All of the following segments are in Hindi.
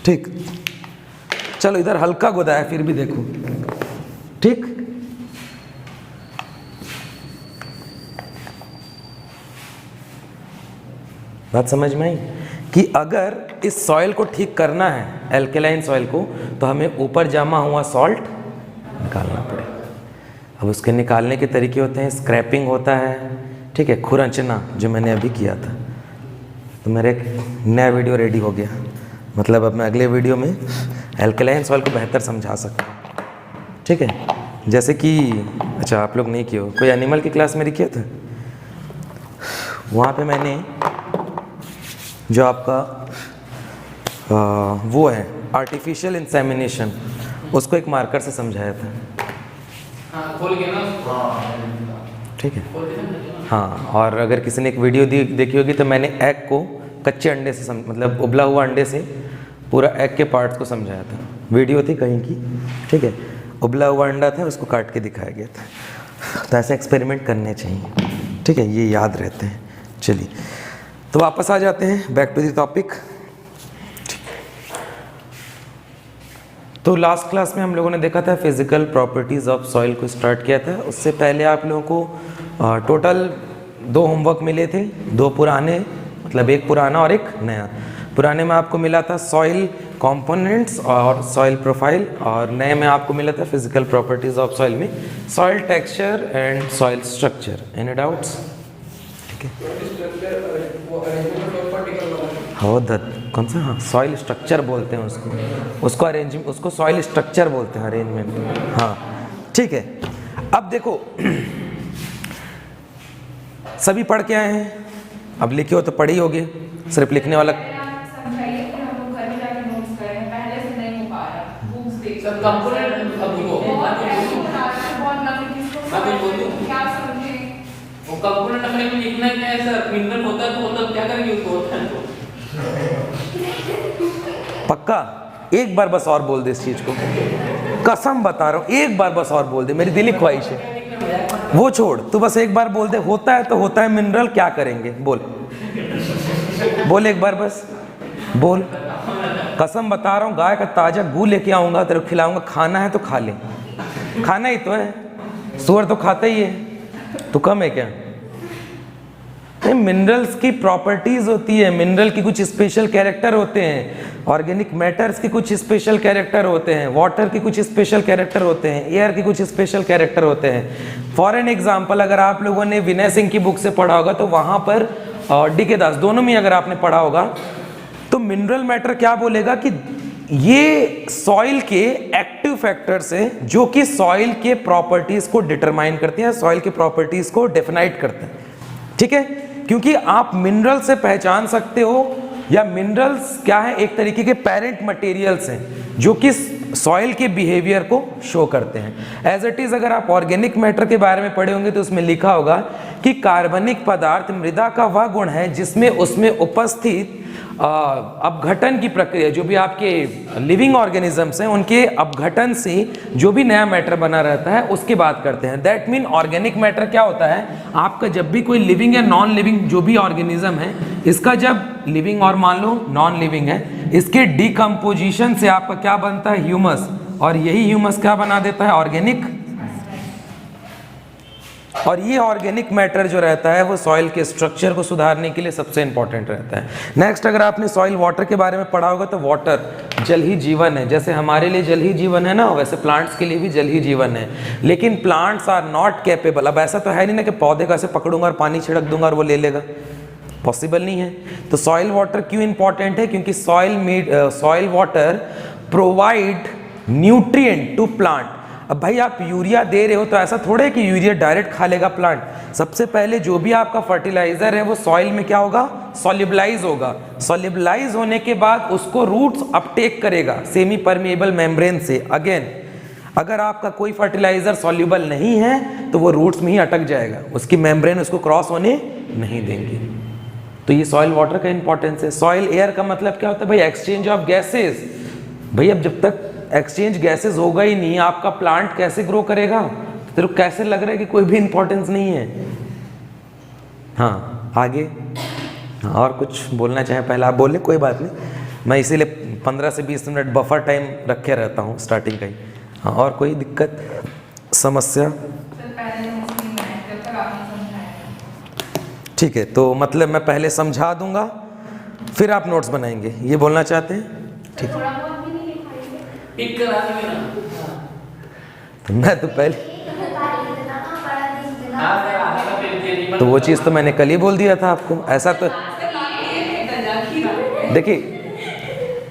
ठीक, चलो इधर हल्का गुदा है फिर भी देखो, ठीक। बात समझ में आई कि अगर इस सॉइल को ठीक करना है, एल्केलाइन सॉइल को, तो हमें ऊपर जमा हुआ सॉल्ट निकालना पड़ेगा। अब उसके निकालने के तरीके होते हैं, स्क्रैपिंग होता है, ठीक है, खुरंचना जो मैंने अभी किया था। तो मेरा एक नया वीडियो रेडी हो गया, मतलब अब मैं अगले वीडियो में एल्केलाइन सॉइल को बेहतर समझा सकता हूँ, ठीक है। जैसे कि अच्छा आप लोग नहीं किए हो, कोई एनिमल की क्लास मेरी किया था, वहाँ पे मैंने जो आपका वो है आर्टिफिशियल इंसेमिनेशन, उसको एक मार्कर से समझाया था, ठीक है। हाँ, और अगर किसी ने एक वीडियो देखी होगी तो मैंने एग को कच्चे अंडे से मतलब उबला हुआ अंडे से पूरा एग के पार्ट्स को समझाया था। वीडियो थी कहीं की, ठीक है, उबला हुआ अंडा था, उसको काट के दिखाया गया था। तो ऐसे एक्सपेरिमेंट करने चाहिए, ठीक है, ये याद रहते हैं। चलिए तो वापस आ जाते हैं, बैक टू द टॉपिक। तो लास्ट क्लास में हम लोगों ने देखा था फिजिकल प्रॉपर्टीज़ ऑफ सॉइल को स्टार्ट किया था। उससे पहले आप लोगों को टोटल 2 होमवर्क मिले थे, 2 पुराने, मतलब एक पुराना और एक नया। पुराने में आपको मिला था सॉइल कंपोनेंट्स और सॉइल प्रोफाइल, और नए में आपको मिला था फिजिकल प्रॉपर्टीज़ ऑफ सॉइल में soil texture and soil structure. Any doubts? ठीक है, हो कौन सा, हाँ सॉइल स्ट्रक्चर बोलते हैं उसको अरेंजमेंट, उसको सॉइल स्ट्रक्चर बोलते हैं, अरेंजमेंट, हाँ ठीक है। अब देखो सभी पढ़ के आए हैं, अब लिखे हो तो पढ़ी होगी, सिर्फ लिखने वाला लिखना क्या है सर, मिनरल होता है तो होता क्या करेंगे उसको, होता है तो पक्का। एक बार बस और बोल दे इस चीज को, कसम बता रहा हूँ, एक बार बस और बोल दे, मेरी दिली ख्वाहिश है। वो छोड़, तू बस एक बार बोल दे, होता है तो होता है, मिनरल क्या करेंगे, बोल बोल एक बार बस बोल। कसम बता रहा हूँ, गाय का ताजा गू लेके आऊंगा, तेरे को खिलाऊंगा, खाना है तो खा ले, खाना ही तो है, सुअर तो खाता ही है, तू कम है क्या? मिनरल्स की प्रॉपर्टीज होती है, मिनरल की कुछ स्पेशल कैरेक्टर होते हैं, ऑर्गेनिक मैटर्स की कुछ स्पेशल कैरेक्टर होते हैं, वाटर की कुछ स्पेशल कैरेक्टर होते हैं, एयर की कुछ स्पेशल कैरेक्टर होते हैं। फॉर एन एग्जांपल, अगर आप लोगों ने विनय सिंह की बुक से पढ़ा होगा तो वहां पर डी.के. दास, दोनों में अगर आपने पढ़ा होगा तो मिनरल मैटर क्या बोलेगा कि ये सॉइल के एक्टिव फैक्टर्स हैं जो कि सॉइल के प्रॉपर्टीज को डिटरमाइन करते हैं, सॉइल के प्रॉपर्टीज को डेफिनाइट करते हैं, ठीक है। क्योंकि आप मिनरल से पहचान सकते हो, या मिनरल्स क्या है, एक तरीके के पेरेंट मटेरियल्स हैं जो कि सॉइल के बिहेवियर को शो करते हैं। एज इट इज अगर आप ऑर्गेनिक मैटर के बारे में पढ़े होंगे तो उसमें लिखा होगा कि कार्बनिक पदार्थ मृदा का वह गुण है जिसमें उसमें उपस्थित अपघटन की प्रक्रिया, जो भी आपके लिविंग ऑर्गेनिजम्स हैं उनके अपघटन से जो भी नया मैटर बना रहता है उसकी बात करते हैं। दैट मीन ऑर्गेनिक मैटर क्या होता है, आपका जब भी कोई लिविंग या नॉन लिविंग जो भी ऑर्गेनिज्म है, इसका जब लिविंग और मान लो नॉन लिविंग है, इसके डिकम्पोजिशन से आपका क्या बनता है, ह्यूमस, और यही ह्यूमस क्या बना देता है, ऑर्गेनिक। और ये ऑर्गेनिक मैटर जो रहता है वो सॉइल के स्ट्रक्चर को सुधारने के लिए सबसे इंपॉर्टेंट रहता है। नेक्स्ट, अगर आपने सॉइल वाटर के बारे में पढ़ा होगा तो वाटर जल ही जीवन है। जैसे हमारे लिए जल ही जीवन है ना, वैसे प्लांट्स के लिए भी जल ही जीवन है। लेकिन प्लांट्स आर नॉट कैपेबल, अब ऐसा तो है नहीं ना कि पौधे का ऐसे पकड़ूंगा और पानी छिड़क दूंगा और वो ले लेगा, पॉसिबल नहीं है। तो सॉइल वाटर क्यों इंपॉर्टेंट है, क्योंकि soil water provide nutrient to plant. अब भाई आप यूरिया दे रहे हो तो ऐसा थोड़े कि यूरिया डायरेक्ट खा लेगा प्लांट। सबसे पहले जो भी आपका फर्टिलाइजर है वो सॉइल में क्या होगा, सॉल्युबलाइज होगा। सॉल्युबलाइज होने के बाद उसको रूट्स अपटेक करेगा सेमी परमेएबल मेम्ब्रेन से। अगेन, अगर आपका कोई फर्टिलाइजर सॉल्युबल नहीं है तो वो रूट्स में ही अटक जाएगा, उसकी मेम्ब्रेन उसको क्रॉस होने नहीं देंगे। तो ये सॉइल वाटर का इंपॉर्टेंस है। सॉइल एयर का मतलब क्या होता है भाई, एक्सचेंज ऑफ गैसेस। भाई अब जब तक एक्सचेंज गैसेस होगा ही नहीं, आपका प्लांट कैसे ग्रो करेगा? तेरे को कैसे लग रहा है कि कोई भी इंपॉर्टेंस नहीं है? हाँ आगे, हाँ, और कुछ बोलना चाहे पहले आप बोले, कोई बात नहीं, मैं इसीलिए 15 से 20 मिनट बफर टाइम रखे रहता हूँ स्टार्टिंग का ही। हाँ, और कोई दिक्कत समस्या? ठीक है, तो मतलब मैं पहले समझा दूंगा फिर आप नोट्स बनाएंगे, ये बोलना चाहते हैं? ठीक है, पिक करा देंगे ना। तो मैं तो पहले हाँ सर, आपका पेज दे दी। तो वो चीज़ तो मैंने कल ही बोल दिया था आपको। ऐसा तो देखिए,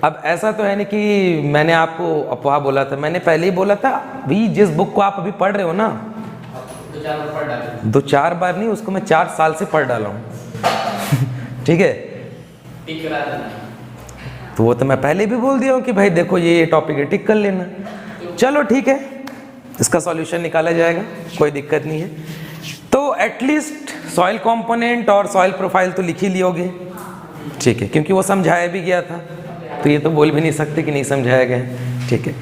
अब ऐसा तो है नहीं कि मैंने आपको अफवाह बोला था, मैंने पहले ही बोला था भी जिस बुक को आप अभी पढ़ रहे हो ना, 2-4 बार पढ़ डाले। 2-4 बार नहीं, उसको मैं 4 साल से पढ़ डाला हूँ। ठीक है, पिक करा देना। तो वो तो मैं पहले भी बोल दिया हूँ कि भाई देखो ये टॉपिक है, टिक कर लेना। चलो ठीक है, इसका सॉल्यूशन निकाला जाएगा, कोई दिक्कत नहीं है। तो एटलीस्ट सॉइल कंपोनेंट और सॉइल प्रोफाइल तो लिख ही लियोगे, ठीक है, क्योंकि वो समझाया भी गया था, तो ये तो बोल भी नहीं सकते कि नहीं समझाया गया है। ठीक है,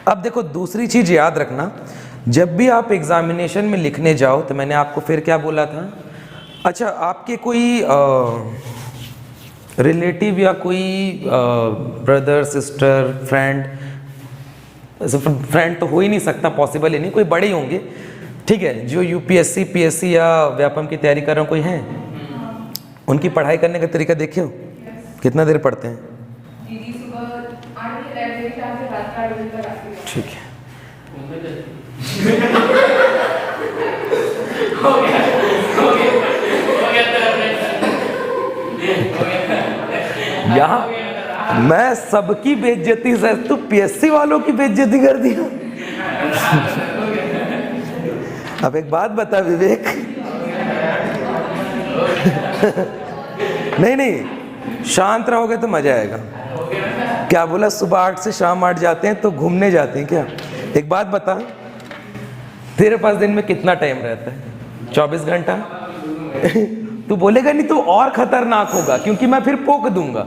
अब देखो दूसरी चीज़ याद रखना, जब भी आप एग्जामिनेशन में लिखने जाओ, तो मैंने आपको फिर क्या बोला था, अच्छा आपके कोई रिलेटिव या कोई ब्रदर सिस्टर फ्रेंड, फ्रेंड तो हो ही नहीं सकता, पॉसिबल ही नहीं, कोई बड़े ही होंगे, ठीक है, जो यूपीएससी पीएससी या व्यापम की तैयारी कर रहे हो, कोई हैं? उनकी पढ़ाई करने का तरीका देखियो, कितना देर पढ़ते हैं? दीदी सुबह 8 बजे लाइब्रेरी से आके रात के 8 बजे तक आती है। ठीक है, हो गया तेरा फ्रेंड। हो गया। यहाँ मैं सबकी बेइज्जती से तू पीएससी वालों की बेइज्जती कर दिया। अब एक बात बता विवेक, नहीं शांत रहोगे तो मजा आएगा। क्या बोला, सुबह 8 से शाम 8 जाते हैं तो घूमने जाते हैं क्या? एक बात बता, तेरे पास दिन में कितना टाइम रहता है? 24 घंटा। तू बोलेगा नहीं तो और खतरनाक होगा, क्योंकि मैं फिर पोक दूंगा।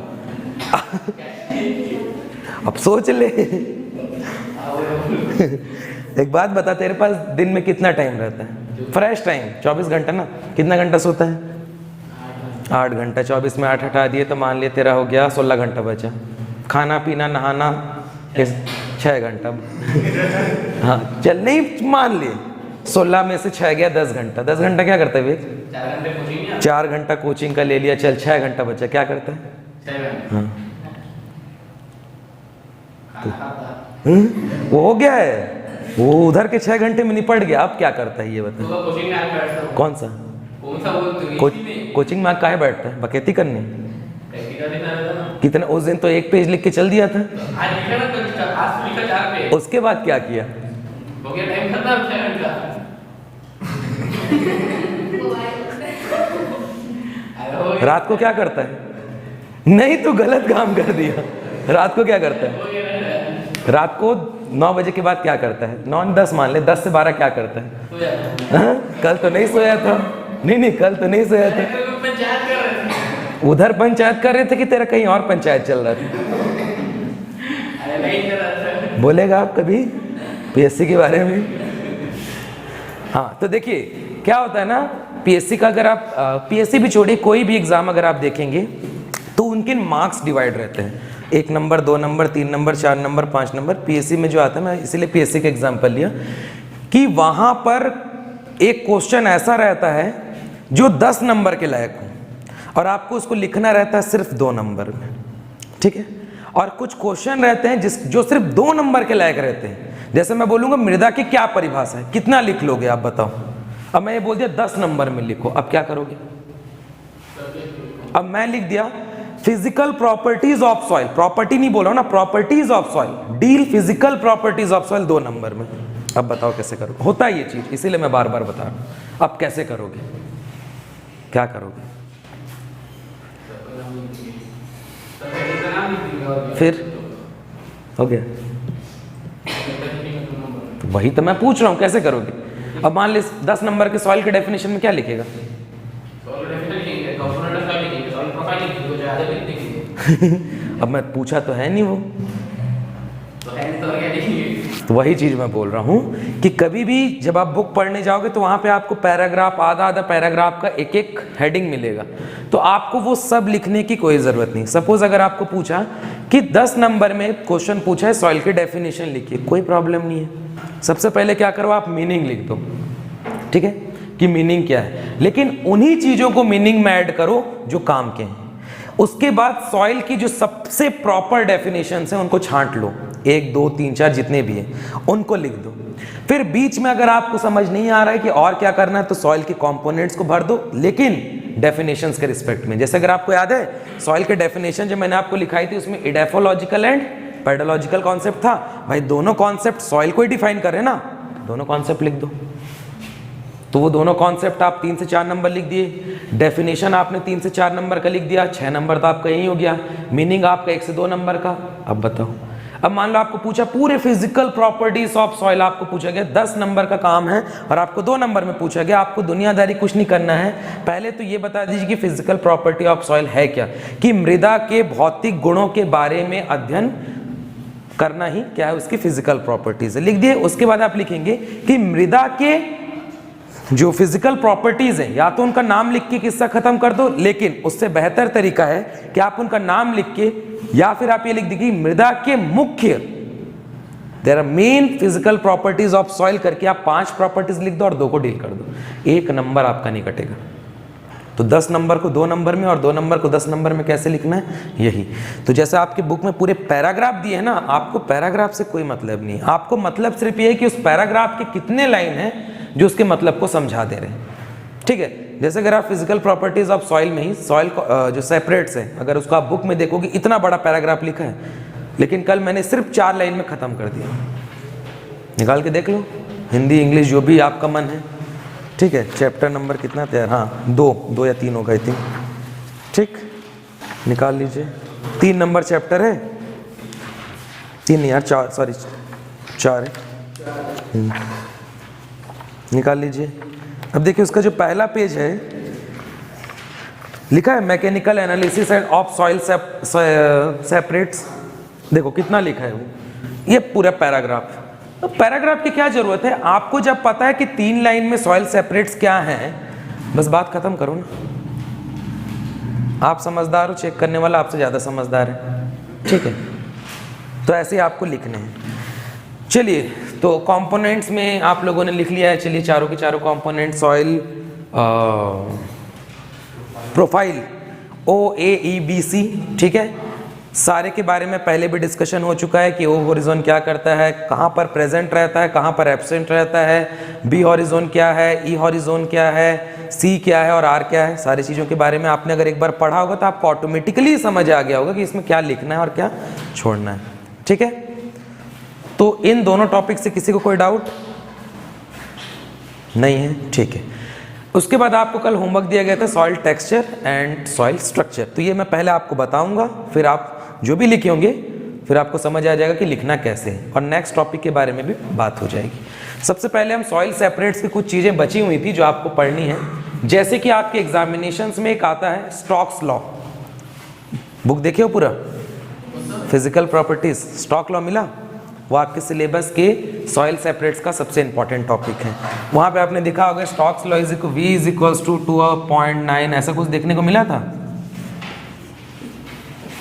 अब सोच ले। एक बात बता, तेरे पास दिन में कितना टाइम रहता है? फ्रेश टाइम 24 घंटा ना। कितना घंटा सोता है? 8 घंटा। 24 में 8 हटा दिए तो मान लिया तेरा हो गया 16 घंटा बचा। खाना पीना नहाना 6 घंटा। हाँ चल, नहीं मान लिए 16 में से 6 गया 10 घंटा। 10 घंटा क्या करता है वे? 4 घंटे कोचिंग। 4 घंटा कोचिंग का ले लिया, चल 6 घंटा बचा, क्या करता है? 6 घंटे। हाँ खाता। वो हो गया है, वो उधर के 6 घंटे में निपट गया। अब क्या करता है ये बता? सुबह कोचिंग में आके बैठता हूँ। कौन सा वो कोचिंग में काहे बैठता है? बकेती करने? प्रैक्टिकल लिखना रहता ना। कितना उस दिन तो 1 पेज लिख के चल दिया था। आज लिखा ना, आज तो लिखा 4 पेज। उसके बाद क्या किया? हो गया टाइम खत्म 6 घंटा। रात को क्या करता है? नहीं, तू गलत काम कर दिया। रात को क्या करता है? रात को 9 बजे के बाद क्या करता है? 9-10 मान ले, 10 से 12 क्या करता है? हाँ? कल तो नहीं सोया था। नहीं कल तो नहीं सोया था। पंचायत कर रहे थे। उधर पंचायत कर रहे थे कि तेरा कहीं और पंचायत चल रहा था? अरे नहीं कर रहा था। बोलेगा आप कभी पीएससी के बारे में? हाँ तो देखिए क्या होता है ना, पीएससी का अगर आप पीएससी भी छोड़िए, कोई भी एग्जाम अगर आप देखेंगे तो उनके मार्क्स डिवाइड रहते हैं, 1 number 2 number 3 number 4 number 5 number. PSC में जो आता है, मैं इसीलिए पीएससी का एग्जाम्पल लिया कि वहाँ पर एक क्वेश्चन ऐसा रहता है जो 10 नंबर के लायक हो, और आपको उसको लिखना रहता है सिर्फ 2 नंबर में, ठीक है। और कुछ क्वेश्चन रहते हैं जो सिर्फ 2 नंबर के लायक रहते हैं। जैसे मैं बोलूँगा मृदा की क्या परिभाषा है, कितना लिख लोगे आप बताओ? अब मैं ये बोल दिया 10 नंबर में लिखो, अब क्या करोगे? अब मैं लिख दिया physical properties of soil, property नहीं बोला ना, properties of soil, deal physical properties of soil 2 number में। अब बताओ कैसे करोगे? होता है ये चीज, इसीलिए मैं बार बार बता रहा हूं। अब कैसे करोगे, क्या करोगे? फिर हो गया, तो वही तो मैं पूछ रहा हूं, कैसे करोगे? अब मान ली 10 नंबर के सॉइल के डेफिनेशन में क्या लिखेगा? अब मैं पूछा तो है नहीं वो, तो वही चीज़ मैं बोल रहा हूँ कि कभी भी जब आप बुक पढ़ने जाओगे तो वहाँ पे आपको पैराग्राफ, आधा आधा पैराग्राफ का एक एक हेडिंग मिलेगा, तो आपको वो सब लिखने की कोई ज़रूरत नहीं। सपोज अगर आपको पूछा कि 10 नंबर में क्वेश्चन पूछा है सॉइल की डेफिनेशन लिखिए, कोई प्रॉब्लम नहीं है। सबसे पहले क्या करो, आप मीनिंग लिख दो, ठीक है, कि मीनिंग क्या है, लेकिन उन्हीं चीज़ों को मीनिंग में ऐड करो जो काम के हैं। उसके बाद सॉइल की जो सबसे प्रॉपर डेफिनेशन है उनको छांट लो, 1 2 3 4 जितने भी हैं उनको लिख दो। फिर बीच में अगर आपको समझ नहीं आ रहा है कि और क्या करना है तो सॉइल के कंपोनेंट्स को भर दो, लेकिन डेफिनेशंस के रिस्पेक्ट में। जैसे अगर आपको याद है सॉइल के डेफिनेशन जो मैंने आपको लिखाई थी उसमें इडेफोलॉजिकल एंड पेडोलॉजिकल कॉन्सेप्ट था। भाई दोनों कॉन्सेप्ट सॉइल को ही डिफाइन कर रहे हैं ना, दोनों कॉन्सेप्ट लिख दो। तो वो दोनों कॉन्सेप्ट आप 3 से 4 नंबर लिख दिए, डेफिनेशन आपने 3 से 4 नंबर का लिख दिया, 6 नंबर तो आपका यही हो गया, मीनिंग आपका 1 से 2 नंबर का। अब बताओ, अब मान लो आपको पूछा पूरे फिजिकल प्रॉपर्टीज ऑफ सॉइल, आपको पूछा गया 10 नंबर का काम है और आपको 2 नंबर में पूछा गया, आपको दुनियादारी कुछ नहीं करना है। पहले तो ये बता दीजिए कि फिजिकल प्रॉपर्टी ऑफ सॉइल है क्या, कि मृदा के भौतिक गुणों के बारे में अध्ययन करना ही क्या है, उसकी फिजिकल प्रॉपर्टीज है, लिख दिए। उसके बाद आप लिखेंगे कि मृदा के जो फिजिकल प्रॉपर्टीज हैं, या तो उनका नाम लिख के किस्सा खत्म कर दो, लेकिन उससे बेहतर तरीका है कि आप उनका नाम लिख के, या फिर आप ये लिख दीजिए मृदा के मुख्य, there are main physical properties of soil करके आप 5 प्रॉपर्टीज लिख दो और 2 को डील कर दो, 1 नंबर आपका नहीं कटेगा। तो 10 नंबर को 2 नंबर में और 2 नंबर को 10 नंबर में कैसे लिखना है, यही। तो जैसे आपके बुक में पूरे पैराग्राफ दिए हैं ना, आपको पैराग्राफ से कोई मतलब नहीं है, आपको मतलब सिर्फ ये है कि उस पैराग्राफ के कितने लाइन हैं जो उसके मतलब को समझा दे रहे हैं, ठीक है। जैसे अगर आप फिजिकल प्रॉपर्टीज ऑफ सॉइल में ही सॉइल जो सेपरेट्स हैं, अगर उसको आप बुक में देखोगे इतना बड़ा पैराग्राफ लिखा है, लेकिन कल मैंने सिर्फ 4 लाइन में खत्म कर दिया। निकाल के देख लो, हिंदी इंग्लिश जो भी आपका मन है, ठीक है। चैप्टर नंबर कितना तैयार, हाँ 2 या 3 होगा, 3, ठीक, निकाल लीजिए। 3 नंबर चैप्टर है, 3 यार 4, सॉरी 4 है, निकाल लीजिए। अब देखिए उसका जो पहला पेज है लिखा है mechanical analysis end of soil separates, देखो कितना लिखा है वो, ये पूरा पैराग्राफ। तो पैराग्राफ की क्या जरूरत है, आपको जब पता है कि 3 लाइन में सॉइल सेपरेट्स क्या हैं, बस बात खत्म करो ना। आप समझदार हो, चेक करने वाला आपसे ज़्यादा समझदार है, ठीक है। तो ऐसे आपको लिखने हैं। चलिए, तो कंपोनेंट्स में आप लोगों ने लिख लिया है, चलिए चारों के चारों कंपोनेंट, सॉइल प्रोफाइल OAEBC, ठीक है। सारे के बारे में पहले भी डिस्कशन हो चुका है कि O हॉरिजॉन क्या करता है, कहाँ पर प्रेजेंट रहता है, कहाँ पर एब्सेंट रहता है, B हॉरिजॉन क्या है, E हॉरिजॉन क्या है, C क्या है और R क्या है। सारी चीज़ों के बारे में आपने अगर एक बार पढ़ा होगा तो आपको ऑटोमेटिकली समझ आ गया होगा कि इसमें क्या लिखना है और क्या छोड़ना है, ठीक है। तो इन दोनों टॉपिक से किसी को कोई डाउट नहीं है, ठीक है। उसके बाद आपको कल होमवर्क दिया गया था soil texture and soil structure, तो ये मैं पहले आपको बताऊंगा, फिर आप जो भी लिखे होंगे फिर आपको समझ आ जाएगा कि लिखना कैसे है, और नेक्स्ट टॉपिक के बारे में भी बात हो जाएगी। सबसे पहले हम सॉइल सेपरेट्स की कुछ चीज़ें बची हुई थी जो आपको पढ़नी है, जैसे कि आपके एग्जामिनेशंस में एक आता है स्टोक्स लॉ, बुक देखे हो पूरा, फिजिकल प्रॉपर्टीज, स्टोक्स लॉ मिला, वो आपके सिलेबस के सॉइल सेपरेट्स का सबसे इंपॉर्टेंट टॉपिक है। वहाँ पे आपने देखा होगा Stokes law is V is equals to 2.9, ऐसा कुछ देखने को मिला था,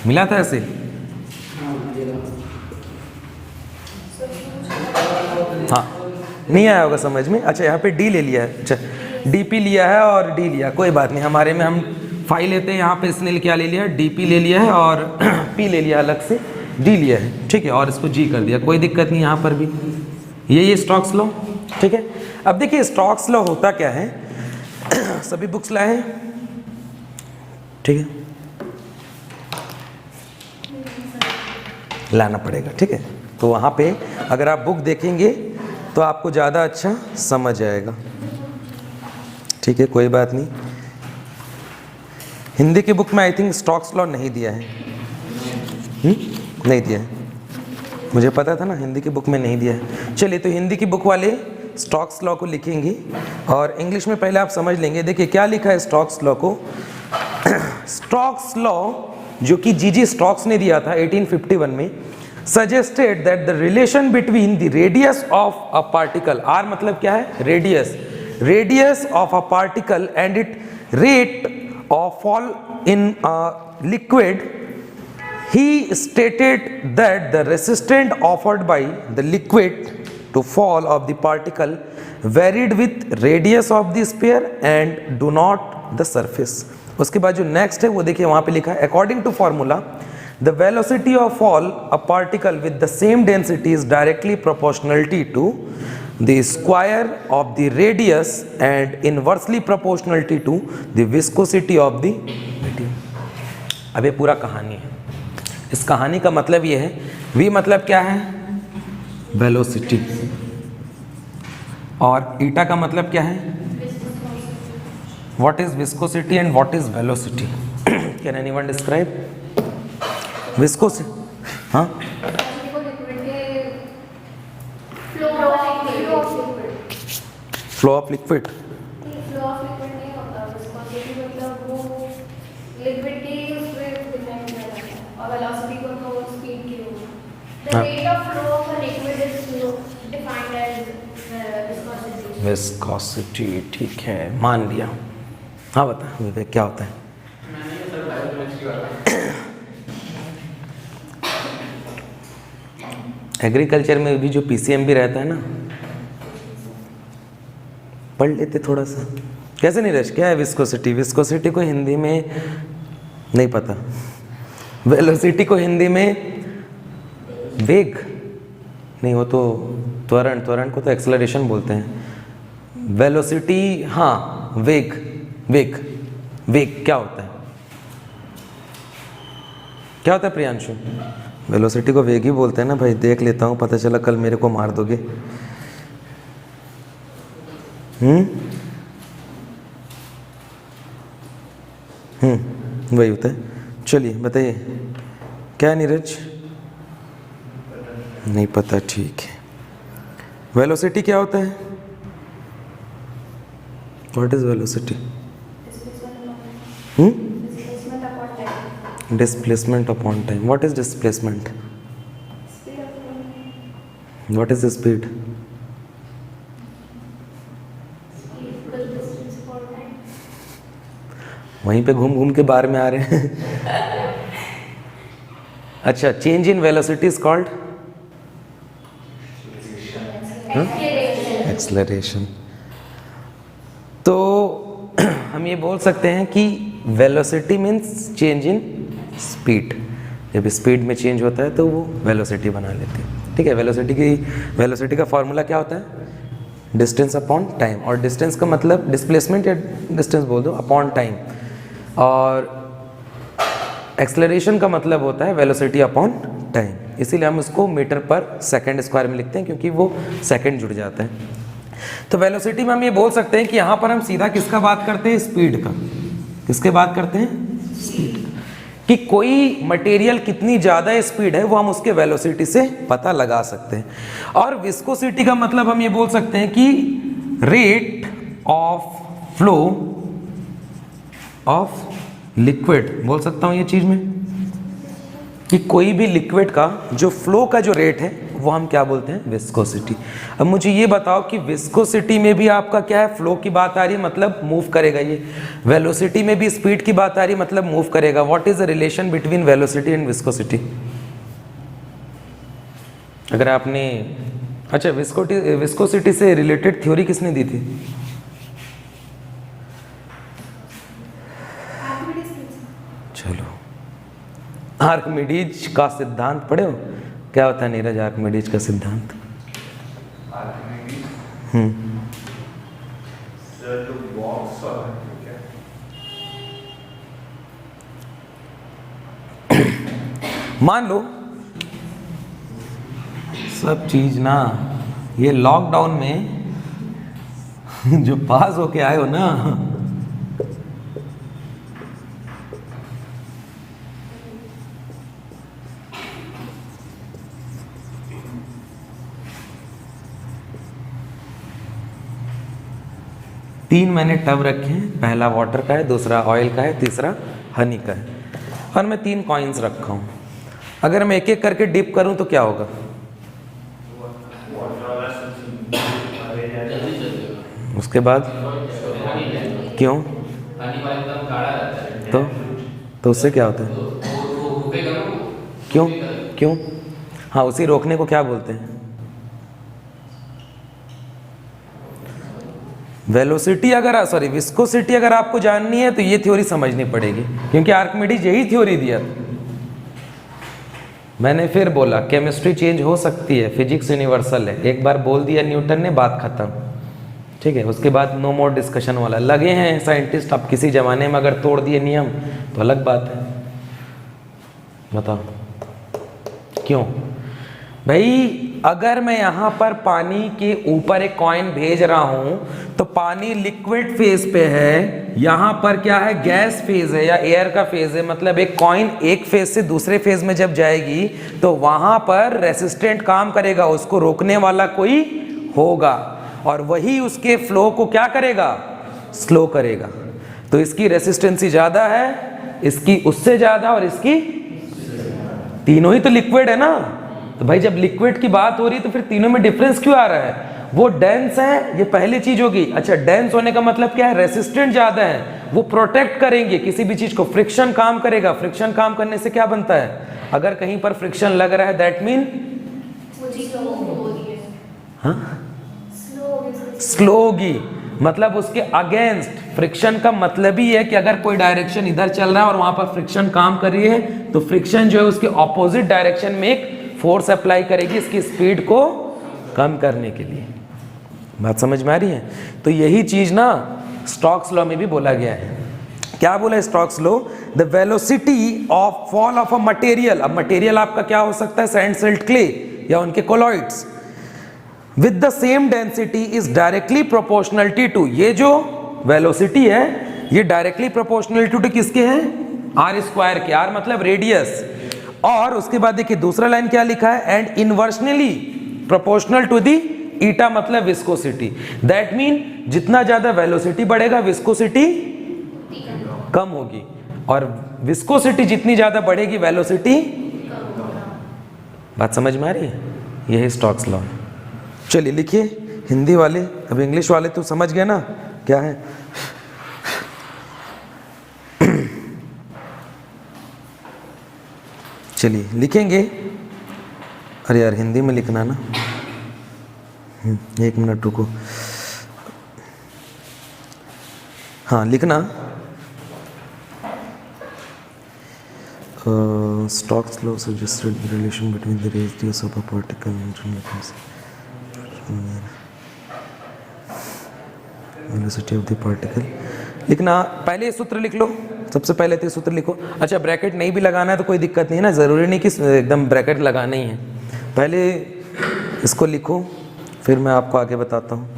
मिला था ऐसे? हाँ, नहीं आया होगा समझ में। अच्छा, यहाँ पे D ले लिया है, अच्छा DP लिया है और D लिया, कोई बात नहीं, हमारे में हम फाइल लेते हैं, यहाँ पे इसने क्या ले लिया है, DP ले लिया है और P ले लिया अलग से, D लिया है, ठीक है, और इसको G कर दिया, कोई दिक्कत नहीं यहाँ पर भी। ये स्टोक्स लॉ, ठीक है। अब देखिए स्टोक्स लॉ होता क्या है, सभी बुक्स लाए हैं, ठीक है, लाना पड़ेगा, ठीक है। तो वहाँ पे अगर आप बुक देखेंगे तो आपको ज़्यादा अच्छा समझ आएगा, ठीक है, कोई बात नहीं। हिंदी की बुक में आई थिंक स्टोक्स लॉ नहीं दिया है, नहीं दिया है, मुझे पता था ना, हिंदी की बुक में नहीं दिया है। चलिए, तो हिंदी की बुक वाले स्टोक्स लॉ को लिखेंगे और इंग्लिश में पहले आप समझ लेंगे। देखिए क्या लिखा है स्टोक्स लॉ को, स्टोक्स लॉ जो कि G.G. स्टोक्स ने दिया था 1851 में, suggested that the relation between the radius of a particle, r मतलब क्या है, radius of a particle and its rate of fall in a liquid, he stated that the resistance offered by the liquid to fall of the particle varied with radius of the sphere and do not the surface. उसके बाद जो next है वो देखिए वहाँ पे लिखा है, according to formula the velocity of fall a particle with the same density is directly proportional to the square of the radius and inversely proportional to the viscosity of the medium. अब ये पूरा कहानी है, इस कहानी का मतलब ये है, v मतलब क्या है, वेलोसिटी, और ईटा का मतलब क्या है, what is viscosity and what is velocity. Can anyone describe viscosity? हाँ, फ्लो ऑफ लिक्विड. विस्कोसिटी, ठीक है, मान लिया. हाँ बता विवेक, क्या होता है? एग्रीकल्चर में भी जो पीसीएम भी रहता है ना, पढ़ लेते थोड़ा सा. कैसे नीरज, क्या है विस्कोसिटी? विस्कोसिटी को हिंदी में नहीं पता. वेलोसिटी को हिंदी में वेग नहीं, हो तो त्वरण, त्वरण को तो एक्सेलरेशन बोलते हैं. वेलोसिटी, हाँ वेग, वेग, वेग क्या होता है? क्या होता है प्रियांशु? वेलोसिटी को वेग ही बोलते हैं ना भाई. देख लेता हूँ, पता चला कल मेरे को मार दोगे. वही होता है. चलिए बताइए, क्या नीरज? नहीं पता, ठीक है. वेलोसिटी क्या होता है? What is velocity? Displacement upon time. What is displacement? What is the speed? वहीं पे घूम घूम के बाहर में आ रहे हैं. अच्छा, change in velocity is called acceleration. तो हम ये बोल सकते हैं कि velocity means change in speed. जब स्पीड में चेंज होता है तो वो वेलोसिटी बना लेते हैं. ठीक है, वेलोसिटी का फॉर्मूला क्या होता है? Distance upon time. और डिस्टेंस का मतलब डिस्प्लेसमेंट या डिस्टेंस बोल दो, अपॉन टाइम. और एक्सेलरेशन का मतलब होता है वेलोसिटी अपॉन टाइम. इसीलिए हम उसको मीटर पर सेकंड स्क्वायर में लिखते हैं, क्योंकि वो सेकंड जुड़ जाता है. तो वेलोसिटी में हम ये बोल सकते हैं कि यहाँ पर हम सीधा किसका बात करते हैं? स्पीड का. किसके बात करते हैं? स्पीड. कि कोई मटेरियल कितनी ज़्यादा स्पीड है वो हम उसके वेलोसिटी से पता लगा सकते हैं. और विस्कोसिटी का मतलब हम ये बोल सकते हैं कि rate of flow of liquid. बोल सकता हूँ ये चीज़ में कि कोई भी लिक्विड का जो फ्लो का जो रेट है वो हम क्या बोलते हैं? विस्कोसिटी. अब मुझे ये बताओ कि विस्कोसिटी में भी आपका क्या है? फ्लो की बात आ रही है, मतलब मूव करेगा. ये वेलोसिटी में भी स्पीड की बात आ रही है, मतलब मूव करेगा. What is the relation between velocity and viscosity? अगर आपने, अच्छा, विस्कोसिटी से रिलेटेड थ्योरी किसने दी थी? चलो, आर्किमिडीज का सिद्धांत पढ़े हो? क्या होता है नीरज आर्किमिडीज का सिद्धांत? मान लो सब चीज ना, ये लॉकडाउन में जो पास होके आए हो ना, तीन मैंने टब रखे हैं. पहला वाटर का है, दूसरा ऑयल का है, तीसरा हनी का है. और मैं 3 कॉइन्स रखा हूँ. अगर मैं एक एक करके डिप करूं तो क्या होगा? जल्दी चलेगा। उसके बाद पानी नहीं, क्यों? पानी वाला एकदम गाढ़ा रहता है। तो उससे क्या होता है? वो रुकेगा ना वो। क्यों? रुकेगा। क्यों? हाँ, उसी रोकने को क्या बोलते हैं? वेलोसिटी अगर सॉरी विस्कोसिटी अगर आपको जाननी है तो ये थ्योरी समझनी पड़ेगी, क्योंकि आर्किमिडीज यही थ्योरी दिया था। मैंने फिर बोला केमिस्ट्री चेंज हो सकती है, फिजिक्स यूनिवर्सल है। एक बार बोल दिया न्यूटन ने, बात खत्म। ठीक है, उसके बाद नो मोर डिस्कशन वाला। लगे हैं साइंटिस्ट, अब किसी जमाने में अगर तोड़ दिए नियम तो अलग बात है। बताओ क्यों? भाई अगर मैं यहाँ पर पानी के ऊपर एक कॉइन भेज रहा हूँ तो पानी लिक्विड फेज पे है, यहाँ पर क्या है? गैस फेज है या एयर का फेज है। मतलब एक कॉइन एक फेज से दूसरे फेज में जब जाएगी तो वहाँ पर रेसिस्टेंट काम करेगा, उसको रोकने वाला कोई होगा, और वही उसके फ्लो को क्या करेगा? स्लो करेगा। तो इसकी रेसिस्टेंसी ज़्यादा है, इसकी उससे ज़्यादा, और इसकी तीनों ही तो लिक्विड है ना। तो भाई जब लिक्विड की बात हो रही है तो फिर तीनों में डिफरेंस क्यों आ रहा है? वो डेंस है, ये पहली चीज होगी। अच्छा, डेंस होने का मतलब क्या है? रेसिस्टेंट ज्यादा है, वो प्रोटेक्ट करेंगे किसी भी चीज को। फ्रिक्शन काम करेगा, फ्रिक्शन काम करने से क्या बनता है? अगर कहीं पर फ्रिक्शन लग रहा है दैट मीन स्लो होगी, मतलब उसके अगेंस्ट। फ्रिक्शन का मतलब ही है कि अगर कोई डायरेक्शन इधर चल रहा है और वहां पर फ्रिक्शन काम कर रही है तो फ्रिक्शन जो है उसके ऑपोजिट डायरेक्शन में एक फोर्स अप्लाई करेगी इसकी स्पीड को कम करने के लिए। बात समझ में आ रही है? तो यही चीज ना स्टोक्स लॉ में भी बोला गया है। क्या बोला है Stokes law? The velocity of fall of a material. अब मटेरियल आपका क्या हो सकता है? सैंड, सिल्ट, क्ले या उनके colloids with the same density is directly proportionality to. ये जो वेलोसिटी है ये डायरेक्टली प्रोपोर्शनलिटी टू किसके है? आर स्क्वायर के। आर मतलब रेडियस। और उसके बाद देखिए दूसरा लाइन क्या लिखा है? एंड इनवर्सनली प्रोपोर्शनल टू दी ईटा, मतलब विस्कोसिटी। दैट मीन जितना ज्यादा वेलोसिटी बढ़ेगा विस्कोसिटी कम होगी, और विस्कोसिटी जितनी ज्यादा बढ़ेगी वेलोसिटी। बात समझ में आ रही है? यही स्टोक्स लॉ। चलिए लिखिए हिंदी वाले। अब इंग्लिश वाले तो समझ गए ना क्या है। चलिए लिखेंगे। अरे यार हिंदी में लिखना ना, एक मिनट रुको। हाँ लिखना। Stokes law suggested the relation between the radius of a particle and velocity of the particle। लिखना। पहले ये सूत्र लिख लो, सबसे पहले तो ये सूत्र लिखो। अच्छा ब्रैकेट नहीं भी लगाना है तो कोई दिक्कत नहीं है ना, ज़रूरी नहीं कि एकदम ब्रैकेट लगाना ही है। पहले इसको लिखो फिर मैं आपको आगे बताता हूँ।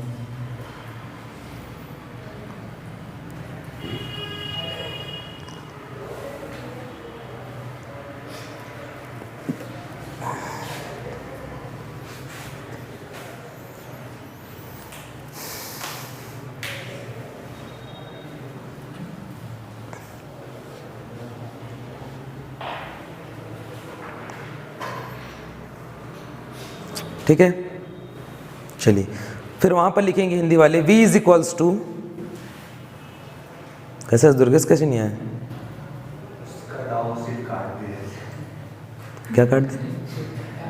ठीक है, चलिए फिर वहां पर लिखेंगे हिंदी वाले। v इज इक्वल्स टू, कैसे दुर्गेश कैसे नहीं आया? क्या काट दिया?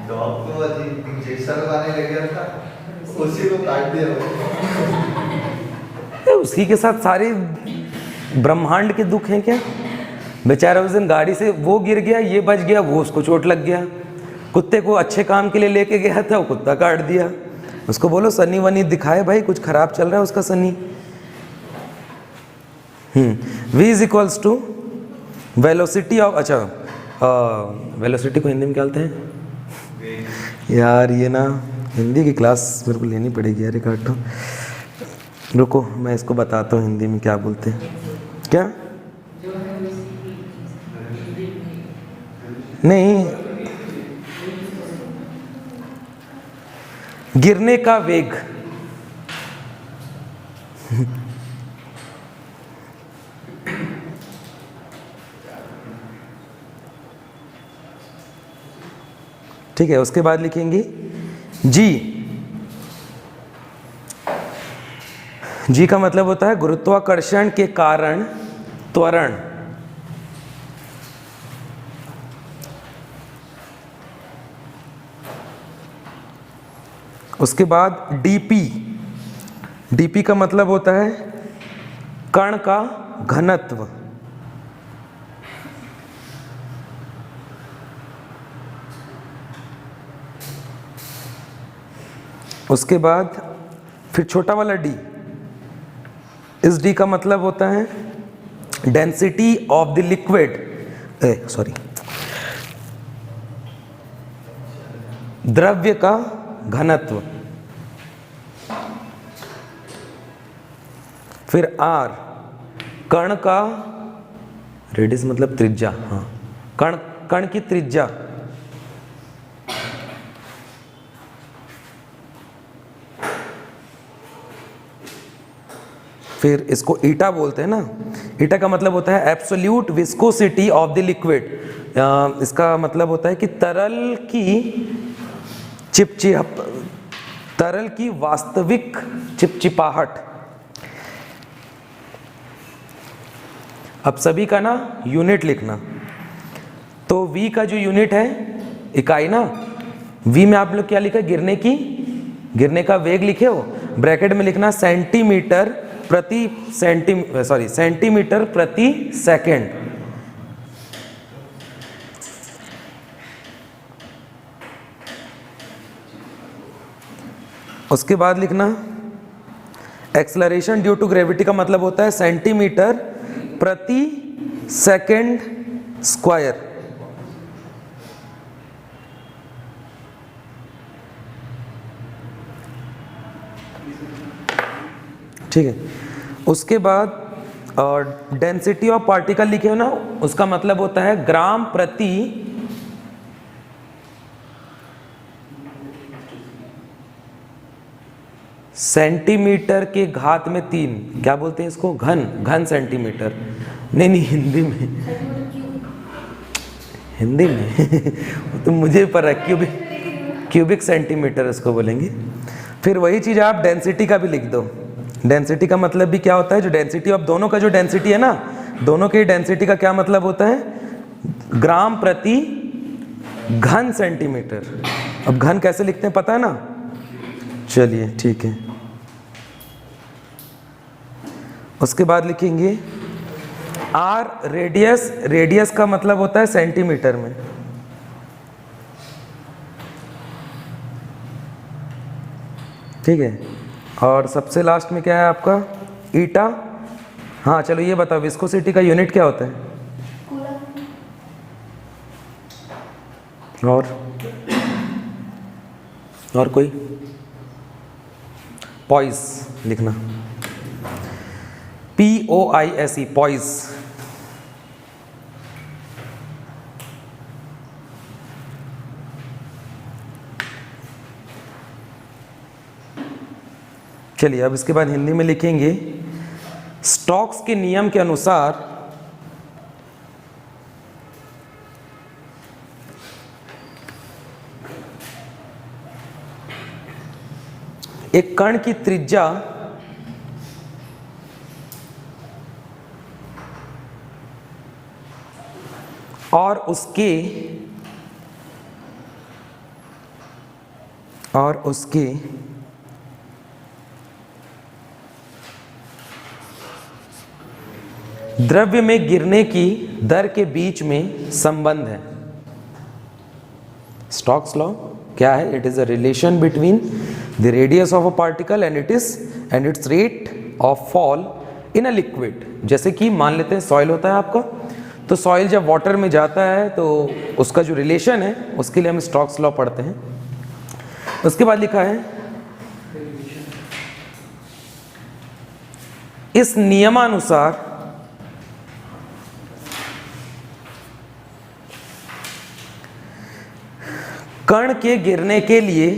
डॉग को इंजेक्शन लगाने लग गया था, उसी को काट दिया। उसी के साथ सारे ब्रह्मांड के दुख हैं क्या? बेचारा उस दिन गाड़ी से वो गिर गया, ये बच गया, वो उसको चोट लग गया। कुत्ते को अच्छे काम के लिए लेके गया था, वो कुत्ता काट दिया। उसको बोलो सनी वनी दिखाए भाई, कुछ खराब चल रहा है उसका सनी। v is equals to velocity of, अच्छा वेलोसिटी को हिंदी में क्या बोलते हैं यार? ये ना हिंदी की क्लास मेरे को लेनी पड़ेगी यार, काटो रुको मैं इसको बताता हूँ हिंदी में क्या बोलते हैं। क्या? नहीं, गिरने का वेग। ठीक है, उसके बाद लिखेंगे जी। जी का मतलब होता है गुरुत्वाकर्षण के कारण त्वरण। उसके बाद डीपी। डीपी का मतलब होता है कण का घनत्व। उसके बाद फिर छोटा वाला डी। इस डी का मतलब होता है डेंसिटी ऑफ द लिक्विड, द्रव्य का घनत्व। फिर आर, कण का, रेडियस मतलब त्रिज्या, हाँ, कण की त्रिज्या। फिर इसको ईटा बोलते हैं ना। ईटा का मतलब होता है absolute viscosity of the liquid. इसका मतलब होता है कि तरल की वास्तविक चिपचिपाहट। अब सभी का ना यूनिट लिखना। तो V का जो यूनिट है, इकाई ना, V में आप लोग क्या लिखा है, गिरने का वेग लिखे हो, ब्रैकेट में लिखना सेंटीमीटर प्रति सेकेंड। उसके बाद लिखना एक्सेलरेशन ड्यू टू ग्रेविटी का मतलब होता है सेंटीमीटर प्रति सेकेंड स्क्वायर। ठीक है। उसके बाद डेंसिटी ऑफ पार्टिकल लिखे हो ना, उसका मतलब होता है ग्राम प्रति सेंटीमीटर के घात में 3। क्या बोलते हैं इसको, घन सेंटीमीटर। नहीं हिंदी में तो मुझे पर है, क्यूबिक सेंटीमीटर इसको बोलेंगे। फिर वही चीज़ आप डेंसिटी का भी लिख दो। डेंसिटी का मतलब भी क्या होता है, जो डेंसिटी ऑफ दोनों का जो डेंसिटी है ना, दोनों की डेंसिटी का क्या मतलब होता है, ग्राम प्रति घन सेंटीमीटर। अब घन कैसे लिखते हैं पता है ना, चलिए ठीक है। उसके बाद लिखेंगे आर, रेडियस का मतलब होता है सेंटीमीटर में। ठीक है। और सबसे लास्ट में क्या है आपका, ईटा। हाँ चलो ये बताओ, विस्कोसिटी का यूनिट क्या होता है? और कोई? पॉइस लिखना, POISE, पॉइस। चलिए अब इसके बाद हिंदी में लिखेंगे स्टोक्स के नियम के अनुसार एक कण की त्रिज्या और उसके द्रव्य में गिरने की दर के बीच में संबंध है। स्टोक्स लॉ क्या है? It is a relation between the radius of a particle and it's rate of fall in a liquid. जैसे कि मान लेते हैं सॉइल होता है आपका, तो सॉइल जब वाटर में जाता है तो उसका जो रिलेशन है उसके लिए हम स्टोक्स लॉ पढ़ते हैं। उसके बाद लिखा है इस नियमानुसार कण के गिरने के लिए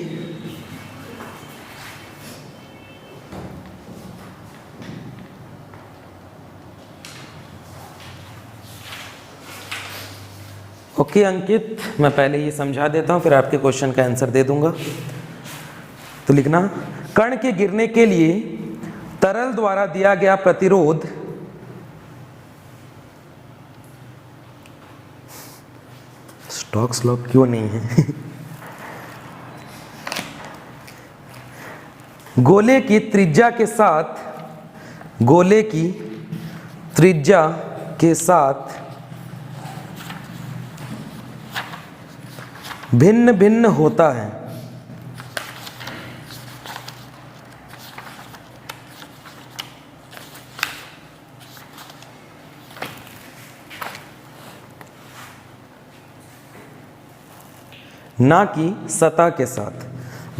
ओके अंकित, मैं पहले ये समझा देता हूँ फिर आपके क्वेश्चन का आंसर दे दूंगा। तो लिखना, कण के गिरने के लिए तरल द्वारा दिया गया प्रतिरोध स्टोक्स लॉ क्यों नहीं है गोले की त्रिज्या के साथ भिन्न भिन्न होता है। ना कि सतह के साथ,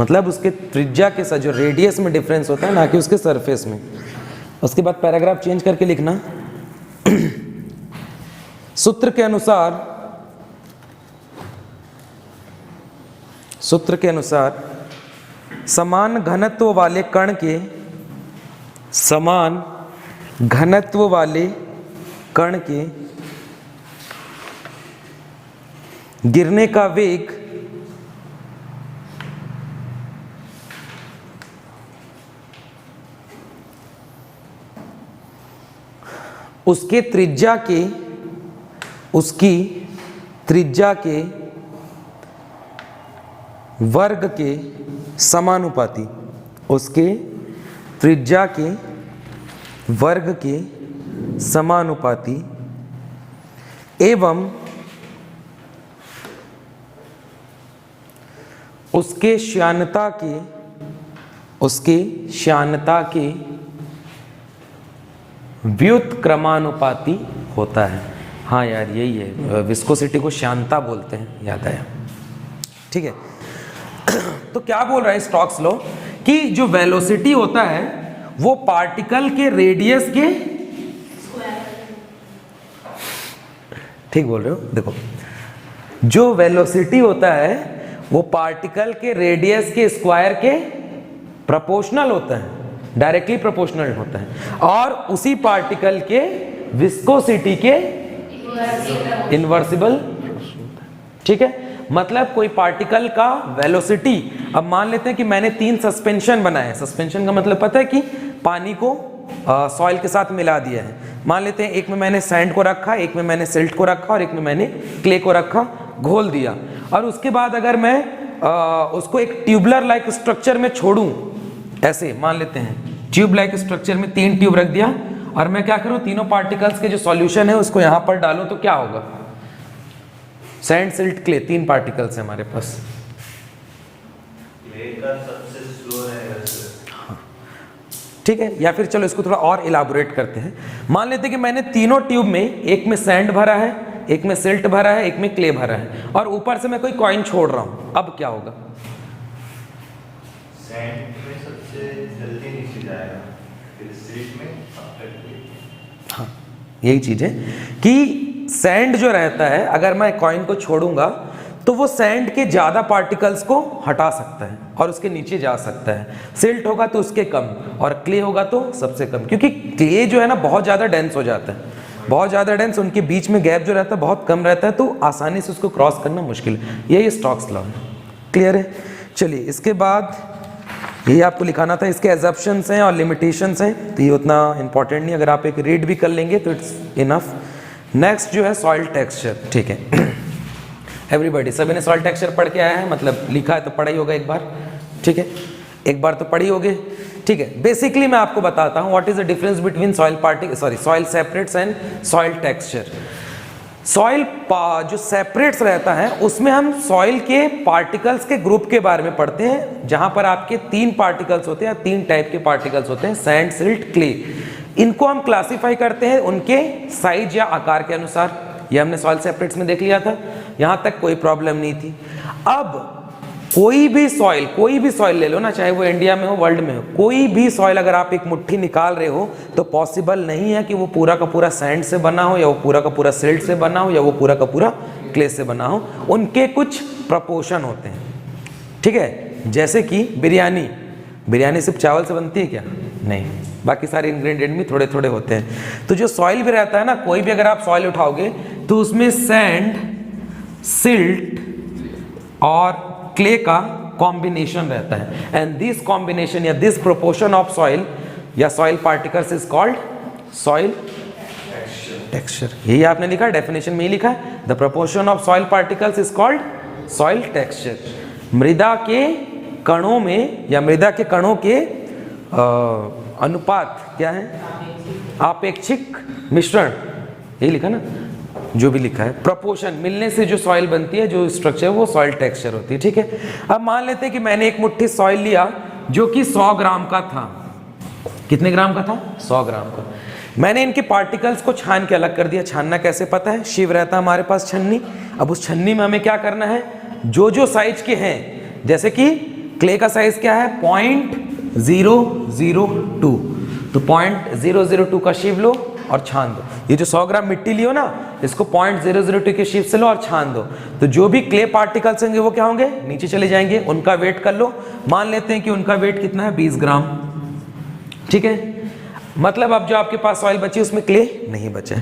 मतलब उसके त्रिज्या के साथ जो रेडियस में डिफरेंस होता है, ना कि उसके सरफेस में। उसके बाद पैराग्राफ चेंज करके लिखना, सूत्र के अनुसार समान घनत्व वाले कण के गिरने का वेग उसकी त्रिज्या के वर्ग के समानुपाती, उसके त्रिज्या के वर्ग के समानुपाती एवं उसके श्यानता के व्युत्क्रमानुपाती होता है। हाँ यार यही है, विस्कोसिटी को श्यानता बोलते हैं, याद आया। ठीक है, तो क्या बोल रहा है स्टोक्स लॉ कि जो वेलोसिटी होता है वो पार्टिकल के रेडियस के, ठीक बोल रहे हो, देखो जो वेलोसिटी होता है वो पार्टिकल के रेडियस के स्क्वायर के प्रोपोर्शनल होता है, डायरेक्टली प्रोपोर्शनल होता है, और उसी पार्टिकल के विस्कोसिटी के इन्वर्सिबल। ठीक है, मतलब कोई पार्टिकल का वेलोसिटी, अब मान लेते हैं कि मैंने 3 सस्पेंशन बनाए हैं। सस्पेंशन का मतलब पता है कि पानी को सॉइल के साथ मिला दिया है। मान लेते हैं एक में मैंने सैंड को रखा, एक में मैंने सिल्ट को रखा और एक में मैंने क्ले को रखा, घोल दिया। और उसके बाद अगर मैं उसको एक ट्यूबलर लाइक स्ट्रक्चर में छोड़ूं, ऐसे मान लेते हैं ट्यूब लाइक स्ट्रक्चर में 3 ट्यूब रख दिया और मैं क्या करूं, तीनों पार्टिकल्स के जो सॉल्यूशन है उसको यहां पर डालूं, तो क्या होगा, सैंड सिल्ट क्ले 3 पार्टिकल्स है हमारे पास। क्ले का सबसे स्लो रहेगा। ठीक है, या फिर चलो इसको थोड़ा और इलाबोरेट करते हैं। मान लेते हैं कि मैंने तीनों ट्यूब में, एक में सैंड भरा है, एक में सिल्ट भरा है, एक में क्ले भरा है, और ऊपर से मैं कोई कॉइन छोड़ रहा हूं। अब क्या होगा, सैंड में सबसे जल्दी नीचे जाएगा, फिर सिल्ट में हाँ यही चीज है कि सैंड जो रहता है, अगर मैं कॉइन को छोड़ूंगा तो वो सैंड के ज्यादा पार्टिकल्स को हटा सकता है और उसके नीचे जा सकता है। सिल्ट होगा तो उसके कम, और क्ले होगा तो सबसे कम, क्योंकि क्ले जो है ना बहुत ज्यादा डेंस हो जाता है, बहुत ज्यादा डेंस, उनके बीच में गैप जो रहता है बहुत कम रहता है, तो आसानी से उसको क्रॉस करना मुश्किल है। यही स्टोक्स लॉ है। क्लियर है? चलिए इसके बाद यही आपको लिखाना था, इसके एजम्पशंस हैं और लिमिटेशंस हैं, तो ये उतना इंपॉर्टेंट नहीं, अगर आप एक रीड भी कर लेंगे तो इट्स इनफ। नेक्स्ट जो है सॉइल टेक्सचर। ठीक है, एवरीबॉडी, सभी ने सॉइल टेक्सचर पढ़ के आया है, मतलब लिखा है तो पढ़ा ही होगा एक बार। ठीक है, एक बार तो पढ़ी होगी। ठीक है, बेसिकली मैं आपको बताता हूँ what is the difference between soil separates and soil texture. Soil जो सेपरेट्स रहता है उसमें हम सॉइल के पार्टिकल्स के ग्रुप के बारे में पढ़ते हैं, जहां पर आपके 3 पार्टिकल्स होते हैं, 3 टाइप के पार्टिकल्स होते हैं, सैंड, सिल्ट, क्ले। इनको हम क्लासिफाई करते हैं उनके साइज या आकार के अनुसार। ये हमने सॉइल सेपरेट्स में देख लिया था, यहां तक कोई प्रॉब्लम नहीं थी। अब कोई भी सॉइल ले लो ना, चाहे वो इंडिया में हो, वर्ल्ड में हो, कोई भी सॉइल अगर आप एक मुट्ठी निकाल रहे हो तो पॉसिबल नहीं है कि वो पूरा का पूरा सैंड से बना हो, या वो पूरा का पूरा सिल्ट से बना हो, या वो पूरा का पूरा क्ले से बना हो। उनके कुछ प्रपोर्शन होते हैं। ठीक है, जैसे कि बिरयानी सिर्फ चावल से बनती है क्या? नहीं, बाकी सारे इंग्रेडिएंट भी थोड़े थोड़े होते हैं। तो जो सॉइल भी रहता है ना, कोई भी अगर आप सॉइल उठाओगे तो उसमें सैंड सिल्ट और क्ले का कॉम्बिनेशन रहता है, एंड दिस कॉम्बिनेशन या दिस प्रोपोर्शन ऑफ सॉइल या soil particles is called soil texture. यही आपने लिखा है, डेफिनेशन में ही लिखा है, the proportion of soil particles is called soil texture. मृदा के कणों में या मृदा के कणों के अनुपात क्या है, आपेक्षिक मिश्रण, यही लिखा ना, जो भी लिखा है, प्रोपोर्शन मिलने से जो सॉइल बनती है, जो स्ट्रक्चर, वो सॉइल टेक्सचर होती है। ठीक है, अब मान लेते हैं कि मैंने एक मुट्ठी सॉइल लिया जो कि 100 ग्राम का था। कितने ग्राम का था? 100 ग्राम का। मैंने इनके पार्टिकल्स को छान के अलग कर दिया। छानना कैसे पता है, शिव रहता है हमारे पास छन्नी। अब उस छन्नी में हमें क्या करना है, जो जो साइज के हैं, जैसे कि क्ले का साइज क्या है 0.002, तो 0.002 का शिव लो और छान दो। ये जो 100 ग्राम मिट्टी लियो ना, इसको 0.002 के शिव से लो और छान दो, तो जो भी क्ले पार्टिकल्स होंगे वो क्या होंगे, नीचे चले जाएंगे। उनका वेट कर लो, मान लेते हैं कि उनका वेट कितना है 20 ग्राम। ठीक है, मतलब अब जो आपके पास सॉइल बची उसमें क्ले नहीं बचे।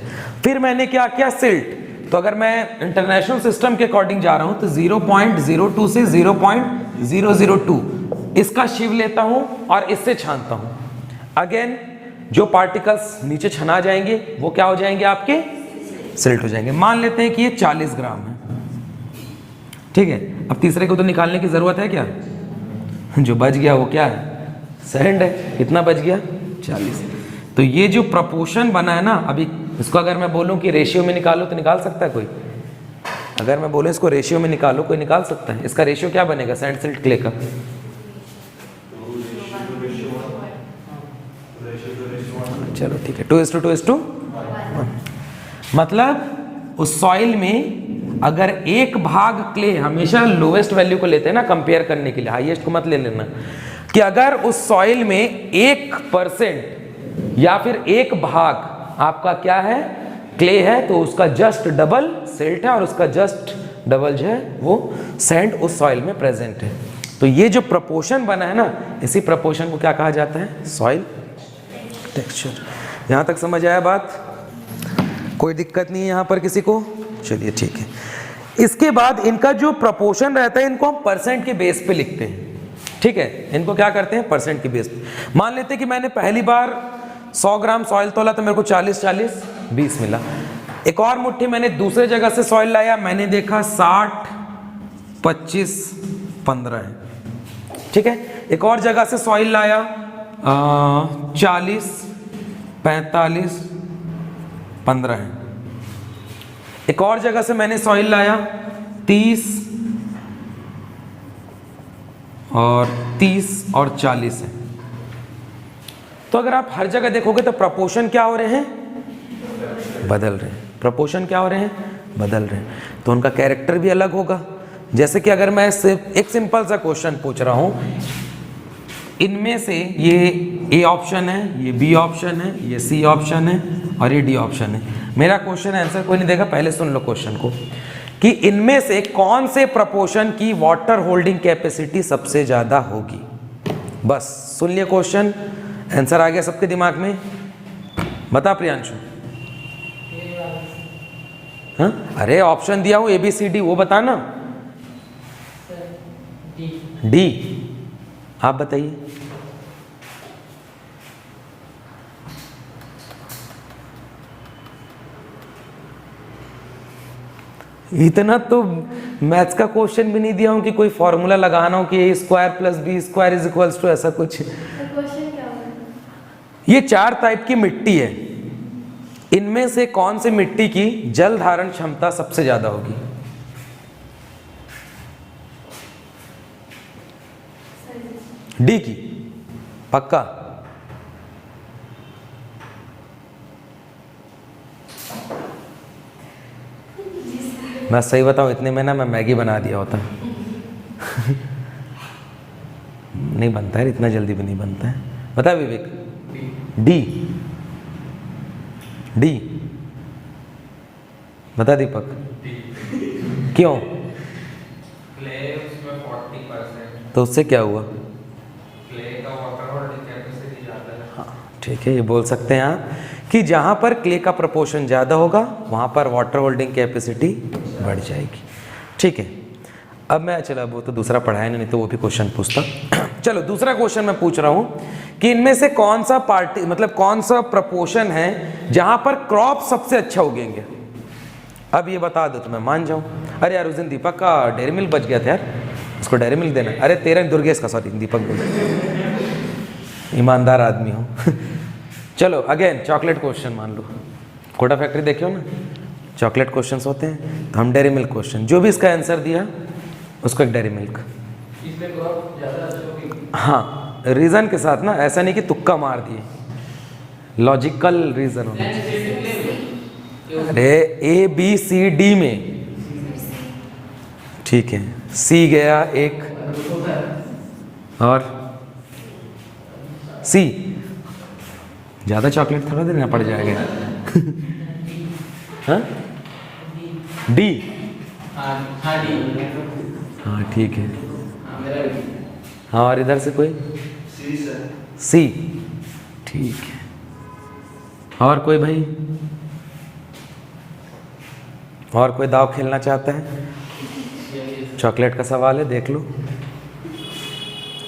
फिर मैंने क्या किया, सिल्ट। तो अगर मैं इंटरनेशनल सिस्टम के अकॉर्डिंग जा रहा हूं तो 0.02 से 0.002 इसका शिव लेता हूं और इससे छानता हूं। अगेन जो पार्टिकल्स नीचे छना जाएंगे वो क्या हो जाएंगे, आपके सिल्ट हो जाएंगे। मान लेते हैं कि ये 40 ग्राम है। ठीक है, अब तीसरे को तो निकालने की जरूरत है क्या, जो बच गया वो क्या है, सैंड है। कितना बच गया, 40। तो ये जो प्रपोर्शन बना है ना, अभी इसको अगर मैं बोलूं कि रेशियो में निकालो तो निकाल सकता है कोई? अगर मैं बोलूं इसको रेशियो में निकालो, कोई निकाल सकता है? इसका रेशियो क्या बनेगा सैंड सिल्ट क्ले का? चलो ठीक है, 2:2:1। मतलब उस सॉइल में अगर एक भाग क्ले, हमेशा लोवेस्ट वैल्यू को लेते हैं ना कंपेयर करने के लिए, हाईएस्ट को मत ले लेना, कि अगर उस सॉइल में 1% या फिर एक भाग आपका क्या है, क्ले है, तो उसका जस्ट डबल सिल्ट है और उसका जस्ट डबल जो है वो सैंड उस सॉइल में प्रेजेंट है। तो ये जो प्रपोर्शन बना है ना, इसी प्रपोर्शन को क्या कहा जाता है, सॉइल टेक्सचर। यहां तक समझ आया बात? कोई दिक्कत नहीं है यहां पर किसी को? चलिए ठीक है। इसके बाद इनका जो प्रपोर्शन रहता है, इनको हम परसेंट के बेस पे लिखते हैं। ठीक है, इनको क्या करते हैं, परसेंट के बेस पे। मान लेते हैं कि मैंने पहली बार 100 ग्राम सॉइल तोला तो मेरे को 40-40 20 मिला। एक और मुट्ठी मैंने दूसरे जगह से सॉइल लाया, मैंने देखा 60 25 15 है। ठीक है, एक और जगह से सॉइल लाया 40 45 15 है। एक और जगह से मैंने सॉइल लाया 30 और 40 है। तो अगर आप हर जगह देखोगे तो प्रपोर्शन क्या हो रहे हैं, बदल रहे हैं। प्रपोर्शन क्या हो रहे हैं, बदल रहे हैं। तो उनका कैरेक्टर भी अलग होगा। जैसे कि अगर मैं सिर्फ एक सिंपल सा क्वेश्चन पूछ रहा हूं, इनमें से ये ए ऑप्शन है, ये बी ऑप्शन है, ये सी ऑप्शन है और ये डी ऑप्शन है। मेरा क्वेश्चन आंसर कोई नहीं देगा, पहले सुन लो क्वेश्चन को, कि इनमें से कौन से प्रपोर्शन की वाटर होल्डिंग कैपेसिटी सबसे ज्यादा होगी। बस सुन लिया क्वेश्चन, आंसर आ गया सबके दिमाग में। बता प्रियांशु। हाँ, अरे ऑप्शन दिया हूं ABCD, वो बताना। डी, आप बताइए। इतना तो मैथ्स का क्वेश्चन भी नहीं दिया हूं कि कोई फॉर्मूला लगाना हो कि A² + B² = ऐसा कुछ। ये 4 टाइप की मिट्टी है, इनमें से कौन सी मिट्टी की जल धारण क्षमता सबसे ज्यादा होगी? डी की, पक्का? मैं सही बताऊं, इतने में ना मैं मैगी बना दिया होता। नहीं बनता है, इतना जल्दी भी नहीं बनता है। बता विवेक। डी, डी बता दीपक। क्यों? क्ले उसमें 40%, तो उससे क्या हुआ? क्ले का वाटर होल्डिंग कैपेसिटी ज्यादा है। हाँ ठीक है, ये बोल सकते हैं आप कि जहाँ पर क्ले का प्रपोर्शन ज़्यादा होगा वहाँ पर वाटर होल्डिंग कैपेसिटी बढ़ जाएगी। ठीक है, अब मैं चलो वो तो दूसरा पढ़ाया नहीं तो वो भी क्वेश्चन पूछता। चलो दूसरा क्वेश्चन मैं पूछ रहा हूँ कि इनमें से कौन सा पार्टी मतलब कौन सा प्रपोर्शन है जहां पर क्रॉप सबसे अच्छा उगेंगे। अब ये बता दो तो मैं मान जाऊं। अरे यार उस दिन दीपक का डेयरी मिल्क बच गया था यार, उसको डेयरी मिल्क देना। अरे तेरा दुर्गेश का, सॉरी दीपक बोल, ईमानदार आदमी हो। चलो अगेन चॉकलेट क्वेश्चन मान लो, कोटा फैक्ट्री देखे हो ना, चॉकलेट क्वेश्चंस होते हैं, तो हम डेयरी मिल्क क्वेश्चन, जो भी इसका आंसर दिया उसको एक डेयरी मिल्क। इसमें क्रॉप ज़्यादा अच्छी होगी। हाँ रीज़न के साथ ना, ऐसा नहीं कि तुक्का मार दिए, लॉजिकल रीज़न होना चाहिए। अरे ए बी सी डी में, ठीक है, सी गया एक और सी, ज़्यादा चॉकलेट थोड़ा देना पड़ जाएगा। हाँ डी, हाँ ठीक है, हाँ और इधर से कोई सी सर। सी, ठीक है, और कोई भाई, और कोई दाव खेलना चाहता है? चॉकलेट का सवाल है, देख लो।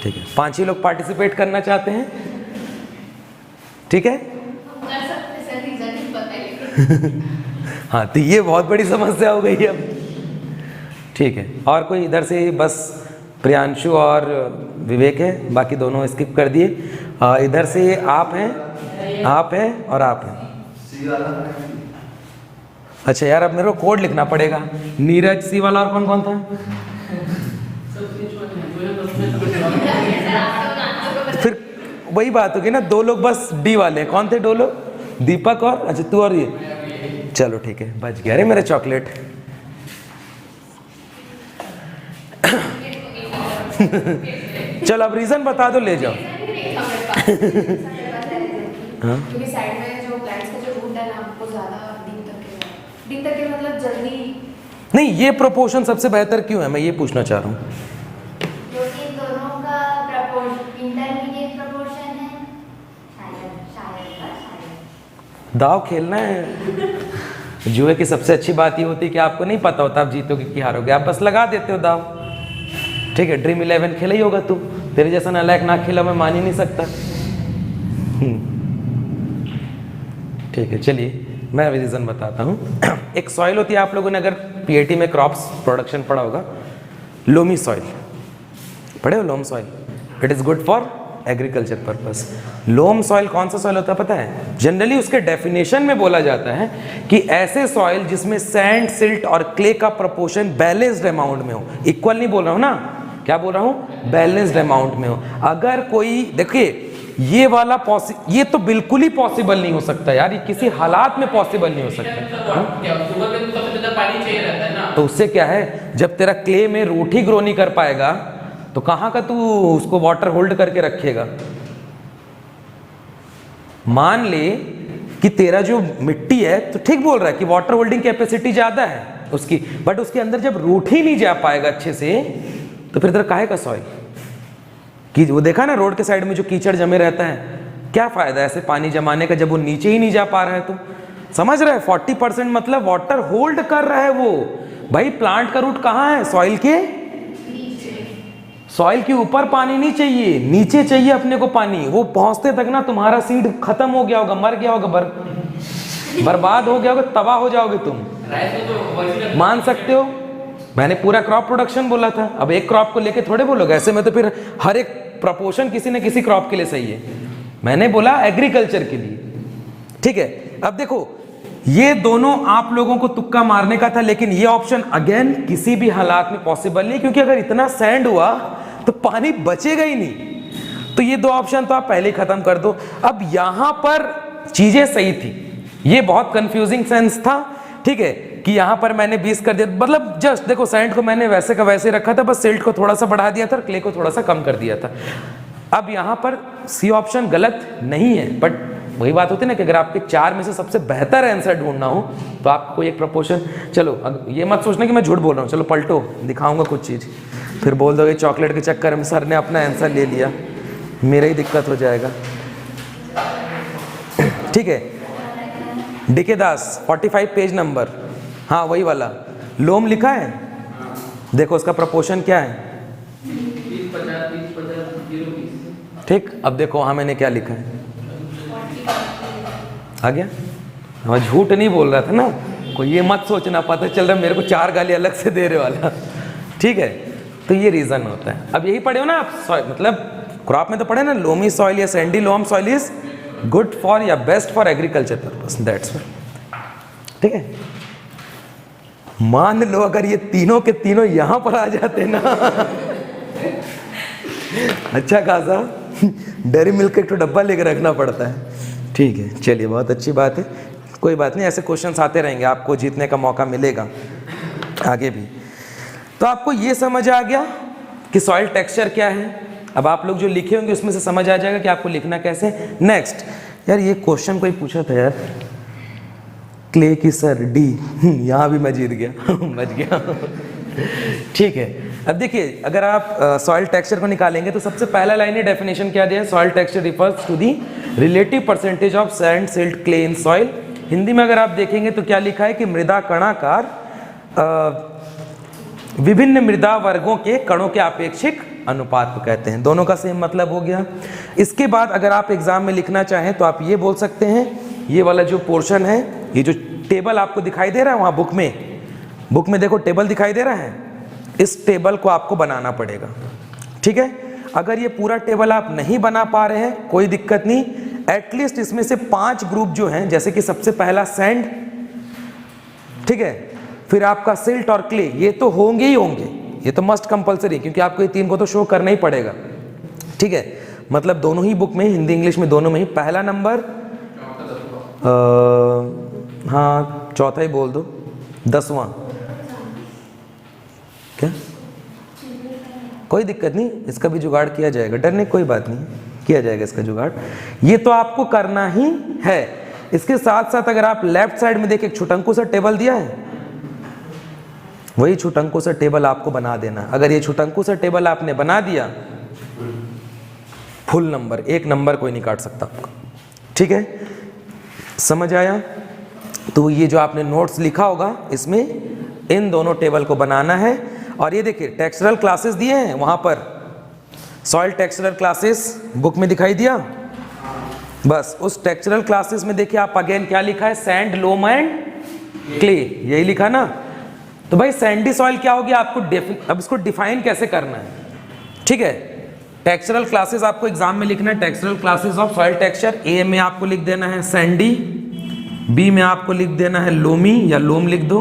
ठीक है, 5 ही लोग पार्टिसिपेट करना चाहते हैं, ठीक है। कर सकते सर, रीजन नहीं पता है लेकिन। हाँ तो ये बहुत बड़ी समस्या हो गई अब, ठीक है। और कोई इधर से बस प्रियांशु और विवेक है, बाकी दोनों स्किप कर दिए। इधर से आप हैं, आप हैं और आप हैं। सी वाला। अच्छा यार अब मेरे को कोड लिखना पड़ेगा। नीरज सी वाला, और कौन कौन था? फिर वही बात होगी ना, 2 लोग बस डी वाले हैं। कौन थे 2 लोग? दीपक और, अच्छा तू और ये, चलो ठीक है, बच गया रे मेरे चॉकलेट। चलो अब रीजन बता दो, ले जाओ। हाँ? क्योंकि साइड में जो प्लांट्स का जो रूट है ना, आपको ज्यादा दिन तक के मतलब जल्दी। नहीं, ये प्रोपोर्शन सबसे बेहतर क्यों है, मैं ये पूछना चाह रहा हूँ। क्योंकि दोनों का इंटरमीडिएट प्रोपोर्शन है, शायद दाव खेलना है। जुए की सबसे अच्छी बात ये होती है कि आपको नहीं पता होता आप जीतोगे कि हारोगे, आप बस लगा देते हो दाव। ठीक है, ड्रीम 11 खेला ही होगा तू, तेरे जैसा नालायक ना खेला मैं मान ही नहीं सकता। ठीक है, चलिए मैं रीज़न बताता हूँ। एक सॉइल होती है, आप लोगों ने अगर पीएटी में क्रॉप्स प्रोडक्शन पढ़ा होगा, लोमी सॉइल पढ़े हो? Loam soil, it is good for agriculture purpose. Loam soil कौन सा सॉइल होता है पता है? जनरली उसके डेफिनेशन में बोला जाता है कि ऐसे सॉइल जिसमें सैंड, सिल्ट और क्ले का प्रोपोर्शन बैलेंस्ड अमाउंट में हो। इक्वल नहीं बोल रहा हूँ ना, क्या बोल रहा हूँ? बैलेंस्ड अमाउंट में हो। अगर कोई, देखिए ये वाला ये तो बिल्कुल ही पॉसिबल नहीं हो सकता यार, ये किसी हालात में पॉसिबल नहीं हो सकता। पानी चाहिए रहता है ना, तो उससे क्या है, जब तेरा क्ले में रूट ही ग्रो नहीं कर पाएगा तो कहाँ का तू उसको वाटर होल्ड करके रखेगा। मान ले कि तेरा जो मिट्टी है तो ठीक बोल रहा है कि वाटर होल्डिंग कैपेसिटी ज़्यादा है उसकी, बट उसके अंदर जब रूट ही नहीं जा पाएगा अच्छे से तो फिर तेरा काहे का सॉइल कि वो देखा ना रोड के साइड में जो कीचड़ जमे रहता है, क्या फ़ायदा ऐसे पानी जमाने का जब वो नीचे ही नहीं जा पा रहा है। तो समझ रहा है, 40% मतलब वाटर होल्ड कर रहा है वो। भाई प्लांट का रूट कहाँ है? सॉइल के, सॉइल के ऊपर पानी नहीं चाहिए, नीचे चाहिए अपने को पानी। वो पहुंचते तक ना तुम्हारा सीड खत्म हो गया होगा, मर गया होगा, बर्बाद हो गया होगा, तबाह हो जाओगे तुम। मान सकते हो, मैंने पूरा क्रॉप प्रोडक्शन बोला था, अब एक क्रॉप को लेके थोड़े बोलोगे ऐसे में, तो फिर हर एक प्रोपोर्शन किसी न किसी क्रॉप के लिए सही है। मैंने बोला एग्रीकल्चर के लिए, ठीक है। अब देखो ये दोनों आप लोगों को तुक्का मारने का था, लेकिन ये ऑप्शन अगेन किसी भी हालात में पॉसिबल नहीं, क्योंकि अगर इतना सैंड हुआ तो पानी बचेगा ही नहीं। तो ये 2 ऑप्शन तो आप पहले ही खत्म कर दो। अब यहां पर चीजें सही थी, ये बहुत कंफ्यूजिंग सेंस था, ठीक है, कि यहां पर मैंने 20 कर दिया, मतलब जस्ट देखो सैंड को मैंने वैसे का वैसे रखा था, बस सिल्ट को थोड़ा सा बढ़ा दिया था और क्ले को थोड़ा सा कम कर दिया था। अब यहां पर सी ऑप्शन गलत नहीं है, बट वही बात होती है ना कि अगर आपके 4 में से सबसे बेहतर आंसर ढूंढना हो तो आपको एक प्रोपोर्शन, चलो ये मत सोचना कि मैं झूठ बोल रहा हूँ, चलो पलटो, दिखाऊंगा कुछ चीज़, फिर बोल दोगे चॉकलेट के चक्कर में सर ने अपना आंसर ले लिया, मेरा ही दिक्कत हो जाएगा। ठीक है, डीके दास 45 पेज नंबर, हाँ वही वाला लोम लिखा है, देखो उसका प्रपोर्शन क्या है, 30-50, 30-50, 0-20। ठीक। अब देखो वहाँ मैंने क्या लिखा है, आ गया। मैं झूठ नहीं बोल रहा था ना, कोई ये मत सोचना पता चल रहा मेरे को 4 गाली अलग से दे रहे वाला, ठीक है। तो ये रीज़न होता है। अब यही पढ़े हो ना आप, मतलब क्रॉप में तो पढ़े ना, लोमी सॉइल या sandy loam soil is good for या best for agriculture purpose, that's ठीक है। मान लो अगर ये तीनों के तीनों यहां पर आ जाते ना अच्छा खासा डेयरी मिल्क एक तो डब्बा लेकर रखना पड़ता है, ठीक है। चलिए बहुत अच्छी बात है, कोई बात नहीं, ऐसे क्वेश्चंस आते रहेंगे, आपको जीतने का मौका मिलेगा आगे भी। तो आपको ये समझ आ गया कि सॉइल टेक्सचर क्या है। अब आप लोग जो लिखे होंगे उसमें से समझ आ जाएगा कि आपको लिखना कैसे। नेक्स्ट यार, ये क्वेश्चन कोई पूछा था यार, क्ले की सर डी, यहाँ भी मैं जीत गया बच गया ठीक है। अब देखिए, अगर आप सॉइल टेक्सचर को निकालेंगे तो सबसे पहला लाइन है डेफिनेशन क्या दिया है, soil texture refers to the relative percentage of sand silt clay in soil. Hindi में अगर आप देखेंगे तो क्या लिखा है कि मृदा कणाकार विभिन्न मृदा वर्गों के कणों के आपेक्षिक अनुपात को कहते हैं। दोनों का सेम मतलब हो गया। इसके बाद अगर आप एग्जाम में लिखना चाहें तो आप ये बोल सकते हैं, ये वाला जो पोर्शन है, ये जो टेबल आपको दिखाई दे रहा है वहाँ बुक में देखो टेबल दिखाई दे रहा है, इस टेबल को आपको बनाना पड़ेगा, ठीक है। अगर ये पूरा टेबल आप नहीं बना पा रहे हैं कोई दिक्कत नहीं, एटलीस्ट इसमें से 5 ग्रुप जो हैं, जैसे कि सबसे पहला सैंड, ठीक है, फिर आपका सिल्ट और क्ले, ये तो होंगे ही होंगे, ये तो मस्ट कंपलसरी, क्योंकि आपको ये 3 को तो शो करना ही पड़ेगा, ठीक है। मतलब दोनों ही बुक में, हिंदी इंग्लिश में दोनों में ही। पहला नंबर हाँ चौथा ही बोल दो, 10वां क्या, कोई दिक्कत नहीं, इसका भी जुगाड़ किया जाएगा, डरने कोई बात नहीं, किया जाएगा इसका जुगाड़। ये तो आपको करना ही है। इसके साथ साथ अगर आप लेफ्ट साइड में देखिए, एक छुटंकू सा टेबल दिया है, वही छुटंकू सा टेबल आपको बना देना। अगर ये छुटंकू सा टेबल आपने बना दिया, फुल नंबर, 1 नंबर कोई नहीं काट सकता आपका, ठीक है। समझ आया? तो ये जो आपने नोट्स लिखा होगा, इसमें इन दोनों टेबल को बनाना है। और ये देखिए टेक्सचरल क्लासेस दिए हैं वहाँ पर, सॉइल टेक्सचरल क्लासेस बुक में दिखाई दिया। बस उस टेक्सचरल क्लासेस में देखिए आप अगेन क्या लिखा है, सैंड लोम एंड क्ले, यही लिखा ना। तो भाई सैंडी सॉइल क्या होगी, आपको अब इसको डिफाइन कैसे करना है, ठीक है। टेक्सचरल क्लासेस आपको एग्जाम में लिखना है, textural classes of soil texture. A में आपको लिख देना है सैंडी, बी में आपको लिख देना है लोमी या लोम लिख दो,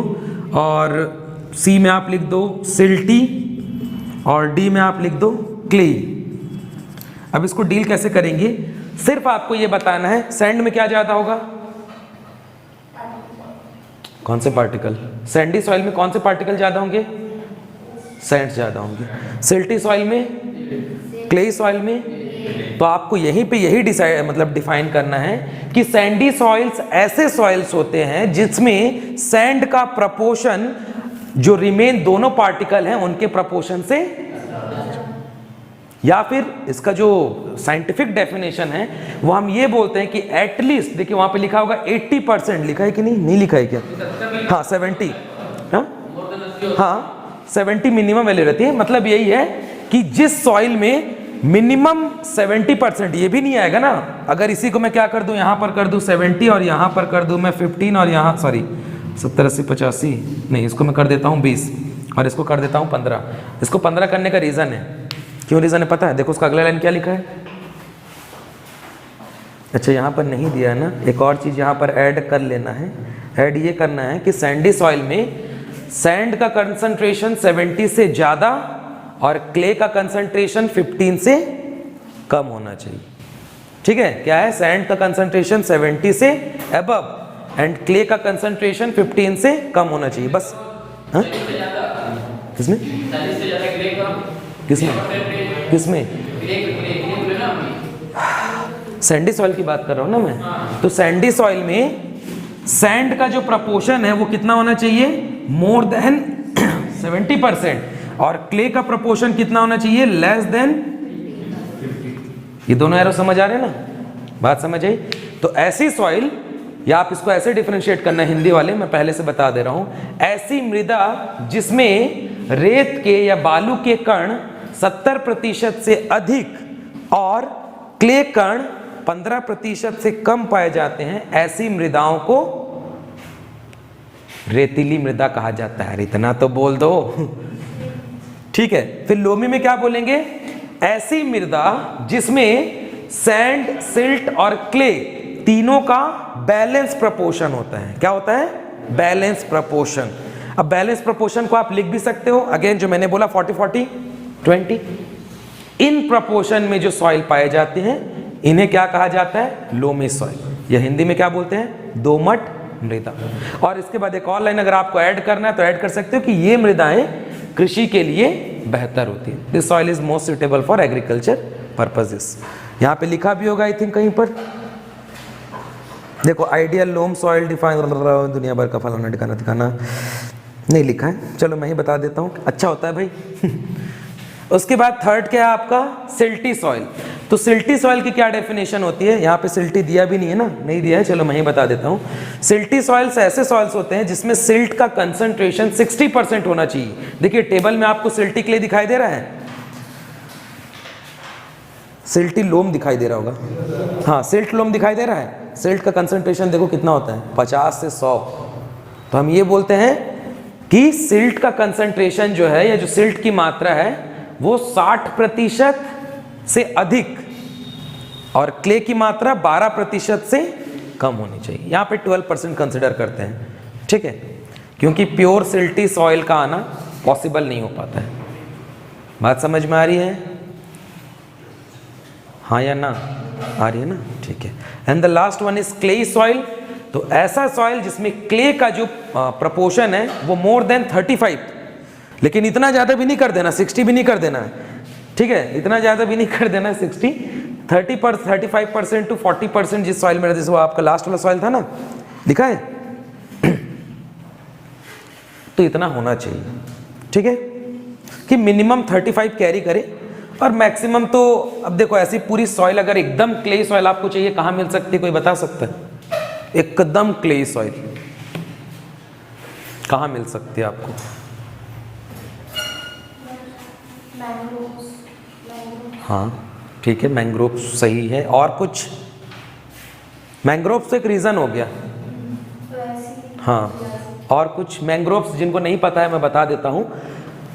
और सी में आप लिख दो सिल्टी, और डी में आप लिख दो क्ले। अब इसको डील कैसे करेंगे, सिर्फ आपको ये बताना है सैंड में क्या ज्यादा होगा, कौन से पार्टिकल, सैंडी सॉइल में कौन से पार्टिकल ज्यादा होंगे, सैंड ज्यादा होंगे। सिल्टी सॉइल में, क्ले सॉइल में। तो आपको यहीं पे यही डिसाइड मतलब डिफाइन करना है कि सैंडी सॉइल्स ऐसे सॉइल्स होते हैं जिसमें सैंड का प्रपोर्शन जो रिमेन दोनों पार्टिकल हैं उनके प्रपोर्शन से, या फिर इसका जो साइंटिफिक डेफिनेशन है वो हम ये बोलते हैं कि एटलीस्ट, देखिए वहां पे लिखा होगा 80%, लिखा है कि नहीं लिखा है क्या, हाँ 70, हाँ 70 मिनिमम वैल्यू रहती है। मतलब यही है कि जिस सॉइल में मिनिमम 70%, ये भी नहीं आएगा ना, अगर इसी को मैं क्या कर दूं, यहाँ पर कर दूं 70 और यहाँ पर कर दूं मैं 15 और यहाँ 70 80 85, नहीं इसको मैं कर देता हूँ 20 और इसको कर देता हूँ 15। इसको 15 करने का रीज़न है, क्यों रीज़न है पता है, देखो उसका अगला लाइन क्या लिखा है, अच्छा यहाँ पर नहीं दिया है ना, एक और चीज़ यहाँ पर ऐड कर लेना है। ऐड ये करना है कि सैंडी सॉइल में सैंड का कंसंट्रेशन 70 से ज़्यादा और क्ले का कंसंट्रेशन 15 से कम होना चाहिए, ठीक है। क्या है, सैंड का कंसंट्रेशन 70 से अबव एंड क्ले का कंसंट्रेशन 15 से कम होना चाहिए, बस। हाँ किसमें, किसमें किसमें, सैंडी सॉइल की बात कर रहा हूँ ना मैं। तो सैंडी सॉइल में सैंड का जो प्रपोर्शन है वो कितना होना चाहिए, मोर देन 70%, और क्ले का प्रपोर्शन कितना होना चाहिए, लेस देन। ये दोनों एरो समझ आ रहे हैं ना, बात समझ आई। तो ऐसी सॉइल, या आप इसको ऐसे डिफरेंशिएट करना, हिंदी वाले मैं पहले से बता दे रहा हूं, ऐसी मृदा जिसमें रेत के या बालू के कण 70% से अधिक और क्ले कण 15% से कम पाए जाते हैं, ऐसी मृदाओं को रेतीली मृदा कहा जाता है। इतना तो बोल दो, ठीक है। फिर लोमी में क्या बोलेंगे? ऐसी मृदा जिसमें सैंड, सिल्ट और क्ले तीनों का बैलेंस प्रपोर्शन होता है। क्या होता है? Balance proportion. अब बैलेंस प्रपोर्शन को आप लिख भी सकते हो, अगेन जो मैंने बोला 40-40-20। इन प्रपोर्शन में जो सॉइल पाए जाते हैं इन्हें क्या कहा जाता है? लोमी सॉइल, या हिंदी में क्या बोलते हैं? दोमट मृदा। और इसके बाद एक और लाइन अगर आपको ऐड करना है तो ऐड कर सकते हो कि ये मृदाएं कृषि के लिए बेहतर होती है। This soil is most suitable for agriculture purposes. यहाँ पे लिखा भी होगा आई थिंक कहीं पर, देखो आइडियल लोम सॉइल डिफाइन, दुनिया भर का फलाना ठिकाना नहीं लिखा है, चलो मैं ही बता देता हूँ, अच्छा होता है भाई। उसके बाद थर्ड क्या है आपका? Silty soil. तो सिल्टी सॉइल की क्या डेफिनेशन होती है? यहाँ पे सिल्टी दिया भी नहीं है ना, नहीं दिया है, चलो मैं ही बता देता हूँ। सिल्टी सॉइल्स ऐसे सॉइल्स होते हैं जिसमें सिल्ट का कंसंट्रेशन 60% होना चाहिए। देखिए टेबल में आपको सिल्टी क्ले दिखाई दे रहा है, सिल्टी लोम दिखाई दे रहा होगा, हाँ सिल्ट लोम दिखाई दे रहा है। सिल्ट का कंसंट्रेशन देखो कितना होता है, 50 से 100। तो हम ये बोलते हैं कि सिल्ट का कंसंट्रेशन जो है, या जो सिल्ट की मात्रा है वो 60% से अधिक और क्ले की मात्रा 12% से कम होनी चाहिए। यहाँ पे 12% कंसिडर करते हैं, ठीक है, क्योंकि प्योर सिल्टी सॉइल का आना पॉसिबल नहीं हो पाता है। बात समझ में आ रही है? हाँ या ना? आ रही है ना? ठीक है। And the last one is clayey soil. तो ऐसा सॉइल जिसमें क्ले का जो प्रपोर्शन है वो मोर देन 35, लेकिन इतना ज़्यादा भी नहीं कर देना, 60 भी नहीं कर देना, ठीक है, इतना ज़्यादा भी नहीं कर देना 60, 35% टू 40% जिस सॉइल में रहते, जैसे वो आपका लास्ट वाला सॉइल था ना, लिखा है तो इतना होना चाहिए, ठीक है, कि मिनिमम 35 कैरी करे। और मैक्सिमम तो अब देखो ऐसी पूरी सॉइल अगर एकदम क्ले सॉइल आपको चाहिए, कहाँ मिल सकती है, कोई बता सकता है? एकदम क्ले सॉइल कहाँ मिल सकती है आपको? हाँ ठीक है, मैंग्रोव सही है। और कुछ? मैंग्रोव से एक रीज़न हो गया, हाँ, और कुछ मैंग्रोव्स जिनको नहीं पता है मैं बता देता हूँ।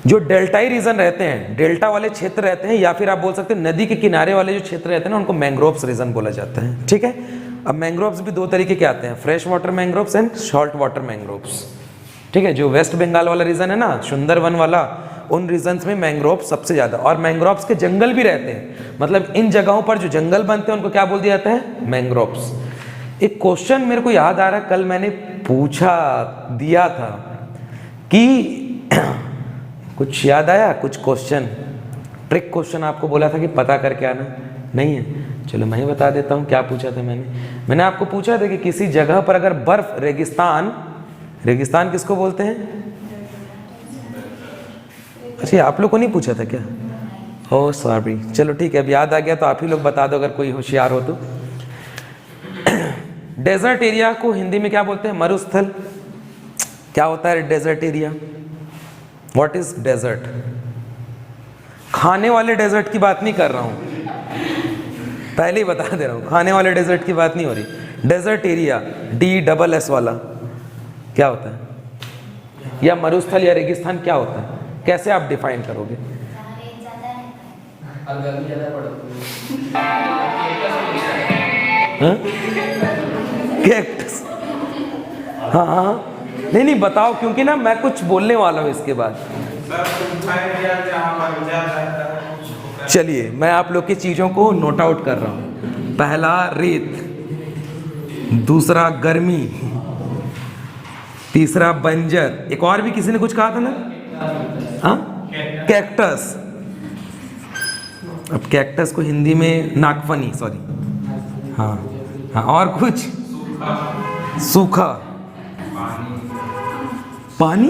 जो डेल्टाई रीजन रहते हैं, डेल्टा वाले क्षेत्र रहते हैं, या फिर आप बोल सकते हैं नदी के किनारे वाले जो क्षेत्र रहते हैं ना, उनको मैंग्रोव्स रीजन बोला जाता है, ठीक है। अब मैंग्रोव्स भी दो तरीके के आते हैं, fresh water mangroves and salt water mangroves, ठीक है। जो वेस्ट बंगाल वाला रीजन है ना, सुंदरवन वाला, उन रीजन्स में मैंग्रोव सबसे ज़्यादा, और मैंग्रोव्स के जंगल भी रहते हैं, मतलब इन जगहों पर जो जंगल बनते हैं उनको क्या बोल दिया जाता है? मैंग्रोव्स। एक क्वेश्चन मेरे को याद आ रहा है, कल मैंने पूछा दिया था कि कुछ याद आया, कुछ क्वेश्चन, ट्रिक क्वेश्चन आपको बोला था कि पता करके आना, नहीं है? चलो मैं ही बता देता हूँ क्या पूछा था मैंने आपको पूछा था कि किसी जगह पर अगर बर्फ, रेगिस्तान, रेगिस्तान किसको बोलते हैं? अच्छा आप लोग को नहीं पूछा था क्या? ओह सॉरी, चलो ठीक है, अब याद आ गया तो आप ही लोग बता दो अगर कोई होशियार हो तो। डेजर्ट एरिया को हिंदी में क्या बोलते हैं? मरुस्थल। क्या होता है desert area? What is desert? खाने वाले डेजर्ट की बात नहीं कर रहा हूं, पहले ही बता दे रहा हूं, खाने वाले डेजर्ट की बात नहीं हो रही। डेजर्ट एरिया DSS वाला क्या होता है? या मरुस्थल या रेगिस्तान क्या होता है? कैसे आप डिफाइन करोगे? कैक्टस, हाँ हाँ, नहीं बताओ, क्योंकि ना मैं कुछ बोलने वाला हूँ इसके बाद। चलिए मैं आप लोग की चीज़ों को नोट आउट कर रहा हूँ। पहला रेत, दूसरा गर्मी, तीसरा बंजर, एक और भी किसी ने कुछ कहा था ना, हाँ, कैक्टस। अब कैक्टस को हिंदी में नागफनी, सॉरी, हाँ हाँ, और कुछ? सूखा, पानी,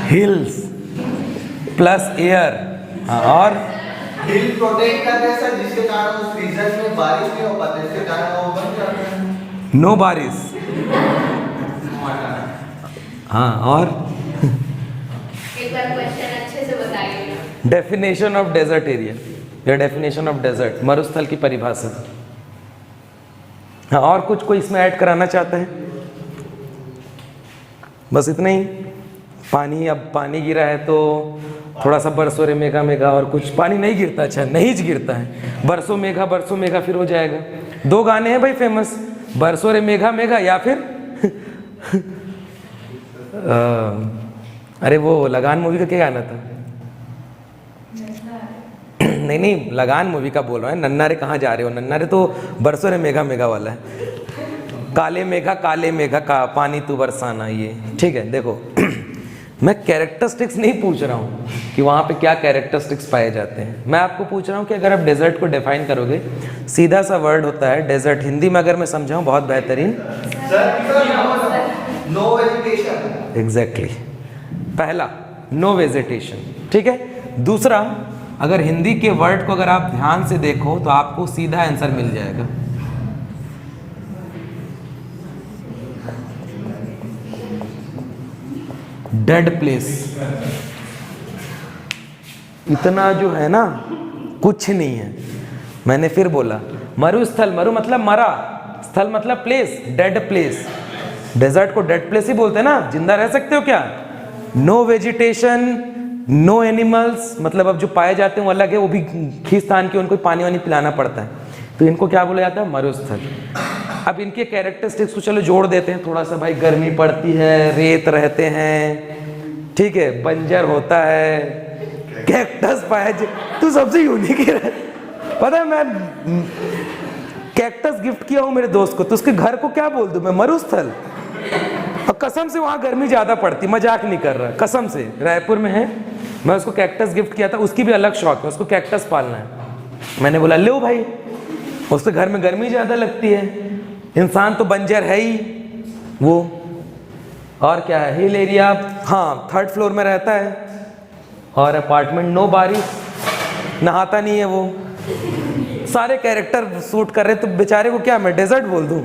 हिल्स प्लस एयर, हाँ, और हिल प्रोटेक्ट करते हैं सर, जिसके कारण उस रीजन में बारिश नहीं हो पाती, इसके कारण वो बन जाते हैं। नो बारिश। हाँ, और एक बार क्वेश्चन अच्छे से बताइए। डेफिनेशन ऑफ डेजर्ट एरिया या डेफिनेशन ऑफ डेजर्ट, मरुस्थल की परिभाषा। हाँ, और कुछ कोई इसमें ऐड कराना चाहता है? बस इतना ही। पानी, अब पानी गिरा है तो थोड़ा सा बरसों रे मेघा मेघा, और कुछ पानी नहीं गिरता। अच्छा, नहीं गिरता है, बरसों मेघा फिर हो जाएगा। 2 गाने हैं भाई फेमस, बरसों रे मेघा मेघा या फिर अरे वो लगान मूवी का क्या गाना था? नहीं, लगान मूवी का बोल रहा है। नन्ना रे कहाँ जा रहे हो, नन्ना रे तो बरसों रे मेघा मेघा वाला है। काले मेघा का पानी तू बरसाना, ये ठीक है। देखो मैं कैरेक्टरिस्टिक्स नहीं पूछ रहा हूँ कि वहाँ पे क्या कैरेक्टरिस्टिक्स पाए जाते हैं, मैं आपको पूछ रहा हूँ कि अगर आप डेजर्ट को डिफाइन करोगे, सीधा सा वर्ड होता है डेजर्ट। हिंदी में अगर मैं समझाऊँ, बहुत बेहतरीन, नो वेजिटेशन। एग्जैक्टली। पहला नो वेजिटेशन, ठीक है। दूसरा, अगर हिंदी के वर्ड को अगर आप ध्यान से देखो तो आपको सीधा आंसर मिल जाएगा। Dead place. इतना जो है ना, कुछ नहीं है। मैंने फिर बोला, मरुस्थल, मरु मतलब मरा, स्थल मतलब प्लेस, डेड प्लेस। डेजर्ट को डेड प्लेस ही बोलते हैं ना, जिंदा रह सकते हो क्या? नो वेजिटेशन, नो एनिमल्स, मतलब अब जो पाए जाते हैं वो अलग है, वो भी खींचतान के उनको पानी वानी पिलाना पड़ता है, तो इनको क्या बोला जाता है? मरुस्थल। अब इनके कैरेक्टरिस्टिक्स को चलो जोड़ देते हैं थोड़ा सा। भाई गर्मी पड़ती है, रेत रहते हैं, ठीक है, बंजर होता है, कैक्टस पाया तू सबसे यूनिक है। पता है, मैं कैक्टस गिफ्ट किया हूँ मेरे दोस्त को, तो उसके घर को क्या बोल दूँ मैं? मरुस्थल। और कसम से वहाँ गर्मी ज़्यादा पड़ती, मजाक नहीं कर रहा, कसम से। रायपुर में है, मैं उसको कैक्टस गिफ्ट किया था, उसकी भी अलग शौक है, उसको कैक्टस पालना है। मैंने बोला लो भाई, उसके घर में गर्मी ज़्यादा लगती है, इंसान तो बंजर है ही वो। और क्या है, हिल एरिया, हाँ 3rd फ्लोर में रहता है, और अपार्टमेंट, नो बारिश, नहाता नहीं है वो। सारे कैरेक्टर सूट कर रहे, तो बेचारे को क्या मैं डेजर्ट बोल दूँ?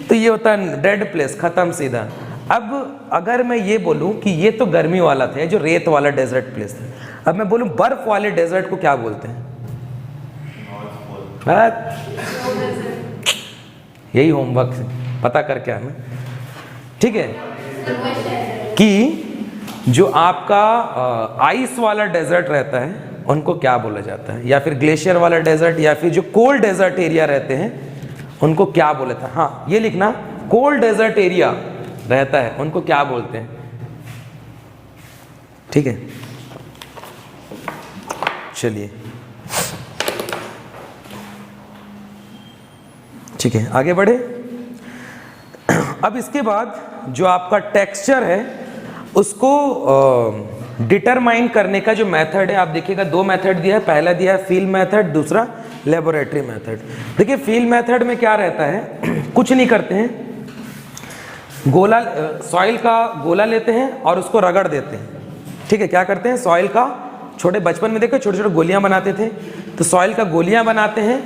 तो ये होता है डेड प्लेस, खत्म सीधा। अब अगर मैं ये बोलूँ कि ये तो गर्मी वाला था, जो रेत वाला डेजर्ट प्लेस था, अब मैं बोलूँ बर्फ वाले डेजर्ट को क्या बोलते हैं? यही होमवर्क से पता करके आना, ठीक है। कि जो आपका आइस वाला डेजर्ट रहता है उनको क्या बोला जाता है, या फिर ग्लेशियर वाला डेजर्ट, या फिर जो कोल्ड डेजर्ट एरिया रहते हैं उनको क्या बोला था? हाँ, ये लिखना, कोल्ड डेजर्ट एरिया रहता है उनको क्या बोलते हैं, ठीक है। चलिए ठीक है, आगे बढ़े। अब इसके बाद जो आपका टेक्सचर है उसको डिटरमाइन करने का जो मेथड है, आप देखिएगा 2 मेथड दिया है। पहला दिया है फील्ड मेथड, दूसरा लेबोरेटरी मेथड। देखिए फील्ड मेथड में क्या रहता है, कुछ नहीं करते हैं, गोला, सॉइल का गोला लेते हैं और उसको रगड़ देते हैं, ठीक है। क्या करते हैं, सॉइल का, छोटे बचपन में देखो छोटे छोटे गोलियां बनाते थे, तो सॉइल का गोलियां बनाते हैं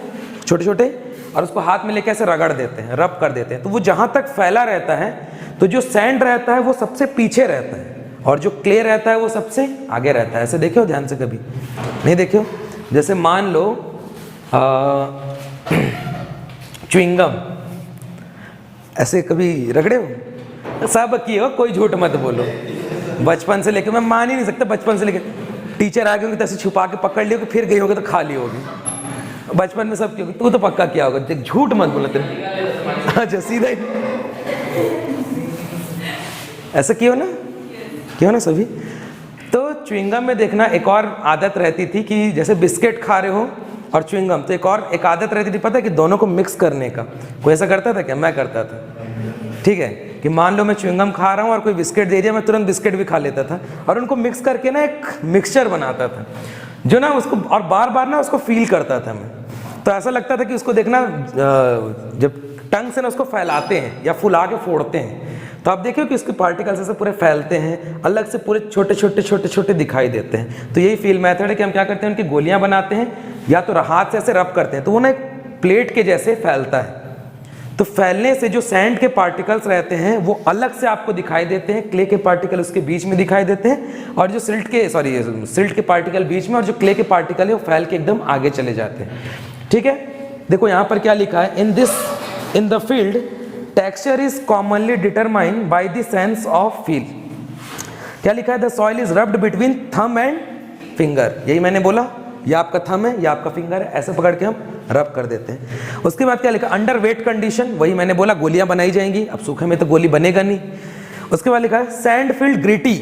छोटे छोटे, और उसको हाथ में लेके ऐसे रगड़ देते हैं, रब कर देते हैं। तो वो जहाँ तक फैला रहता है, तो जो सैंड रहता है वो सबसे पीछे रहता है, और जो क्ले रहता है वो सबसे आगे रहता है। ऐसे देखियो ध्यान से, कभी नहीं देखियो? जैसे मान लो च्युइंगम, ऐसे कभी रगड़े हो? सब किए हो, कोई झूठ मत बोलो। बचपन से लेके, मैं मान ही नहीं सकता, बचपन से लेके टीचर आ गए होंगे तो ऐसे छुपा के पकड़ लियो, फिर गई होगी तो खा ली होगी। बचपन में सब क्यों, तू तो पक्का किया होगा, झूठ मत बोला तेरे। अच्छा सीधा ही ऐसा क्यों ना सभी। तो च्युइंगम में देखना एक और आदत रहती थी कि जैसे बिस्किट खा रहे हो और च्युइंगम, तो एक आदत रहती थी, पता है कि दोनों को मिक्स करने का। कोई ऐसा करता था क्या? मैं करता था, ठीक है। कि मान लो मैं च्युइंगम खा रहा हूँ और कोई बिस्किट दे दिया, मैं तुरंत बिस्किट भी खा लेता था, और उनको मिक्स करके ना एक मिक्सचर बनाता था, जो ना उसको, और बार बार ना उसको फील करता था मैं। तो ऐसा लगता था कि उसको देखना, जब टंग से ना उसको फैलाते हैं या फुला के फोड़ते हैं, तो आप देखिए कि इसके पार्टिकल्स ऐसे पूरे फैलते हैं, अलग से पूरे छोटे छोटे छोटे छोटे दिखाई देते हैं। तो यही फील मेथड है कि हम क्या करते हैं, उनकी गोलियां बनाते हैं या तो हाथ से ऐसे रब करते हैं तो वो ना एक प्लेट के जैसे फैलता है। तो फैलने से जो सैंड के पार्टिकल्स रहते हैं वो अलग से आपको दिखाई देते हैं, क्ले के पार्टिकल उसके बीच में दिखाई देते हैं, और जो सिल्ट के पार्टिकल बीच में और जो क्ले के पार्टिकल है वो फैल के एकदम आगे चले जाते हैं। ठीक है, देखो यहाँ पर क्या लिखा है, in the field texture is commonly determined by the sense of feel. क्या लिखा है, the soil is rubbed between thumb and finger. यही मैंने बोला, या आपका थंब है या आपका फिंगर है, ऐसे पकड़ के हम रब कर देते हैं। उसके बाद क्या लिखा, अंडर वेट कंडीशन, वही मैंने बोला गोलियां बनाई जाएंगी, अब सूखे में तो गोली बनेगा नहीं। उसके बाद लिखा है सैंड फील्ड ग्रिटी,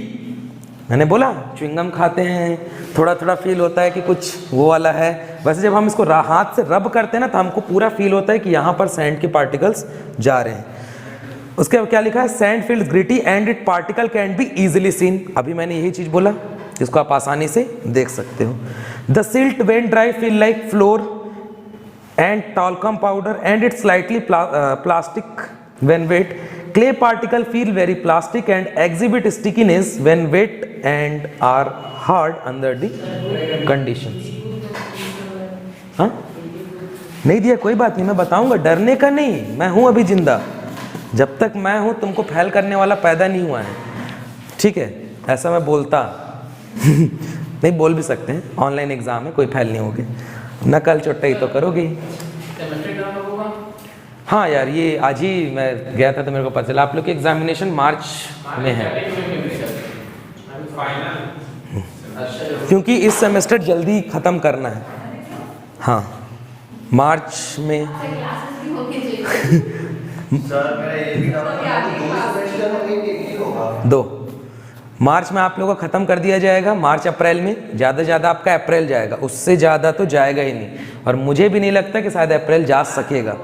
मैंने बोला च्युइंगम खाते हैं, थोड़ा थोड़ा फील होता है कि कुछ वो वाला है। वैसे जब हम इसको हाथ से रब करते हैं ना तो हमको पूरा फील होता है कि यहाँ पर सैंड के पार्टिकल्स जा रहे हैं। उसके बाद क्या लिखा है, sand field gritty and it particle can be easily seen, अभी मैंने यही चीज़ बोला, इसको आप आसानी से देख सकते हो। The silt when dry feel like floor and talcum powder and it's slightly plastic when wet. Clay particle feel very plastic and exhibit stickiness when wet and are hard under the conditions. हाँ, नहीं दिया कोई बात नहीं, मैं बताऊंगा, डरने का नहीं, मैं हूं अभी जिंदा, जब तक मैं हूं तुमको फैल करने वाला पैदा नहीं हुआ है। ठीक है, ऐसा मैं बोलता नहीं, बोल भी सकते हैं, ऑनलाइन एग्जाम है, कोई फैल नहीं होगी, नकल चुट्टाई तो करोगे। हाँ यार, ये आज ही मैं गया था तो मेरे को पता चला आप लोग की एग्जामिनेशन मार्च में है, क्योंकि इस सेमेस्टर जल्दी ख़त्म करना है। हाँ, मार्च में दो मार्च में आप लोगों को ख़त्म कर दिया जाएगा, मार्च अप्रैल में, ज़्यादा से ज़्यादा आपका अप्रैल जाएगा, उससे ज़्यादा तो जाएगा ही नहीं, और मुझे भी नहीं लगता कि शायद अप्रैल जा सकेगा।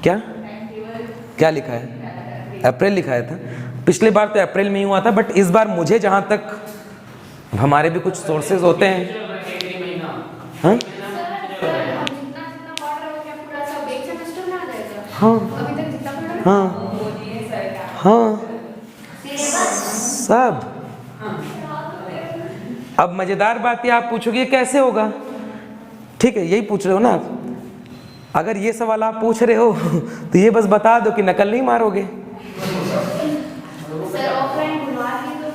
क्या लिखा है, अप्रैल लिखाया था, पिछली बार तो अप्रैल में ही हुआ था, बट इस बार मुझे जहाँ तक, हमारे भी कुछ सोर्सेज होते हैं। हाँ हाँ हाँ हाँ सब। अब मजेदार बात ये आप पूछोगे कैसे होगा, ठीक है, यही पूछ रहे हो ना आप। अगर ये सवाल आप पूछ रहे हो तो ये बस बता दो कि नकल नहीं मारोगे।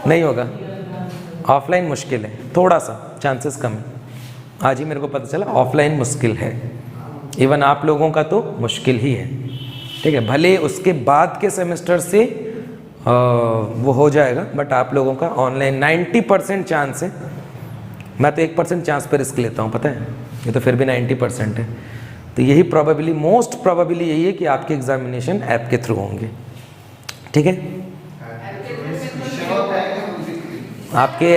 नहीं होगा, ऑफलाइन मुश्किल है, थोड़ा सा चांसेस कम है। आज ही मेरे को पता चला ऑफलाइन मुश्किल है, इवन आप लोगों का तो मुश्किल ही है। ठीक है, भले उसके बाद के सेमेस्टर से वो हो जाएगा, बट आप लोगों का ऑनलाइन 90% चांस है। मैं तो 1% चांस पर रिस्क लेता हूँ, पता है, ये तो फिर भी 90% है। तो यही प्रोबेबली, मोस्ट प्रोबेबली यही है कि आपके एग्जामिनेशन ऐप के थ्रू होंगे। ठीक है, आपके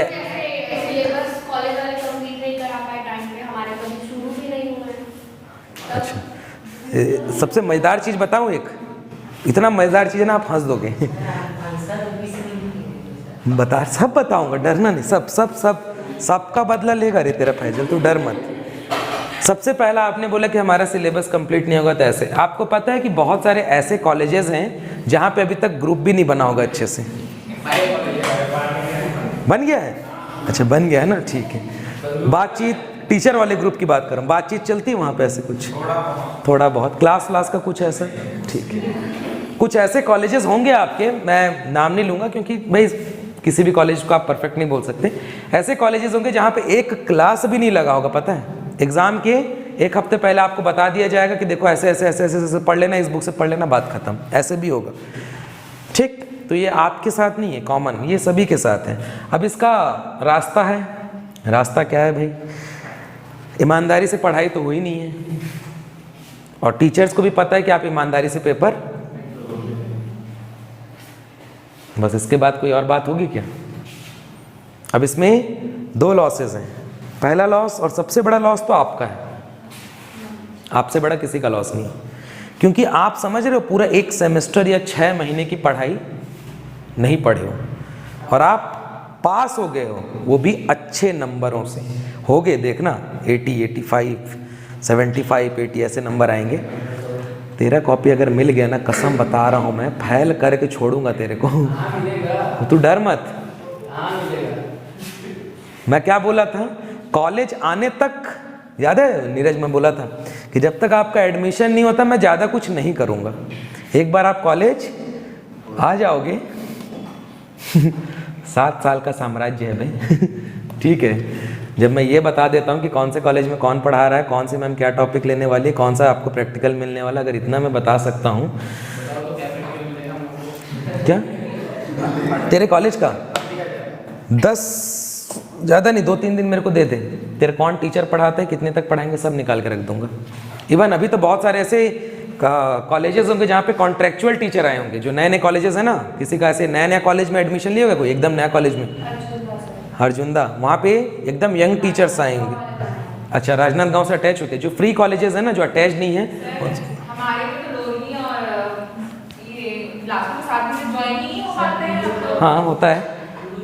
अच्छा, सबसे मज़ेदार चीज़ बताऊँ एक, इतना मज़ेदार चीज़ है ना आप हंस दोगे। बता, सब बताऊंगा, डरना नहीं, सबका बदला लेगा रे तेरा फैजल, तू डर मत। सबसे पहला आपने बोला कि हमारा सिलेबस कंप्लीट नहीं होगा, तो ऐसे आपको पता है कि बहुत सारे ऐसे कॉलेजेस हैं जहाँ पे अभी तक ग्रुप भी नहीं बना होगा अच्छे से। बन गया है, अच्छा बन गया है ना, ठीक है। बातचीत, टीचर वाले ग्रुप की बात करूँ, बातचीत चलती है वहाँ पे ऐसे कुछ थोड़ा बहुत, क्लास का कुछ ऐसा, ठीक है। कुछ ऐसे कॉलेजेस होंगे आपके, मैं नाम नहीं लूँगा क्योंकि भाई किसी भी कॉलेज को आप परफेक्ट नहीं बोल सकते। ऐसे कॉलेजेस होंगे जहाँ पे एक क्लास भी नहीं लगा होगा, पता है, एग्ज़ाम के एक हफ्ते पहले आपको बता दिया जाएगा कि देखो ऐसे ऐसे ऐसे ऐसे ऐसे पढ़ लेना, इस बुक से पढ़ लेना, बात खत्म, ऐसे भी होगा। ठीक, तो ये आपके साथ नहीं है, कॉमन, ये सभी के साथ है। अब इसका रास्ता है, रास्ता क्या है भाई, ईमानदारी से पढ़ाई तो हुई नहीं है, और टीचर्स को भी पता है कि आप ईमानदारी से पेपर, बस इसके बाद कोई और बात होगी क्या। अब इसमें 2 लॉसेस हैं, पहला लॉस और सबसे बड़ा लॉस तो आपका है, आपसे बड़ा किसी का लॉस नहीं, क्योंकि आप समझ रहे हो पूरा 1 सेमेस्टर या 6 महीने की पढ़ाई नहीं पढ़े हो और आप पास हो गए हो, वो भी अच्छे नंबरों से हो गए। देखना 80, 85, 75, 80 ऐसे नंबर आएंगे। तेरा कॉपी अगर मिल गया ना, कसम बता रहा हूँ मैं, फैल करके छोड़ूंगा तेरे को। हाँ मिलेगा, तू डर मत। हाँ मिलेगा। मैं क्या बोला था, कॉलेज आने तक, याद है नीरज, मैं बोला था कि जब तक आपका एडमिशन नहीं होता मैं ज़्यादा कुछ नहीं करूँगा। एक बार आप कॉलेज आ जाओगे 7 साल का साम्राज्य है भाई। ठीक है, जब मैं ये बता देता हूँ कि कौन से कॉलेज में कौन पढ़ा रहा है, कौन सी मैम क्या टॉपिक लेने वाली है, कौन सा आपको प्रैक्टिकल मिलने वाला, अगर इतना मैं बता सकता हूँ। बताओ तो क्या प्रैक्टिकल मिलेगा हमको? क्या तेरे कॉलेज का 10 ज़्यादा नहीं 2-3 दिन मेरे को दे दे, तेरे कौन टीचर पढ़ाते हैं, कितने तक पढ़ाएंगे, सब निकाल के रख दूंगा। इवन अभी तो बहुत सारे ऐसे कॉलेजेस होंगे जहाँ पे कॉन्ट्रेक्चुअल टीचर आए होंगे, जो नए नए कॉलेजेस है ना, किसी का ऐसे नया नया कॉलेज में एडमिशन लिया होगा कोई, एकदम नया कॉलेज में, हरजुंदा, वहाँ पे एकदम यंग टीचर्स आएंगे। अच्छा, राजनांदगांव से अटैच होते हैं, जो फ्री कॉलेजेस है ना, जो अटैच नहीं है। हमारे में तो लोग ही और ये क्लास में साथ में ज्वाइन ही हो पाते हैं अब तो। हाँ होता है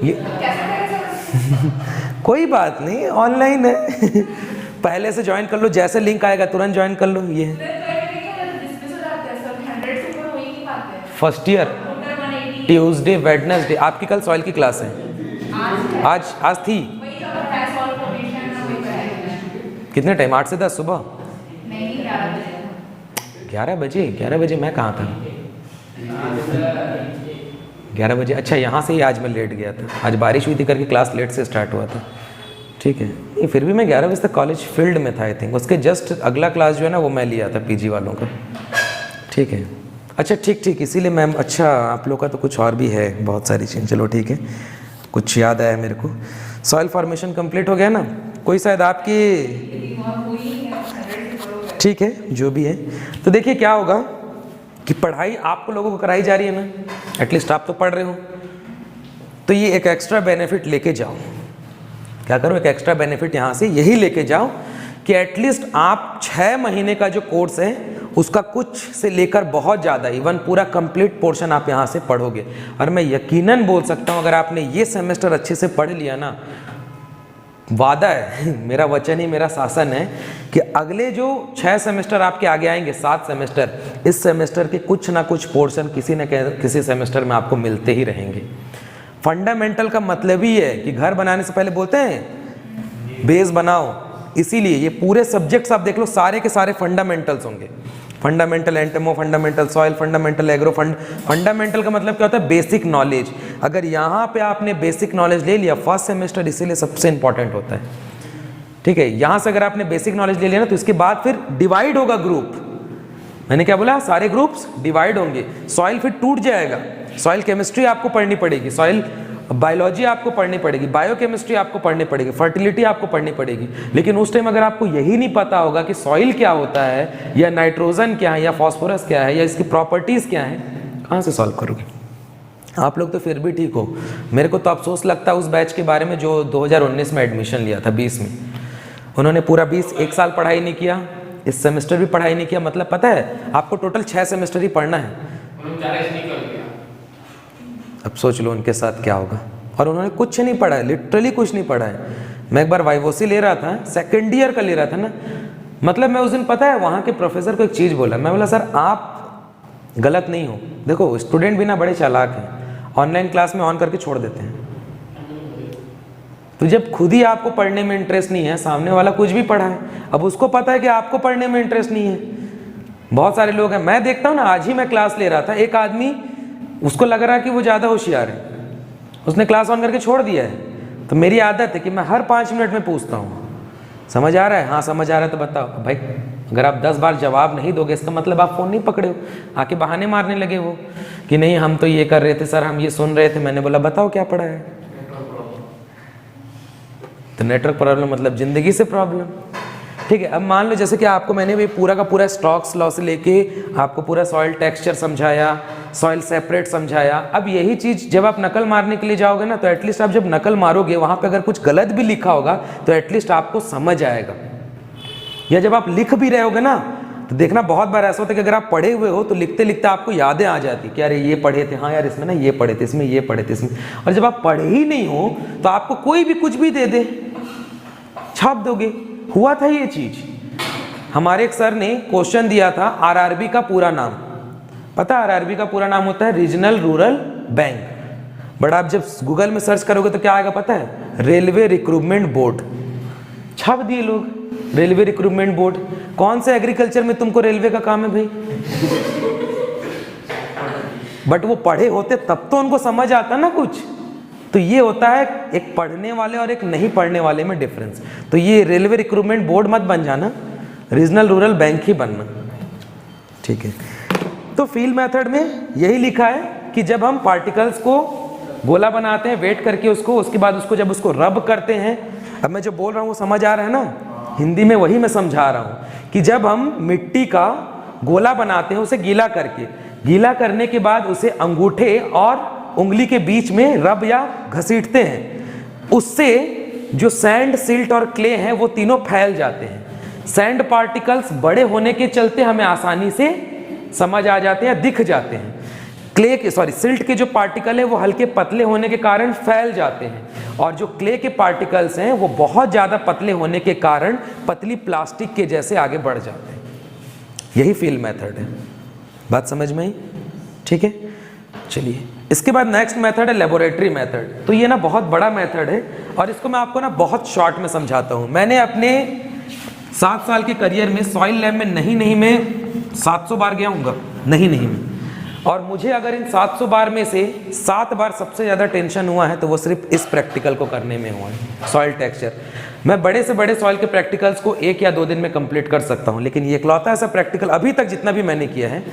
ये। कैसे करें? कोई बात नहीं, ऑनलाइन है। पहले से ज्वाइन कर लो, जैसे लिंक आएगा तुरंत ज्वाइन कर लो। ये फर्स्ट ईयर ट्यूसडे वेडनेसडे, आपकी कल सॉइल की क्लास है? आज थी। कितने टाइम? 8 से 10 सुबह? 11 बजे मैं कहाँ था? 11 बजे। अच्छा, यहाँ से ही आज मैं लेट गया था, आज बारिश हुई थी करके क्लास लेट से स्टार्ट हुआ था। ठीक है, नहीं फिर भी मैं 11 बजे तक कॉलेज फील्ड में था आई थिंक। उसके जस्ट अगला क्लास जो है ना वो मैं लिया था पीजी वालों का। ठीक है, अच्छा ठीक, इसीलिए मैम, अच्छा आप लोग का तो कुछ और भी है, बहुत सारी चीज़। चलो ठीक है, कुछ याद आया मेरे को। सॉइल फॉर्मेशन कंप्लीट हो गया ना? कोई शायद आपकी, ठीक है जो भी है। तो देखिए क्या होगा कि पढ़ाई आपको लोगों को कराई जा रही है ना, एटलीस्ट आप तो पढ़ रहे हो, तो ये एक एक्स्ट्रा बेनिफिट लेके जाओ। क्या करो, एक एक्स्ट्रा बेनिफिट यहाँ से यही लेके जाओ कि एटलीस्ट आप 6 महीने का जो कोर्स है उसका कुछ से लेकर बहुत ज़्यादा, इवन पूरा कंप्लीट पोर्शन आप यहाँ से पढ़ोगे। और मैं यकीनन बोल सकता हूँ अगर आपने ये सेमेस्टर अच्छे से पढ़ लिया ना, वादा है, मेरा वचन ही मेरा शासन है कि अगले जो 6 सेमेस्टर आपके आगे आएंगे, 7 सेमेस्टर, इस सेमेस्टर के कुछ ना कुछ पोर्शन किसी न किसी सेमेस्टर में आपको मिलते ही रहेंगे। फंडामेंटल का मतलब ही है कि घर बनाने से पहले बोलते हैं बेस बनाओ, इसीलिए ये पूरे सब्जेक्ट्स आप देख लो, सारे के सारे फंडामेंटल्स होंगे। Fundamental entomo, fundamental soil, fundamental agro. Fundamental का मतलब क्या होता है? Basic knowledge. अगर यहाँ पे आपने बेसिक नॉलेज ले लिया फर्स्ट सेमेस्टर, इसीलिए सबसे इंपॉर्टेंट होता है। ठीक है, यहाँ से अगर आपने बेसिक नॉलेज ले लिया ना, तो इसके बाद फिर डिवाइड होगा ग्रुप। मैंने क्या बोला? सारे ग्रुप्स डिवाइड होंगे। सॉइल फिर टूट जाएगा। सॉइल केमिस्ट्री आपको पढ़नी पड़ेगी, सॉइल बायोलॉजी आपको पढ़नी पड़ेगी, बायोकेमिस्ट्री आपको पढ़नी पड़ेगी, फर्टिलिटी आपको पढ़नी पड़ेगी। लेकिन उस टाइम अगर आपको यही नहीं पता होगा कि सॉइल क्या होता है, या नाइट्रोजन क्या है, या फॉस्फोरस क्या है, या इसकी प्रॉपर्टीज़ क्या है, कहाँ से सॉल्व करोगे? आप लोग तो फिर भी ठीक हो। मेरे को तो अफसोस लगता है उस बैच के बारे में जो 2019 में एडमिशन लिया था, 20 में। उन्होंने पूरा 1 साल पढ़ाई नहीं किया, इस सेमेस्टर भी पढ़ाई नहीं किया। मतलब पता है आपको टोटल 6 सेमेस्टर ही पढ़ना है। अब सोच लो उनके साथ क्या होगा। और उन्होंने कुछ नहीं पढ़ा है, लिटरली कुछ नहीं पढ़ा है। मैं एक बार वाइवोसी ले रहा था, सेकेंड ईयर का ले रहा था ना, मतलब मैं उस दिन पता है वहाँ के प्रोफेसर को एक चीज़ बोला। मैं बोला सर आप गलत नहीं हो, देखो स्टूडेंट भी ना बड़े चालाक हैं, ऑनलाइन क्लास में ऑन करके छोड़ देते हैं। तो जब खुद ही आपको पढ़ने में इंटरेस्ट नहीं है, सामने वाला कुछ भी पढ़ा है, अब उसको पता है कि आपको पढ़ने में इंटरेस्ट नहीं है। बहुत सारे लोग हैं, मैं देखता हूँ ना, आज ही मैं क्लास ले रहा था, एक आदमी उसको लग रहा है कि वो ज़्यादा होशियार है, उसने क्लास ऑन करके छोड़ दिया है। तो मेरी आदत है कि मैं हर 5 मिनट में पूछता हूँ समझ आ रहा है? हाँ समझ आ रहा है। तो बताओ भाई, अगर आप 10 बार जवाब नहीं दोगे इसका मतलब आप फ़ोन नहीं पकड़े हो। आके बहाने मारने लगे वो कि नहीं हम तो ये कर रहे थे सर, हम ये सुन रहे थे। मैंने बोला बताओ क्या पढ़ा है? तो नेटवर्क प्रॉब्लम मतलब ज़िंदगी से प्रॉब्लम। ठीक है, अब मान लो जैसे कि आपको मैंने भी पूरा का पूरा स्टॉक्स लॉ से लेके आपको पूरा सॉइल टेक्सचर समझाया, सॉइल सेपरेट समझाया। अब यही चीज़ जब आप नकल मारने के लिए जाओगे ना, तो एटलीस्ट आप जब नकल मारोगे वहाँ पे अगर कुछ गलत भी लिखा होगा तो एटलीस्ट आपको समझ आएगा। या जब आप लिख भी रहे होगे ना, तो देखना बहुत बार ऐसा होता है कि अगर आप पढ़े हुए हो तो लिखते लिखते आपको यादें आ जाती कि यार ये पढ़े थे, हाँ यार इसमें ना ये पढ़े थे, इसमें ये पढ़े थे, इसमें। और जब आप पढ़े ही नहीं हो तो आपको कोई भी कुछ भी दे दे, छाप दोगे। हुआ था ये चीज़, हमारे एक सर ने क्वेश्चन दिया था आरआरबी का पूरा नाम, पता है आरआरबी का पूरा नाम होता है रीजनल रूरल बैंक, बट आप जब गूगल में सर्च करोगे तो क्या आएगा पता है, रेलवे रिक्रूटमेंट बोर्ड। छाप दिए लोग रेलवे रिक्रूटमेंट बोर्ड। कौन से एग्रीकल्चर में तुमको रेलवे का काम है भाई? बट वो पढ़े होते तब तो उनको समझ आता ना कुछ। तो ये होता है एक पढ़ने वाले और एक नहीं पढ़ने वाले में डिफरेंस। तो ये रेलवे रिक्रूटमेंट बोर्ड मत बन जाना, रीजनल रूरल बैंक ही बनना, ठीक है। तो फील मेथड में यही लिखा है कि जब हम पार्टिकल्स को गोला बनाते हैं वेट करके उसको, उसके बाद उसको जब उसको रब करते हैं, अब मैं जो बोल रहा हूँ वो समझ आ रहा है ना, हिंदी में वही मैं समझा रहा हूँ कि जब हम मिट्टी का गोला बनाते हैं उसे गीला करके, गीला करने के बाद उसे अंगूठे और उंगली के बीच में रब या घसीटते हैं, उससे जो सैंड, सिल्ट और क्ले हैं वो तीनों फैल जाते हैं। सैंड पार्टिकल्स बड़े होने के चलते हमें आसानी से समझ आ जाते हैं, दिख जाते हैं। क्ले के सिल्ट के जो पार्टिकल है वो हल्के पतले होने के कारण फैल जाते हैं, और जो क्ले के पार्टिकल्स हैं वो बहुत ज़्यादा पतले होने के कारण पतली प्लास्टिक के जैसे आगे बढ़ जाते हैं। यही फील मेथड है, बात समझ में आई? ठीक है, चलिए इसके बाद नेक्स्ट मेथड है लेबोरेटरी मेथड। तो ये ना बहुत बड़ा मेथड है और इसको मैं आपको ना बहुत शॉर्ट में समझाता हूँ। मैंने अपने 7 साल के करियर में सॉइल लैब में नहीं में 700 बार गया हूँगा, नहीं में, और मुझे अगर इन 700 बार में से 7 बार सबसे ज़्यादा टेंशन हुआ है तो वो सिर्फ इस प्रैक्टिकल को करने में हुआ है, सॉइल टेक्सचर। मैं बड़े से बड़े सॉइल के प्रैक्टिकल्स को 1 या 2 दिन में कंप्लीट कर सकता हूँ, लेकिन ये इकलौता ऐसा प्रैक्टिकल अभी तक जितना भी मैंने किया है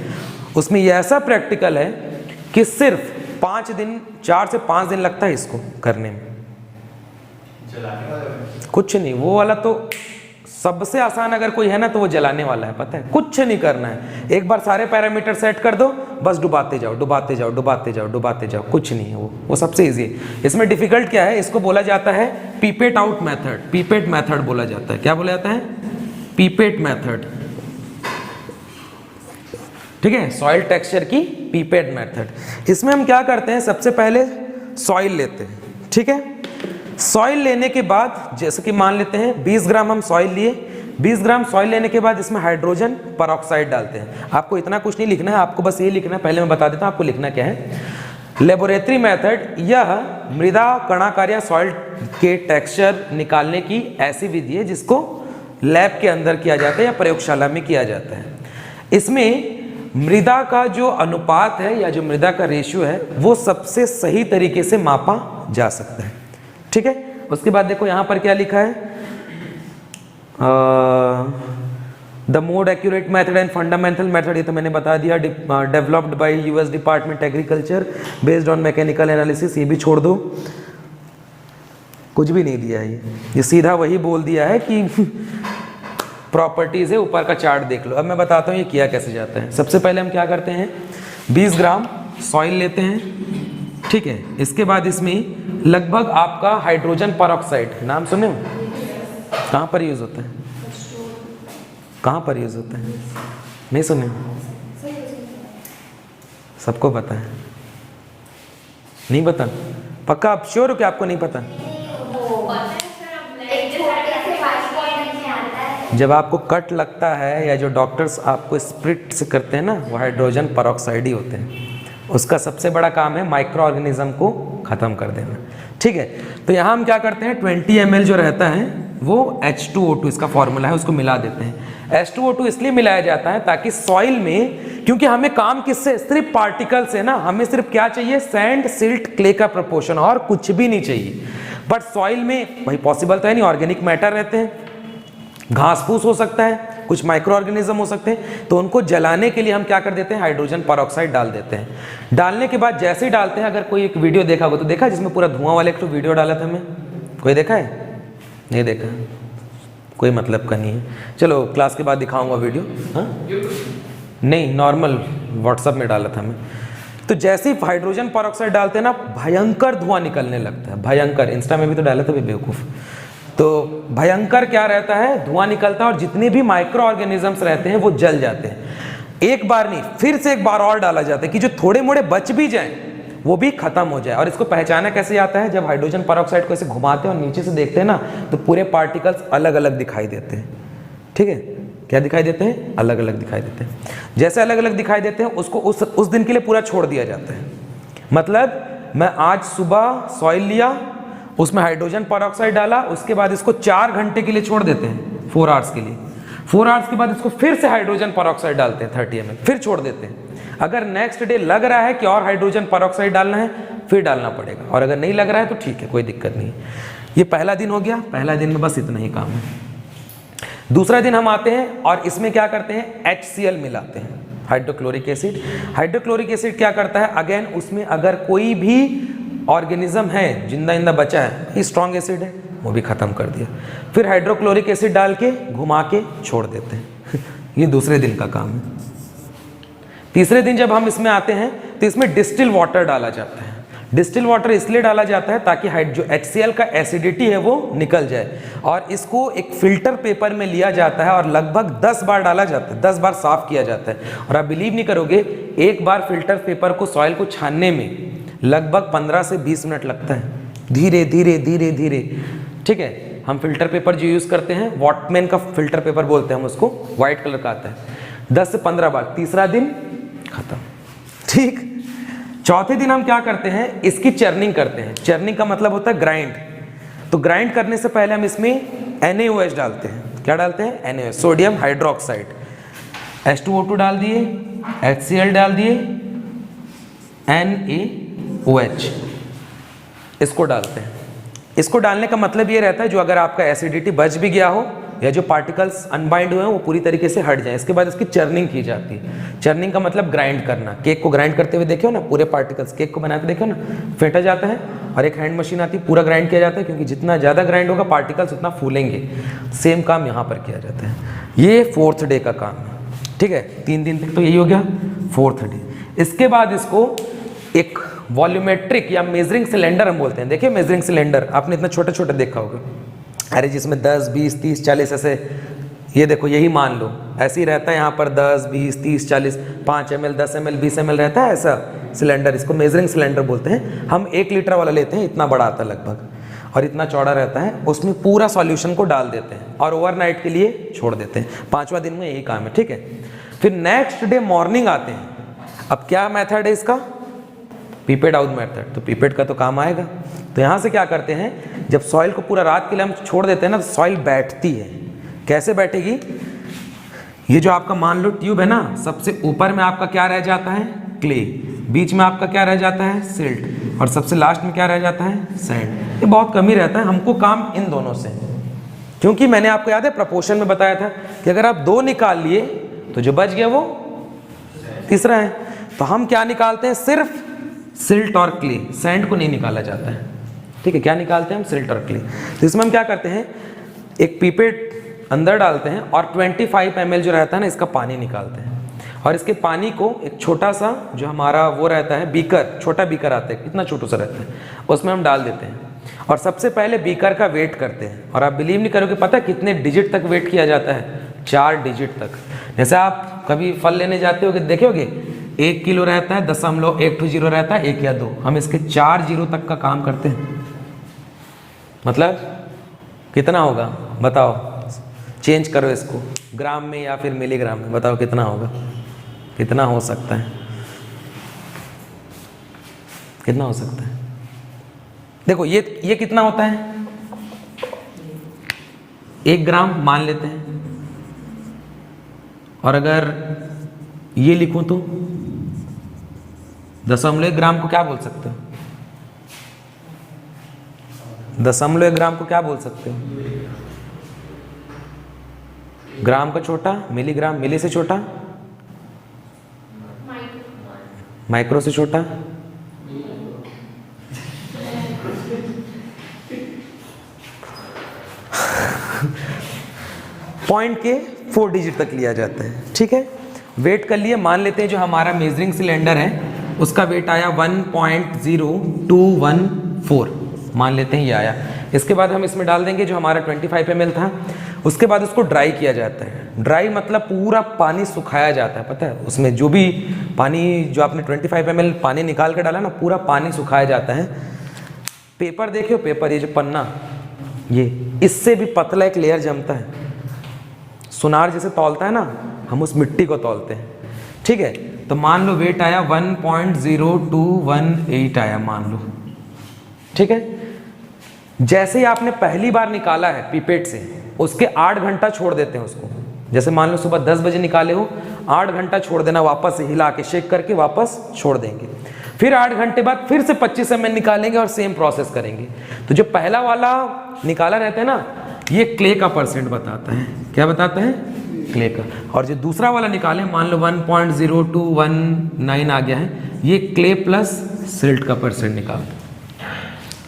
उसमें ये ऐसा प्रैक्टिकल है कि सिर्फ 5 दिन, 4 से 5 दिन लगता है इसको करने में। कुछ नहीं, वो वाला तो सबसे आसान अगर कोई है ना तो वो जलाने वाला है, पता है, कुछ नहीं करना है। एक बार सारे पैरामीटर सेट कर दो, बस डुबाते जाओ डुबाते जाओ डुबाते जाओ डुबाते जाओ, कुछ नहीं है, वो सबसे इजी है। इसमें डिफिकल्ट क्या है, इसको बोला जाता है pipette out method, pipette method बोला जाता है। क्या बोला जाता है? पीपेट मेथड, ठीक है, सॉइल टेक्सचर की पीपेट मेथड। इसमें हम क्या करते हैं, सबसे पहले सॉइल लेते हैं, ठीक है। सॉइल लेने के बाद जैसे कि मान लेते हैं 20 ग्राम हम सॉइल लिए, 20 ग्राम सॉइल लेने के बाद इसमें हाइड्रोजन परऑक्साइड डालते हैं। आपको इतना कुछ नहीं लिखना है, आपको बस ये लिखना है, पहले मैं बता देता हूँ आपको लिखना क्या है। लेबोरेटरी मेथड, यह मृदा कणाकार या सॉइल के टेक्सचर निकालने की ऐसी विधि है जिसको लैब के अंदर किया जाता है या प्रयोगशाला में किया जाता है। इसमें मृदा का जो अनुपात है या जो मृदा का रेशियो है वो सबसे सही तरीके से मापा जा सकता है, ठीक है। उसके बाद देखो यहाँ पर क्या लिखा है, the more accurate method and fundamental method, ये तो मैंने बता दिया, developed by US department agriculture based on mechanical analysis, ये भी छोड़ दो, कुछ भी नहीं दिया है ये सीधा वही बोल दिया है कि प्रॉपर्टीज है, ऊपर का चार्ट देख लो। अब मैं बताता हूँ ये किया कैसे जाता है। सबसे पहले हम क्या करते हैं, 20 ग्राम सॉइल लेते हैं, ठीक है। इसके बाद इसमें लगभग आपका हाइड्रोजन परऑक्साइड, नाम सुने हो, कहाँ पर यूज होता है, कहाँ पर यूज होता है, नहीं सुने, सबको पता है, नहीं पता, पक्का आप श्योर हो कि आपको नहीं पता? जब आपको कट लगता है या जो डॉक्टर्स आपको स्प्रिट से करते हैं ना, वो हाइड्रोजन परऑक्साइड ही होते हैं। उसका सबसे बड़ा काम है माइक्रो ऑर्गेनिज्म को ख़त्म कर देना, ठीक है। तो यहाँ हम क्या करते हैं, 20 ml जो रहता है वो H2O2 इसका फॉर्मूला है, उसको मिला देते हैं। H2O2 इसलिए मिलाया जाता है ताकि सॉइल में, क्योंकि हमें काम किससे, सिर्फ पार्टिकल से ना, हमें सिर्फ क्या चाहिए, सैंड, सिल्ट, क्ले का प्रोपोर्शन, और कुछ भी नहीं चाहिए। बट सॉइल में वही पॉसिबल तो है नहीं, ऑर्गेनिक मैटर रहते हैं, घास फूस हो सकता है, कुछ माइक्रो ऑर्गेनिज्म हो सकते हैं, तो उनको जलाने के लिए हम क्या कर देते हैं, हाइड्रोजन परऑक्साइड डाल देते हैं। डालने के बाद जैसे ही डालते हैं, अगर कोई एक वीडियो देखा होगा तो देखा जिसमें पूरा धुआं वाले एक तो वीडियो डाला था मैं, कोई देखा है? नहीं देखा, कोई मतलब का नहीं है, चलो क्लास के बाद दिखाऊंगा वीडियो। हाँ नहीं, नॉर्मल व्हाट्सएप में डाला था मैं। तो जैसे ही हाइड्रोजन परऑक्साइड डालते हैं ना, भयंकर धुआं निकलने लगता है, भयंकर। इंस्टा में भी तो डाला था बेवकूफ़। तो भयंकर क्या रहता है, धुआं निकलता है और जितने भी माइक्रो ऑर्गेनिजम्स रहते हैं वो जल जाते हैं। एक बार नहीं, फिर से एक बार और डाला जाता है कि जो थोड़े मोड़े बच भी जाएं वो भी खत्म हो जाए। और इसको पहचाना कैसे जाता है, जब हाइड्रोजन परऑक्साइड को ऐसे घुमाते हैं और नीचे से देखते हैं ना, तो पूरे पार्टिकल्स अलग अलग दिखाई देते हैं, ठीक है। क्या दिखाई देते हैं, अलग अलग दिखाई देते हैं। जैसे अलग अलग दिखाई देते हैं उसको उस दिन के लिए पूरा छोड़ दिया जाता है। मतलब मैं आज सुबह सॉइल लिया, उसमें हाइड्रोजन पेरोक्साइड डाला, उसके बाद इसको 4 घंटे के लिए छोड़ देते हैं, 4 आवर्स के लिए। 4 आवर्स के बाद इसको फिर से हाइड्रोजन पेरोक्साइड डालते हैं 30 ml, फिर छोड़ देते हैं। अगर नेक्स्ट डे लग रहा है कि और हाइड्रोजन पेरोक्साइड डालना है, फिर डालना पड़ेगा, और अगर नहीं लग रहा है तो ठीक है, कोई दिक्कत नहीं। ये पहला दिन हो गया, पहला दिन में बस इतना ही काम है। दूसरा दिन हम आते हैं और इसमें क्या करते हैं, HCl मिलाते हैं, हाइड्रोक्लोरिक एसिड। हाइड्रोक्लोरिक एसिड क्या करता है, अगेन उसमें अगर कोई भी ऑर्गेनिज्म है जिंदा बचा है, ये स्ट्रॉन्ग एसिड है, वो भी खत्म कर दिया। फिर हाइड्रोक्लोरिक एसिड डाल के घुमा के छोड़ देते हैं। ये दूसरे दिन का काम है। तीसरे दिन जब हम इसमें आते हैं तो इसमें डिस्टिल वाटर डाला जाता है। डिस्टिल वाटर इसलिए डाला जाता है ताकि जो HCl का एसिडिटी है वो निकल जाए, और इसको एक फिल्टर पेपर में लिया जाता है और लगभग 10 बार डाला जाता है, 10 बार साफ किया जाता है। और आप बिलीव नहीं करोगे, एक बार फिल्टर पेपर को सॉइल को छानने में लगभग 15 से 20 मिनट लगता है, धीरे धीरे धीरे धीरे। ठीक है, हम फिल्टर पेपर जो यूज़ करते हैं वॉटमैन का फिल्टर पेपर बोलते हैं हम उसको, वाइट कलर का आता है। 10 से 15 बार, तीसरा दिन खत्म। ठीक, चौथे दिन हम क्या करते हैं, इसकी चर्निंग करते हैं। चर्निंग का मतलब होता है ग्राइंड। तो ग्राइंड करने से पहले हम इसमें NaOH डालते हैं। क्या डालते हैं, NaOH, सोडियम हाइड्रोक्साइड। H2O2 डाल दिए, HCl डाल दिए, NaOH, इसको डालते हैं। इसको डालने का मतलब ये रहता है जो अगर आपका एसिडिटी बच भी गया हो या जो पार्टिकल्स अनबाइंड हुए हैं वो पूरी तरीके से हट जाए। इसके बाद इसकी चर्निंग की जाती है। चर्निंग का मतलब ग्राइंड करना। केक को ग्राइंड करते हुए देखो ना, पूरे पार्टिकल्स केक को बनाते देखो ना, फेंटा जाता है और एक हैंड मशीन आती है, पूरा ग्राइंड किया जाता है, क्योंकि जितना ज़्यादा ग्राइंड होगा पार्टिकल्स उतना फूलेंगे। सेम काम यहाँ पर किया जाता है। ये 4th डे का काम है। ठीक है, 3 दिन तक तो यही हो गया, 4th डे। इसके बाद इसको एक वॉल्यूमेट्रिक या मेजरिंग सिलेंडर हम बोलते हैं। देखिए मेजरिंग सिलेंडर आपने इतना छोटा छोटा देखा होगा, अरे जिसमें 10, 20, 30, 40 ऐसे, ये देखो यही मान लो ऐसे ही रहता है। यहाँ पर 10, 20, 30, 40, 5 ml, 10 ml, 20 ml रहता है ऐसा सिलेंडर। इसको मेजरिंग सिलेंडर बोलते हैं। हम 1 लीटर वाला लेते हैं, इतना बड़ा आता है लगभग, और इतना चौड़ा रहता है। उसमें पूरा सॉल्यूशन को डाल देते हैं और ओवरनाइट के लिए छोड़ देते हैं। 5वां दिन में यही काम है। ठीक है, फिर नेक्स्ट डे मॉर्निंग आते हैं। अब क्या मेथड है इसका, पीपेट आउट मेथड। तो पीपेट का तो काम आएगा। तो यहाँ से क्या करते हैं, जब सॉइल को पूरा रात के लिए हम छोड़ देते हैं ना, तो सॉइल बैठती है। कैसे बैठेगी, ये जो आपका मान लो ट्यूब है ना, सबसे ऊपर में आपका क्या रह जाता है, क्ले, बीच में आपका क्या रह जाता है, सिल्ट, और सबसे लास्ट में क्या रह जाता है, सैंड। ये बहुत कम ही रहता है। हमको काम इन दोनों से, क्योंकि मैंने आपको याद है प्रपोर्शन में बताया था कि अगर आप 2 निकाल लिए तो जो बच गया वो तीसरा है। तो हम क्या निकालते हैं, सिर्फ सिल्ट और क्ले, सैंड को नहीं निकाला जाता है। ठीक है, क्या निकालते हैं हम, सिल्ट और क्ले। तो इसमें हम क्या करते हैं, एक पीपेट अंदर डालते हैं और 25 ml जो रहता है ना, इसका पानी निकालते हैं, और इसके पानी को एक छोटा सा जो हमारा वो रहता है बीकर, छोटा बीकर आता है, कितना छोटा सा रहता है, उसमें हम डाल देते हैं। और सबसे पहले बीकर का वेट करते हैं। और आप बिलीव नहीं करोगे, पता है कितने डिजिट तक वेट किया जाता है, 4 डिजिट तक। जैसे आप कभी फल लेने जाते हो, देखे होगे 1 किलो रहता है, 0.1 रहता है, 1 या 2, हम इसके 4 जीरो तक का काम करते हैं। मतलब कितना होगा बताओ, चेंज करो इसको ग्राम में या फिर मिलीग्राम में, बताओ कितना होगा, कितना हो सकता है, कितना हो सकता है। देखो ये कितना होता है, 1 ग्राम मान लेते हैं, और अगर ये लिखूं तो 0.1 ग्राम को क्या बोल सकते हो, 0.1 ग्राम को क्या बोल सकते हो, ग्राम का छोटा, मिलीग्राम, मिली से छोटा, माइक्रो से छोटा, पॉइंट के 4 डिजिट तक लिया जाता है। ठीक है, वेट कर लिए, मान लेते हैं जो हमारा मेजरिंग सिलेंडर है उसका वेट आया 1.0214, मान लेते हैं ये आया। इसके बाद हम इसमें डाल देंगे जो हमारा 25 ml था। उसके बाद उसको ड्राई किया जाता है। ड्राई मतलब पूरा पानी सुखाया जाता है, पता है, उसमें जो भी पानी जो आपने 25 ml पानी निकाल के डाला ना, पूरा पानी सुखाया जाता है। पेपर देखियो, पेपर, ये जो पन्ना, ये इससे भी पतला एक लेयर जमता है, सुनार जैसे तौलता है ना, हम उस मिट्टी को तौलते हैं। ठीक है, तो मान लो वेट आया 1.0218 आया मान लो। ठीक है, जैसे ही आपने पहली बार निकाला है पीपेट से, उसके 8 घंटा छोड़ देते हैं उसको। जैसे मान लो सुबह 10 बजे निकाले हो, 8 घंटा छोड़ देना, वापस से हिला के शेक करके वापस छोड़ देंगे। फिर 8 घंटे बाद फिर से 25 ml निकालेंगे और सेम प्रोसेस करेंगे। तो जो पहला वाला निकाला रहता है ना, ये क्ले का परसेंट बताता है। क्या बताता है? क्ले का। और जो दूसरा वाला निकाले, मान लो 1.0219 आ गया है, ये क्ले प्लस सिल्ट का परसेंट निकालते हैं।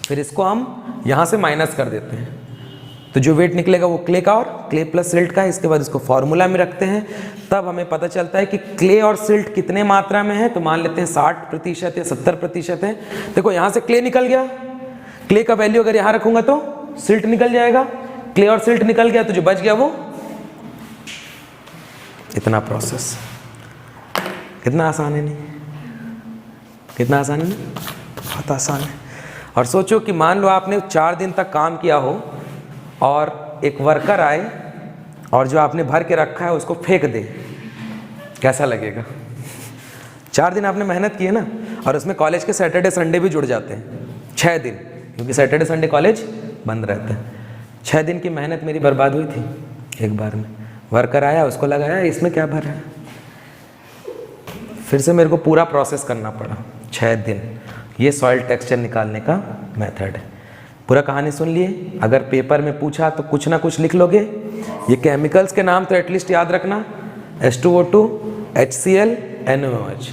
फिर इसको हम यहाँ से माइनस कर देते हैं, तो जो वेट निकलेगा वो क्ले का और क्ले प्लस सिल्ट का है। इसके बाद इसको फॉर्मूला में रखते हैं, तब हमें पता चलता है कि क्ले और सिल्ट कितने मात्रा में है। तो मान लेते हैं 60% या 70% है। देखो यहाँ से क्ले निकल गया, क्ले का वैल्यू अगर यहाँ रखूंगा तो सिल्ट निकल जाएगा, क्ले और सिल्ट निकल गया, तो जो बच गया वो इतना प्रोसेस। कितना आसान है? नहीं कितना आसान है? नहीं बहुत आसान है। और सोचो कि मान लो आपने 4 दिन तक काम किया हो और एक वर्कर आए और जो आपने भर के रखा है उसको फेंक दे, कैसा लगेगा? 4 दिन आपने मेहनत की है ना, और उसमें कॉलेज के सैटरडे संडे भी जुड़ जाते हैं, 6 दिन, क्योंकि सैटरडे संडे कॉलेज बंद रहता है। 6 दिन की मेहनत मेरी बर्बाद हुई थी एक बार में। वर्कर आया, उसको लगाया इसमें क्या भर है, फिर से मेरे को पूरा प्रोसेस करना पड़ा 6 दिन। ये सॉइल टेक्सचर निकालने का मेथड है। पूरा कहानी सुन लिए। अगर पेपर में पूछा तो कुछ ना कुछ लिख लोगे। ये केमिकल्स के नाम तो एटलीस्ट याद रखना, H2O2, HCl, NaOH,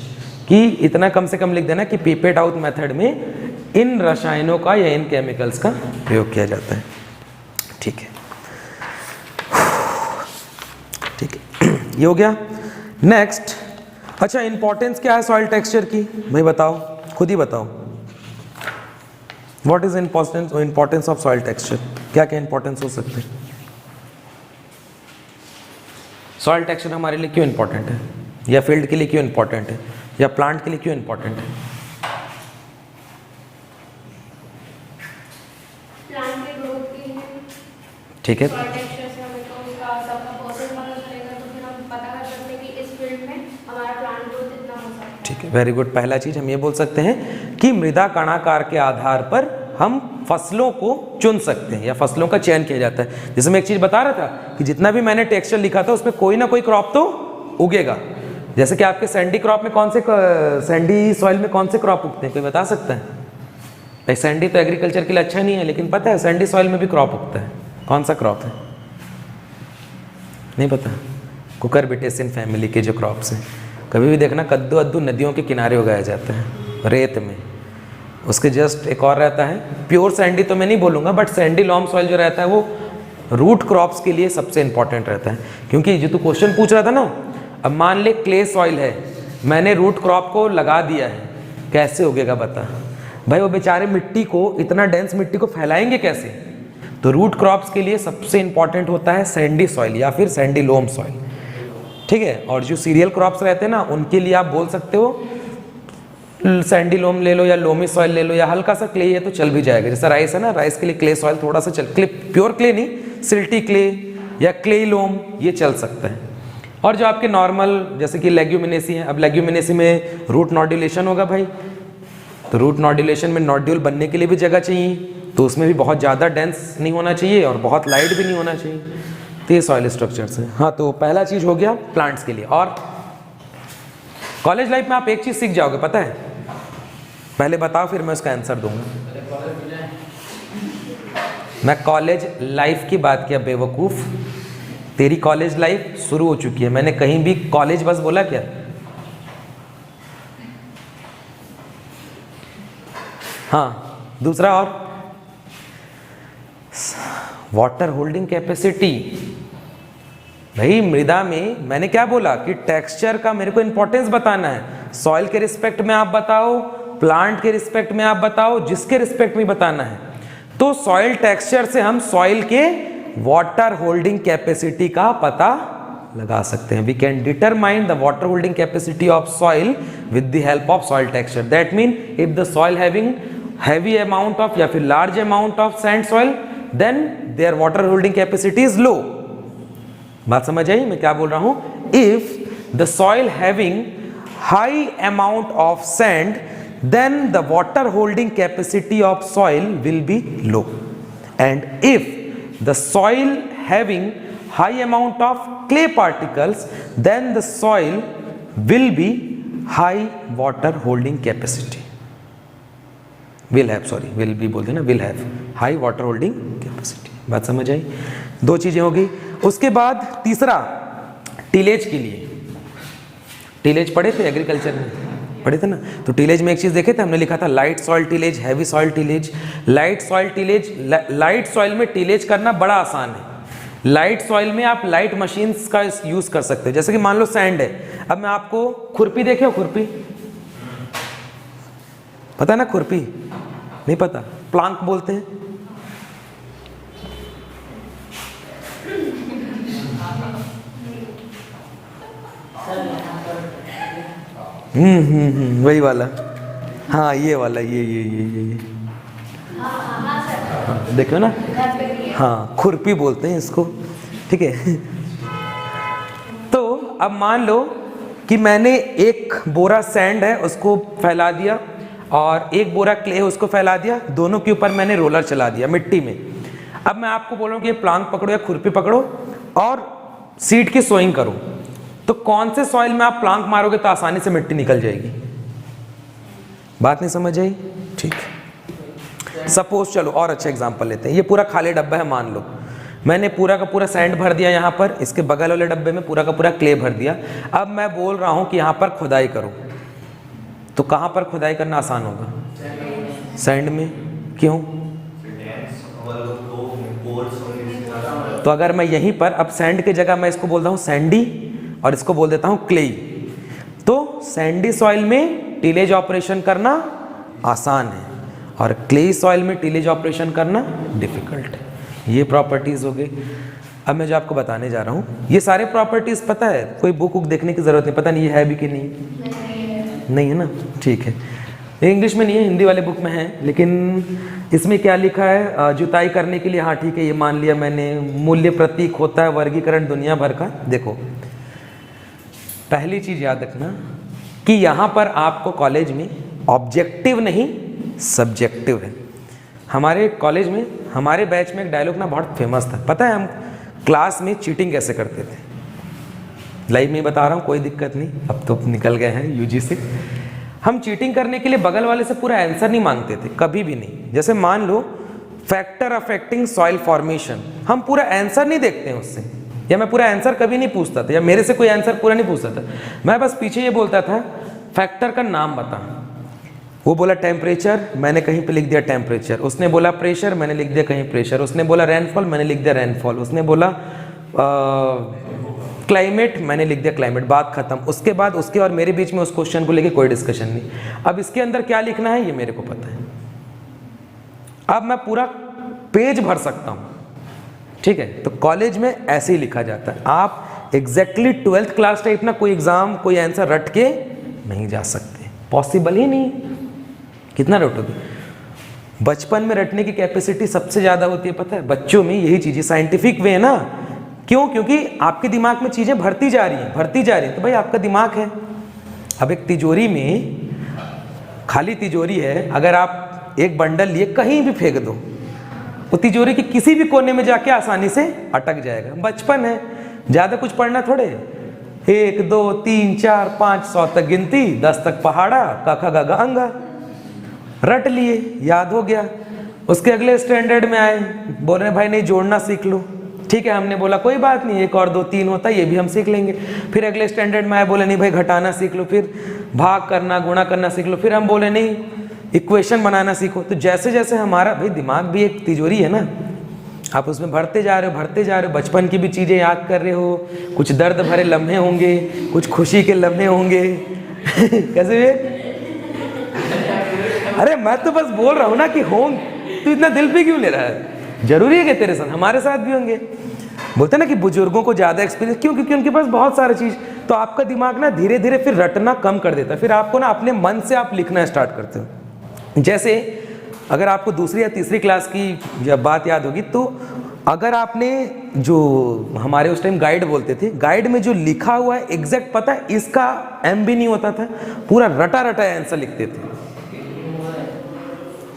कि इतना कम से कम लिख देना कि पीपेट आउट मेथड में इन रसायनों का या इन केमिकल्स का प्रयोग किया जाता है। ठीक है, ठीक है, ये हो गया। नेक्स्ट, अच्छा इंपॉर्टेंस क्या है सॉइल टेक्सचर की? भाई बताओ, खुद ही बताओ। What is importance of soil texture? क्या क्या इंपॉर्टेंस हो सकते हैं? सॉइल टेक्सचर हमारे लिए क्यों इंपॉर्टेंट है, या फील्ड के लिए क्यों इंपॉर्टेंट है, या प्लांट के लिए क्यों इंपॉर्टेंट है? प्लांट के ग्रोथ के लिए। ठीक है, सॉइल टेक्सचर से हमें तो उसका सबका प्रोसेस पता चलेगा, तो फिर हम पता कर सकते हैं कि इस फील्ड में हमारा प्लांट ग्रोथ इतना हो सकता है। ठीक है, वेरी गुड। पहला चीज हम ये बोल सकते हैं कि मृदा कणाकार के आधार पर हम फसलों को चुन सकते हैं या फसलों का चयन किया जाता है। जैसे मैं एक चीज बता रहा था कि जितना भी मैंने टेक्सचर लिखा था उसमें कोई ना कोई क्रॉप तो उगेगा। जैसे कि आपके सैंडी क्रॉप में कौन से, सैंडी सॉइल में कौन से क्रॉप उगते हैं, कोई बता सकता है? भाई सैंडी तो एग्रीकल्चर के लिए अच्छा नहीं है, लेकिन पता है सैंडी सॉइल में भी क्रॉप उगता है। कौन सा क्रॉप है? नहीं पता? कुकुरबिटेसिन फैमिली के जो क्रॉप्स हैं, कभी भी देखना कद्दू अद्दू नदियों के किनारे उगाया जाता है, रेत में। उसके जस्ट एक और रहता है, प्योर सैंडी तो मैं नहीं बोलूँगा, बट सैंडी लॉम सॉइल जो रहता है वो रूट क्रॉप्स के लिए सबसे इंपॉर्टेंट रहता है। क्योंकि जो तू क्वेश्चन पूछ रहा था ना, अब मान ले क्ले सॉइल है, मैंने रूट क्रॉप को लगा दिया है, कैसे उगेगा बता? भाई वो बेचारे मिट्टी को, इतना डेंस मिट्टी को फैलाएंगे कैसे? तो रूट क्रॉप्स के लिए सबसे इंपॉर्टेंट होता है सैंडी सॉइल या फिर सैंडी लोम सॉइल। ठीक है, और जो सीरियल क्रॉप्स रहते हैं ना, उनके लिए आप बोल सकते हो सैंडी लोम ले लो या लोमी सॉइल ले लो, या हल्का सा क्ले है तो चल भी जाएगा। जैसे राइस है ना, राइस के लिए क्ले सॉइल थोड़ा सा चल, क्ले प्योर क्ले नहीं, सिल्टी क्ले या क्ले लोम, ये चल सकता है। और जो आपके नॉर्मल जैसे कि लेग्यूमिनेसी है, अब लेग्यूमिनेसी में रूट नॉड्यूलेशन होगा भाई, तो रूट नॉड्यूलेशन में नॉड्यूल बनने के लिए भी जगह चाहिए, तो उसमें भी बहुत ज़्यादा डेंस नहीं होना चाहिए और बहुत लाइट भी नहीं होना चाहिए। तो ये सॉइल स्ट्रक्चर्स हैं। हाँ, तो पहला चीज़ हो गया प्लांट्स के लिए। और कॉलेज लाइफ में आप एक चीज़ सीख जाओगे, पता है? पहले बताओ फिर मैं उसका आंसर दूंगा। मैं कॉलेज लाइफ की बात किया बेवकूफ़, तेरी कॉलेज लाइफ शुरू हो चुकी है। मैंने कहीं भी कॉलेज बस बोला क्या? हाँ, दूसरा और वाटर होल्डिंग कैपेसिटी। भाई मृदा में मैंने क्या बोला कि टेक्सचर का मेरे को इंपॉर्टेंस बताना है। सॉइल के रिस्पेक्ट में आप बताओ, प्लांट के रिस्पेक्ट में आप बताओ, जिसके रिस्पेक्ट में बताना है। तो सॉइल टेक्सचर से हम सॉइल के वाटर होल्डिंग कैपेसिटी का पता लगा सकते हैं। We can determine the water holding capacity of soil with the help of soil texture. That mean if the soil having heavy amount of या फिर large amount of sand soil, then their water holding capacity is low. बात समझ आई मैं क्या बोल रहा हूं? If the soil having high amount of sand then the water holding capacity of soil will be low, and if the soil having high amount of clay particles then the soil will be high water holding capacity, will have, sorry will be बोलते ना, will have high water holding capacity। बात समझ आई? दो चीजें हो गई। उसके बाद तीसरा टिलेज के लिए, टिलेज पढ़े थे एग्रीकल्चर में, पढ़े थे ना? तो टिलेज में एक चीज़ देखे थे हमने, लिखा था light soil tillage, heavy soil tillage. Light soil tillage, light soil में टिलेज करना बड़ा आसान है। लाइट सॉइल में आप लाइट मशीन्स का यूज़ कर सकते हो। जैसे कि मान लो सैंड है, अब मैं आपको खुरपी देखे हो, खुरपी पता है ना? खुरपी नहीं पता, प्लांक बोलते हैं। वही वाला, हाँ ये वाला, ये देखो ना, हाँ खुरपी बोलते हैं इसको, ठीक है। तो अब मान लो कि मैंने एक बोरा सैंड है उसको फैला दिया और एक बोरा क्ले है उसको फैला दिया, दोनों के ऊपर मैंने रोलर चला दिया मिट्टी में। अब मैं आपको बोल रहा हूँ कि ये प्लांक पकड़ो या खुरपी पकड़ो और सीड की सोइंग करो, तो कौन से सॉइल में आप प्लांक मारोगे तो आसानी से मिट्टी निकल जाएगी? बात नहीं समझ आई? ठीक। सपोज चलो और अच्छा एग्जांपल लेते हैं, ये पूरा खाली डब्बा है, मान लो मैंने पूरा का पूरा सैंड भर दिया यहाँ पर, इसके बगल वाले डब्बे में पूरा का पूरा क्ले भर दिया। अब मैं बोल रहा हूँ कि यहाँ पर खुदाई करो, तो कहाँ पर खुदाई करना आसान होगा? सैंड में। क्यों? तो अगर मैं यहीं पर अब सैंड की जगह मैं इसको बोलता हूँ सैंडी और इसको बोल देता हूँ क्लेई, तो सैंडी सॉइल में टिलेज ऑपरेशन करना आसान है और क्लेई सॉइल में टिलेज ऑपरेशन करना डिफिकल्ट है। ये प्रॉपर्टीज़ हो गई। अब मैं जो आपको बताने जा रहा हूँ, ये सारे प्रॉपर्टीज़ पता है, कोई बुक वुक देखने की ज़रूरत नहीं, पता नहीं ये है भी कि नहीं, नहीं है ना? ठीक है, ये इंग्लिश में नहीं है, हिंदी वाले बुक में है। लेकिन इसमें क्या लिखा है? जुताई करने के लिए, हाँ ठीक है, ये मान लिया मैंने। मूल्य प्रतीक होता है वर्गीकरण दुनिया भर का। देखो पहली चीज़ याद रखना कि यहाँ पर आपको कॉलेज में ऑब्जेक्टिव नहीं सब्जेक्टिव है। हमारे कॉलेज में, हमारे बैच में एक डायलॉग ना बहुत फेमस था, पता है हम क्लास में चीटिंग कैसे करते थे? लाइव में बता रहा हूँ, कोई दिक्कत नहीं, अब तो निकल गए हैं यूजी से। हम चीटिंग करने के लिए बगल वाले से पूरा आंसर नहीं मांगते थे, कभी भी नहीं। जैसे मान लो फैक्टर अफेक्टिंग सॉइल फॉर्मेशन, हम पूरा आंसर नहीं देखते हैं उससे, या मैं पूरा आंसर कभी नहीं पूछता था, या मेरे से कोई आंसर पूरा नहीं पूछता था। मैं बस पीछे ये बोलता था फैक्टर का नाम बता। वो बोला टेम्परेचर, मैंने कहीं पे लिख दिया टेम्परेचर। उसने बोला प्रेशर, मैंने लिख दिया कहीं प्रेशर। उसने बोला रेनफॉल, मैंने लिख दिया रेनफॉल। उसने बोला क्लाइमेट, मैंने लिख दिया क्लाइमेट। बात खत्म। उसके बाद उसके और मेरे बीच में उस क्वेश्चन को लेके कोई डिस्कशन नहीं। अब इसके अंदर क्या लिखना है ये मेरे को पता है। अब मैं पूरा पेज भर सकता हूँ, ठीक है। तो कॉलेज में ऐसे ही लिखा जाता है। आप एग्जैक्टली 12th क्लास टाइप ना कोई एग्जाम कोई आंसर रट के नहीं जा सकते, पॉसिबल ही नहीं। कितना रटोगे? बचपन में रटने की कैपेसिटी सबसे ज़्यादा होती है, पता है बच्चों में। यही चीज़ साइंटिफिक वे है ना। क्यों? क्योंकि आपके दिमाग में चीज़ें भरती जा रही हैं, भरती जा रही हैं, तो भाई आपका दिमाग है। अब एक तिजोरी में, खाली तिजोरी है, अगर आप एक बंडल लिए कहीं भी फेंक दो, वो तिजोरी के किसी भी कोने में जाके आसानी से अटक जाएगा। बचपन है, ज़्यादा कुछ पढ़ना थोड़े। 1 2 3 4 5 100 तक गिनती, 10 तक पहाड़ा, क ख ग घ अंगा रट लिए, याद हो गया। उसके अगले स्टैंडर्ड में आए, बोल रहे भाई नहीं जोड़ना सीख लो। ठीक है, हमने बोला कोई बात नहीं, 1 और 2 3 होता है, ये भी हम सीख लेंगे। फिर अगले स्टैंडर्ड में आए, बोले नहीं भाई घटाना सीख लो, फिर भाग करना गुणा करना सीख लो। फिर हम बोले नहीं इक्वेशन बनाना सीखो। तो जैसे जैसे हमारा भाई दिमाग भी एक तिजोरी है ना, आप उसमें भरते जा रहे हो, भरते जा रहे हो। बचपन की भी चीज़ें याद कर रहे हो, कुछ दर्द भरे लम्हे होंगे, कुछ खुशी के लम्हे होंगे। कैसे वे? अरे मैं तो बस बोल रहा हूँ ना कि होंगे, तो इतना दिल पे क्यों ले रहा है? जरूरी है कि तेरे साथ, हमारे साथ भी होंगे। बोलते ना कि बुजुर्गों को ज़्यादा एक्सपीरियंस, क्यों? क्योंकि उनके पास बहुत सारी चीज़। तो आपका दिमाग ना धीरे धीरे फिर रटना कम कर देता है। फिर आपको ना अपने मन से आप लिखना स्टार्ट करते हो। जैसे अगर आपको दूसरी या तीसरी क्लास की जब बात याद होगी, तो अगर आपने जो हमारे उस टाइम गाइड बोलते थे, गाइड में जो लिखा हुआ है एग्जैक्ट पता है, इसका एम भी नहीं होता था, पूरा रटा रटा आंसर लिखते थे।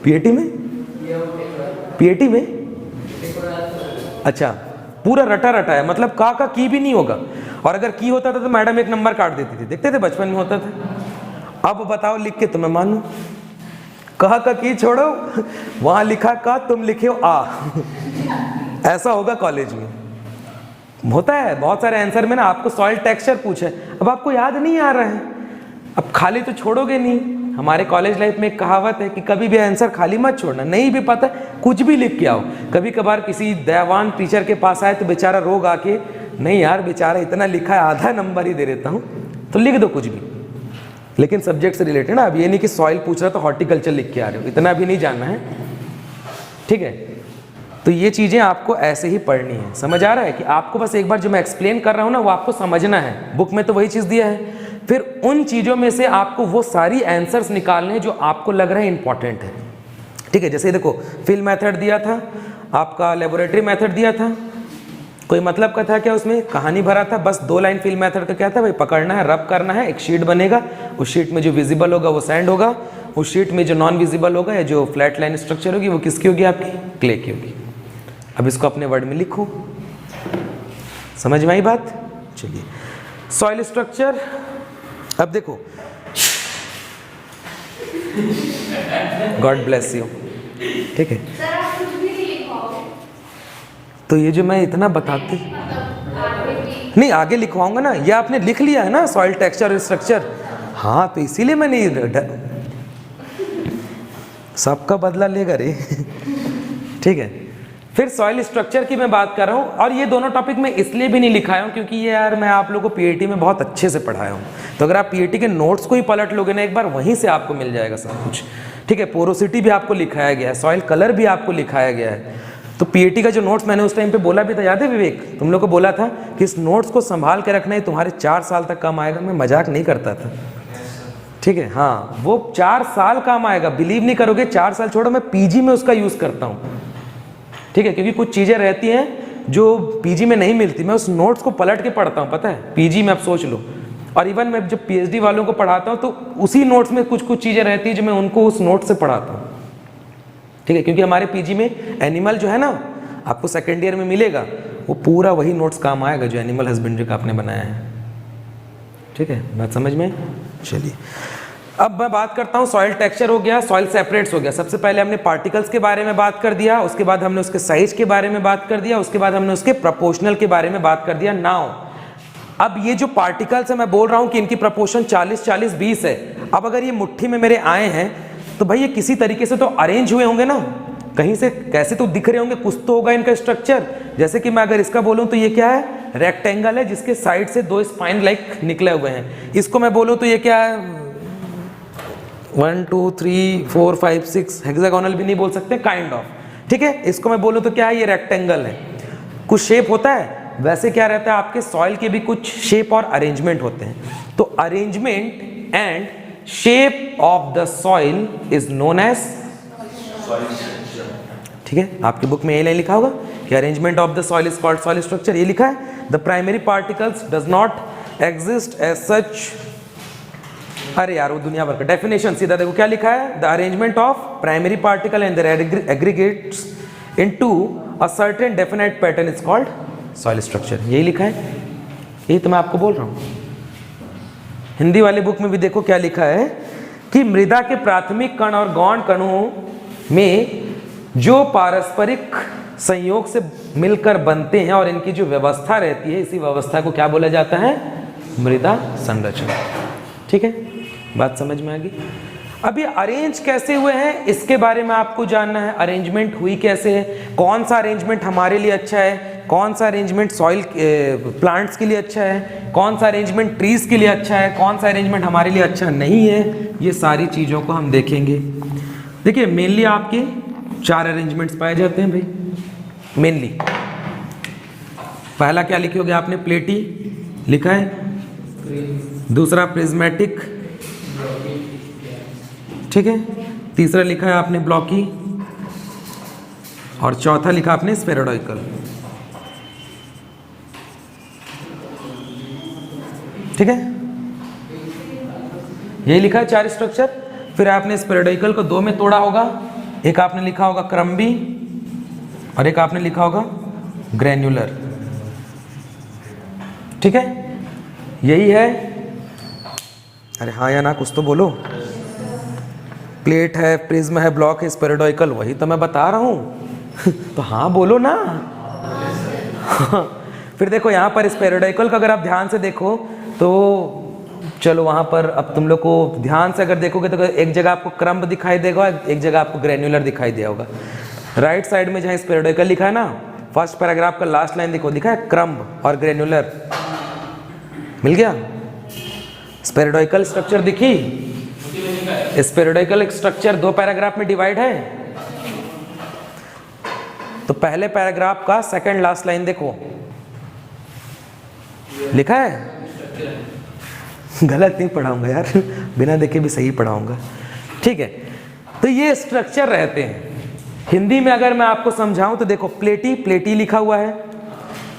पीएटी में, पीएटी में अच्छा पूरा रटा रटा है, मतलब का की भी नहीं होगा, और अगर की होता था तो मैडम एक नंबर काट देती थी, देखते थे बचपन में होता था। अब बताओ लिख के तुम्हें मानूं, कहा का की छोड़ो, वहां लिखा का, तुम लिखे हो आ। ऐसा होगा कॉलेज में, होता है बहुत सारे आंसर में ना आपको सॉइल टेक्सचर पूछे, अब आपको याद नहीं आ रहा है, अब खाली तो छोड़ोगे नहीं। हमारे कॉलेज लाइफ में एक कहावत है कि कभी भी आंसर खाली मत छोड़ना, नहीं भी पता कुछ भी लिख के आओ। कभी कभार किसी दयावान टीचर के पास आए तो बेचारा रोग आके, नहीं यार बेचारा इतना लिखा है, आधा नंबर ही दे देता हूँ, तो लिख दो कुछ भी, लेकिन सब्जेक्ट से रिलेटेड ना। अब ये नहीं कि सॉइल पूछ रहा तो हॉर्टिकल्चर लिख के आ रहे हो, इतना भी नहीं जानना है, ठीक है। तो ये चीज़ें आपको ऐसे ही पढ़नी है, समझ आ रहा है कि आपको बस एक बार जो मैं एक्सप्लेन कर रहा हूँ ना वो आपको समझना है, बुक में तो वही चीज़ दिया है। फिर उन चीज़ों में से आपको वो सारी आंसर्स निकालने हैं जो आपको लग रहा है इंपॉर्टेंट है, ठीक है। जैसे देखो फिल मेथड दिया था, आपका लेबोरेटरी मेथड दिया था, कोई मतलब का था क्या उसमें, कहानी भरा था, बस 2 लाइन फिल मेथड का क्या था भाई, पकड़ना है, रब करना है, एक शीट बनेगा, उस शीट में जो विजिबल होगा वो सैंड होगा, उस शीट में जो नॉन विजिबल होगा या जो फ्लैट लाइन स्ट्रक्चर होगी वो किसकी होगी, आपकी क्ले की होगी। अब इसको अपने वर्ड में लिखो, समझ में आई बात। चलिए सॉइल स्ट्रक्चर, अब देखो, गॉड ब्लेस यू, ठीक है। सर आप कुछ भी नहीं लिखवाओगे, तो ये जो मैं इतना बताती मतलब आगे भी नहीं, आगे लिखवाऊंगा ना, ये आपने लिख लिया है ना सॉइल टेक्सचर और स्ट्रक्चर, हाँ तो इसीलिए मैं नहीं, सबका बदला लेगा रे, ठीक है। फिर सॉइल स्ट्रक्चर की मैं बात कर रहा हूँ, और ये दोनों टॉपिक मैं इसलिए भी नहीं लिखाया हूँ क्योंकि ये यार मैं आप लोगों को पीएटी में बहुत अच्छे से पढ़ाया हूँ, तो अगर आप पीएटी के नोट्स को ही पलट लोगे ना एक बार, वहीं से आपको मिल जाएगा सब कुछ, ठीक है। पोरोसिटी भी आपको लिखाया गया है, सॉइल कलर भी आपको लिखाया गया है। तो पीएटी का जो नोट्स मैंने उस टाइम पे बोला भी था, याद है विवेक, तुम लोग को बोला था कि इस नोट्स को संभाल के रखना है, तुम्हारे 4 साल तक काम आएगा। मैं मजाक नहीं करता था, ठीक है, हाँ वो 4 साल काम आएगा, बिलीव नहीं करोगे, 4 साल छोड़ो, मैं पीजी में उसका यूज़ करता हूँ, ठीक है, क्योंकि कुछ चीज़ें रहती हैं जो पीजी में नहीं मिलती, मैं उस नोट्स को पलट के पढ़ता हूँ, पता है, पीजी में आप सोच लो। और इवन मैं जब पीएचडी वालों को पढ़ाता हूँ तो उसी नोट्स में कुछ कुछ चीज़ें रहती हैं जो मैं उनको उस नोट से पढ़ाता हूँ, ठीक है, क्योंकि हमारे पीजी में एनिमल जो है ना आपको सेकेंड ईयर में मिलेगा, वो पूरा वही नोट्स काम आएगा जो एनिमल हस्बेंड्री का आपने बनाया है, ठीक है, बात समझ में। चलिए अब मैं बात करता हूँ, सॉइल टेक्सचर हो गया, सॉइल सेपरेट्स हो गया। सबसे पहले हमने पार्टिकल्स के बारे में बात कर दिया, उसके बाद हमने उसके साइज के बारे में बात कर दिया, उसके बाद हमने उसके प्रोपोर्शनल के बारे में बात कर दिया। नाउ अब ये जो पार्टिकल्स है मैं बोल रहा हूँ कि इनकी प्रोपोर्शन 40-40-20 है। अब अगर ये मुट्ठी में मेरे आए हैं तो भाई ये किसी तरीके से तो अरेंज हुए होंगे ना, कहीं से कैसे तो दिख रहे होंगे, कुछ तो होगा इनका स्ट्रक्चर। जैसे कि मैं अगर इसका बोलूँ तो ये क्या है, रेक्टेंगल है जिसके साइड से 2 स्पाइन लाइक निकले हुए हैं। इसको मैं बोलूँ तो ये क्या है, 1 2 3 4 5 6, हेक्सागोनल भी नहीं बोल सकते, काइंड ऑफ, ठीक है। इसको मैं बोलूँ तो क्या है, ये रेक्टेंगल है, कुछ शेप होता है। वैसे क्या रहता है, आपके सॉइल के भी कुछ शेप और अरेंजमेंट होते हैं। तो arrangement and shape of the soil is known as, ठीक है, आपकी बुक में ये लिखा होगा कि arrangement of the soil is called soil structure, ये लिखा है। The primary particles does not exist as such, अरे यार वो दुनिया भर का डेफिनेशन, सीधा देखो क्या लिखा है, the arrangement of primary particle and their aggregates into a certain definite pattern is called soil structure, यही लिखा है, यही तो मैं आपको बोल रहा हूँ। हिंदी वाले बुक में भी देखो क्या लिखा है कि मृदा के प्राथमिक कण और गौण कणों में जो पारस्परिक संयोग से मिलकर बनते हैं और इनकी जो व्यवस्था रहती है, इसी व्यवस्था को क्या बोला जाता है, मृदा संरचना, ठीक है, बात समझ में आ गई। अब ये अरेंज कैसे हुए हैं इसके बारे में आपको जानना है, अरेंजमेंट हुई कैसे है, कौन सा अरेंजमेंट हमारे लिए अच्छा है, कौन सा अरेंजमेंट सॉइल प्लांट्स के लिए अच्छा है, कौन सा अरेंजमेंट ट्रीज के लिए अच्छा है, कौन सा अरेंजमेंट हमारे लिए अच्छा नहीं है, ये सारी चीज़ों को हम देखेंगे। देखिए मेनली आपके 4 अरेंजमेंट्स पाए जाते हैं भाई, मेनली पहला क्या लिखोगे आपने, प्लेटी लिखा है, दूसरा प्रिज्मेटिक, ठीक है, तीसरा लिखा है आपने ब्लॉकी, और चौथा लिखा आपने स्फेरोइडल। ठीक है, यही लिखा है 4 स्ट्रक्चर। फिर आपने स्फेरोइडल को 2 में तोड़ा होगा, एक आपने लिखा होगा क्रम्बी और एक आपने लिखा होगा ग्रैन्युलर। ठीक है, यही है। अरे हाँ या ना कुछ तो बोलो। प्लेट है, प्रिज्म है, ब्लॉक है, स्फेरोइडल, वही तो मैं बता रहा हूँ। तो हाँ बोलो ना। फिर देखो यहाँ पर स्फेरोइडल का अगर आप ध्यान से देखो तो चलो वहाँ पर अब तुम लोग को ध्यान से अगर देखोगे तो एक जगह आपको क्रम्ब दिखाई देगा, एक जगह आपको ग्रैन्युलर दिखाई दिया होगा। राइट साइड में जहाँ स्फेरोइडल लिखा है ना, फर्स्ट पैराग्राफ का लास्ट लाइन देखो, दिखा है क्रम्ब और ग्रैन्युलर। मिल गया? स्फेरोइडल स्ट्रक्चर दिखी? स्फेरोइडल स्ट्रक्चर 2 पैराग्राफ में डिवाइड है। तो पहले पैराग्राफ का सेकंड लास्ट लाइन देखो, लिखा है। गलत नहीं पढ़ाऊंगा यार, बिना देखे भी सही पढ़ाऊंगा। ठीक है, तो ये स्ट्रक्चर रहते हैं। हिंदी में अगर मैं आपको समझाऊं तो देखो, प्लेटी, प्लेटी लिखा हुआ है।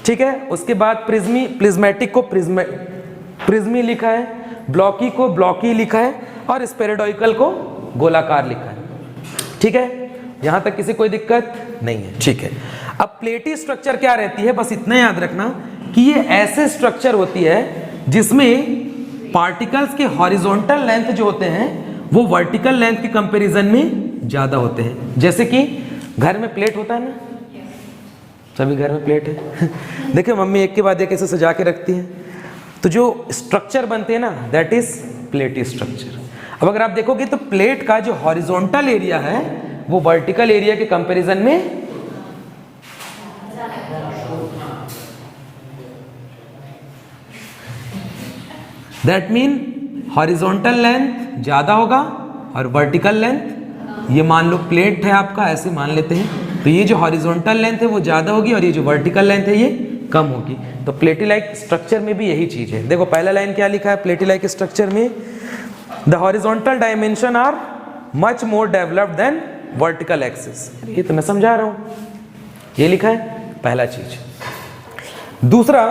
ठीक है, उसके बाद प्रिज्मी, प्रिज्मेटिक को प्रिज्मी लिखा है, ब्लॉकी को ब्लॉकी लिखा है और स्फेरोइडल को गोलाकार लिखा है। ठीक है, यहां तक किसी कोई दिक्कत नहीं है। ठीक है, अब प्लेटी स्ट्रक्चर क्या रहती है, बस इतना याद रखना कि ये ऐसे स्ट्रक्चर होती है जिसमें पार्टिकल्स के हॉरिजॉन्टल लेंथ जो होते हैं वो वर्टिकल लेंथ के कंपैरिजन में ज्यादा होते हैं। जैसे कि घर में प्लेट होता है ना, सभी घर में प्लेट है। देखिए मम्मी एक के बाद एक ऐसे सजा के रखती है, तो जो स्ट्रक्चर बनते हैं ना, दैट इज प्लेटी स्ट्रक्चर। अब अगर आप देखोगे तो प्लेट का जो हॉरिजॉन्टल एरिया है वो वर्टिकल एरिया के कंपैरिजन में दैट मीन हॉरिजॉन्टल लेंथ ज्यादा होगा और वर्टिकल लेंथ, ये मान लो प्लेट है आपका, ऐसे मान लेते हैं, तो ये जो हॉरिजॉन्टल लेंथ है वो ज्यादा होगी और ये जो वर्टिकल लेंथ है ये कम होगी। तो प्लेटी लाइक स्ट्रक्चर में भी यही चीज है। देखो पहला लाइन क्या लिखा है प्लेटी लाइक स्ट्रक्चर में, the horizontal dimension are much more developed than vertical axis. ये तो मैं समझा रहा हूं, ये लिखा है पहला चीज। दूसरा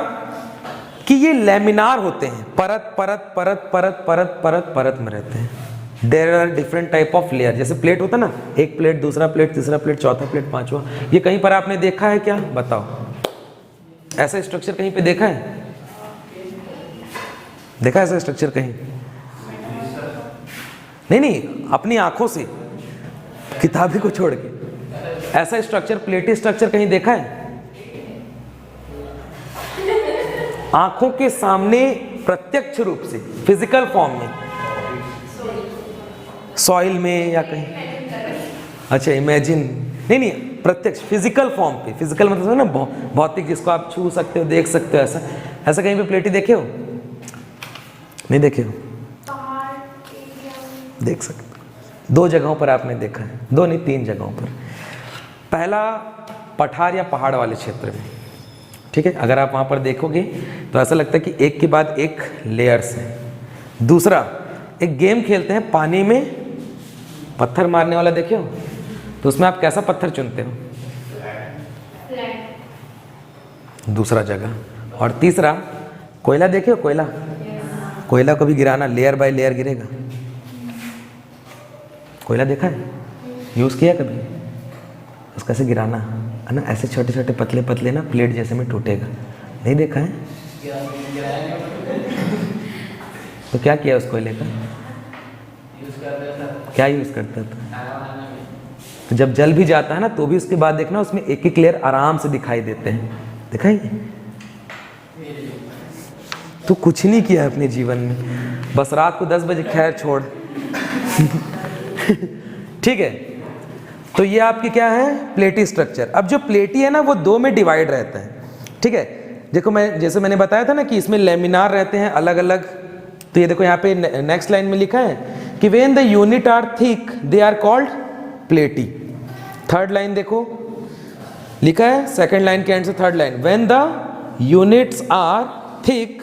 कि ये लेमिनार होते हैं, परत परत परत परत परत परत परत में रहते हैं। There are different type of layer. जैसे प्लेट होता है ना, एक प्लेट, दूसरा प्लेट, तीसरा प्लेट, चौथा प्लेट, पांचवा, ये कहीं पर आपने देखा है क्या? बताओ, ऐसा स्ट्रक्चर कहीं पे देखा है? देखा है ऐसा स्ट्रक्चर कहीं? नहीं, अपनी आंखों से, किताबी को छोड़ के ऐसा स्ट्रक्चर, प्लेटी स्ट्रक्चर कहीं देखा है? आंखों के सामने प्रत्यक्ष रूप से, फिजिकल फॉर्म में, सॉइल में या कहीं? अच्छा, इमेजिन नहीं, प्रत्यक्ष फिजिकल फॉर्म पे। फिजिकल मतलब ना भौतिक, जिसको आप छू सकते हो, देख सकते हो। ऐसा कहीं पे प्लेटी देखे हो? नहीं देखे हो? देख सकते हो। 2 जगहों पर आपने देखा है, 2 नहीं 3 जगहों पर। पहला पठार या पहाड़ वाले क्षेत्र में, ठीक है, अगर आप वहाँ पर देखोगे तो ऐसा लगता है कि एक के बाद एक लेयर्स हैं। दूसरा, एक गेम खेलते हैं पानी में पत्थर मारने वाला, देखे हो? तो उसमें आप कैसा पत्थर चुनते हो? दूसरा जगह। और तीसरा, कोयला देखे हो? कोयला, कोयला को भी गिराना, लेयर बाय लेयर गिरेगा। कोयला देखा है? यूज़ किया कभी? उसको ऐसे गिराना है ना, ऐसे छोटे छोटे पतले पतले ना, प्लेट जैसे में टूटेगा। नहीं देखा है? तो क्या किया उस कोयले का? क्या यूज़ करता था? तो जब जल भी जाता है ना तो भी उसके बाद देखना उसमें एक एक लेयर आराम से दिखाई देते हैं। देखा है? तो कुछ नहीं किया अपने जीवन में, बस रात को 10 बजे खैर छोड़। ठीक है, तो ये आपकी क्या है? प्लेटी स्ट्रक्चर। अब जो प्लेटी है ना वो 2 में डिवाइड रहता है। ठीक है, देखो जैसे मैंने बताया था ना कि इसमें लेमिनार रहते हैं अलग अलग। तो ये देखो यहाँ पे नेक्स्ट लाइन में लिखा है कि when the unit are thick they are called platy. Third line देखो, लिखा है सेकंड लाइन के एंड से third line, when the units are thick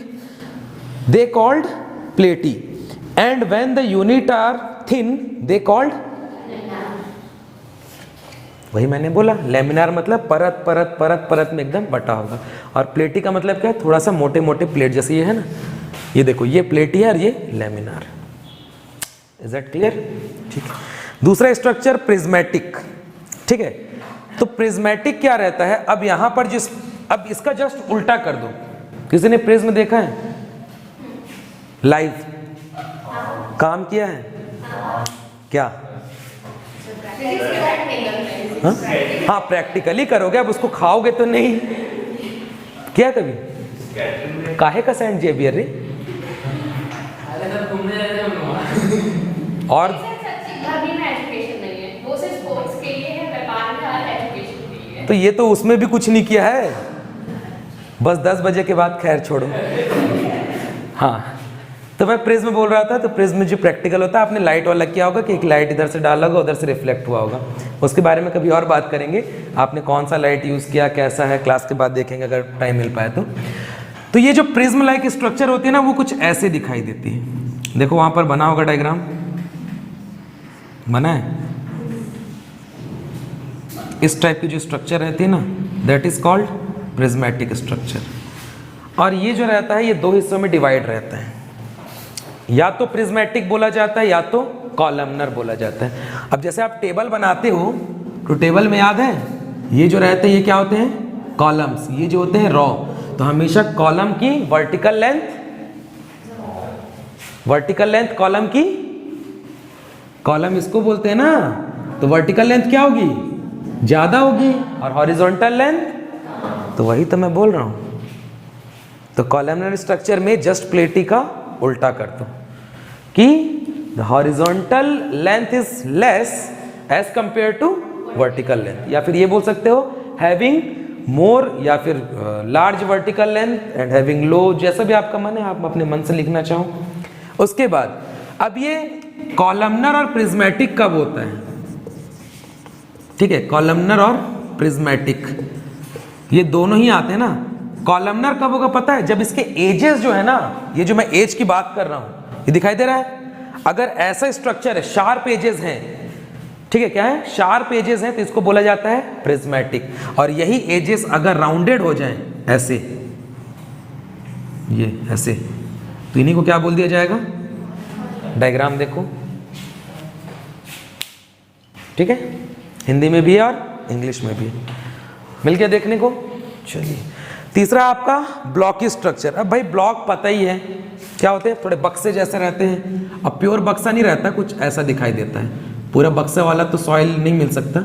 they called platy and when the unit are thin they called. वही मैंने बोला, लेमिनार मतलब परत परत परत परत में एकदम बटा होगा। और प्लेटी का मतलब क्या है, थोड़ा सा मोटे मोटे प्लेट जैसे ये है ना, ये देखो ये प्लेटी है और ये लेमिनार। Is that clear? ठीक है। दूसरा स्ट्रक्चर प्रिज्मेटिक। ठीक है, तो प्रिज्मेटिक क्या रहता है, अब यहां पर जिस, अब इसका जस्ट उल्टा कर दो। किसी ने प्रिज्म देखा है लाइव, काम किया है क्या? हाँ हाँ, प्रैक्टिकली करोगे, अब उसको खाओगे तो नहीं। क्या कभी काहे का सेंट जेवियर रे? अरे सर घूमने जा रहे हैं हम वहाँ। और घर में एजुकेशन नहीं है, वो सिर्फ स्पोर्ट्स के लिए है, व्यापार में और एजुकेशन के लिए है। तो ये तो उसमें भी कुछ नहीं किया है, बस 10 बजे के बाद खैर छोड़ो। हाँ, तो मैं प्रिज्म बोल रहा था, तो प्रिज्म जो प्रैक्टिकल होता है, आपने लाइट वाला किया होगा कि एक लाइट इधर से डाला होगा, उधर से रिफ्लेक्ट हुआ होगा। उसके बारे में कभी और बात करेंगे, आपने कौन सा लाइट यूज़ किया, कैसा है, क्लास के बाद देखेंगे अगर टाइम मिल पाए तो ये जो प्रिज्म लाइक स्ट्रक्चर होती है ना, वो कुछ ऐसे दिखाई देती है। देखो वहाँ पर बना होगा डायग्राम, बना है। इस टाइप की जो स्ट्रक्चर रहती है ना, that is called prismatic structure. और ये जो रहता है, ये दो हिस्सों में डिवाइड रहता है, या तो प्रिज्मेटिक बोला जाता है या तो कॉलमनर बोला जाता है। अब जैसे आप टेबल बनाते हो, तो टेबल में याद है ये जो रहते हैं, ये क्या होते हैं, कॉलम्स। ये जो होते हैं रॉ, तो हमेशा कॉलम की वर्टिकल लेंथ कॉलम की, कॉलम इसको बोलते हैं ना, तो वर्टिकल लेंथ क्या होगी, ज्यादा होगी, और हॉरिजॉन्टल लेंथ, तो वही तो मैं बोल रहा हूं। तो कॉलमनर स्ट्रक्चर में जस्ट प्लेटी का उल्टा कर दो कि the horizontal length is less as compare to vertical length, या फिर ये बोल सकते हो हैविंग मोर, या फिर large vertical length and having low, जैसा भी आपका मन है, आप अपने मन से लिखना चाहो। उसके बाद अब ये कॉलमनर और प्रिज्मेटिक कब होता है? ठीक है, कॉलमनर और प्रिज्मेटिक ये दोनों ही आते हैं ना। कॉलमनर कब होगा पता है? जब इसके एजेस जो है ना, ये जो मैं एज की बात कर रहा हूं, ये दिखाई दे रहा है, अगर ऐसा स्ट्रक्चर है, शार्प एजेस हैं, ठीक है, क्या है, शार्प एजेस हैं, तो इसको बोला जाता है प्रिज्मेटिक। और यही एजेस अगर राउंडेड हो जाएं ऐसे, ये ऐसे, तो इन्हीं को क्या बोल दिया जाएगा? डायग्राम देखो, ठीक है, हिंदी में भी है और इंग्लिश में भी है, मिल गया देखने को। चलिए, तीसरा आपका ब्लॉकी स्ट्रक्चर। अब भाई ब्लॉक पता ही है क्या होते हैं, थोड़े बक्से जैसे रहते हैं। अब प्योर बक्सा नहीं रहता, कुछ ऐसा दिखाई देता है, पूरा बक्से वाला तो सॉइल नहीं मिल सकता।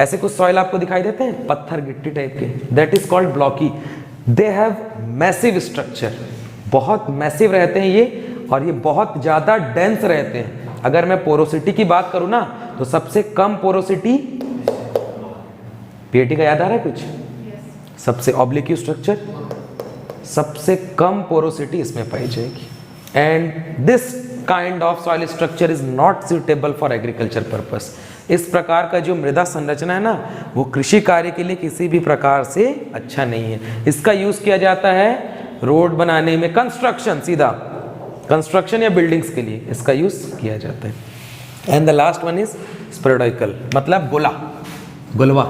ऐसे कुछ सॉइल आपको दिखाई देते हैं, पत्थर गिट्टी टाइप के, that is called blocky. They have massive structure, बहुत मैसिव रहते हैं ये, और ये बहुत ज़्यादा डेंस रहते हैं। अगर मैं पोरोसिटी की बात करूँ ना, तो सबसे कम पोरोसिटी, पीएटी का याद आ रहा है कुछ? सबसे ऑब्लिक स्ट्रक्चर, सबसे कम पोरोसिटी इसमें पाई जाएगी। And this kind of soil structure is not suitable for agriculture purpose. इस प्रकार का जो मृदा संरचना है ना, वो कृषि कार्य के लिए किसी भी प्रकार से अच्छा नहीं है। इसका यूज किया जाता है रोड बनाने में, कंस्ट्रक्शन, सीधा कंस्ट्रक्शन या बिल्डिंग्स के लिए इसका यूज किया जाता है। And the last one is sporadical, मतलब गोला, गोलवा।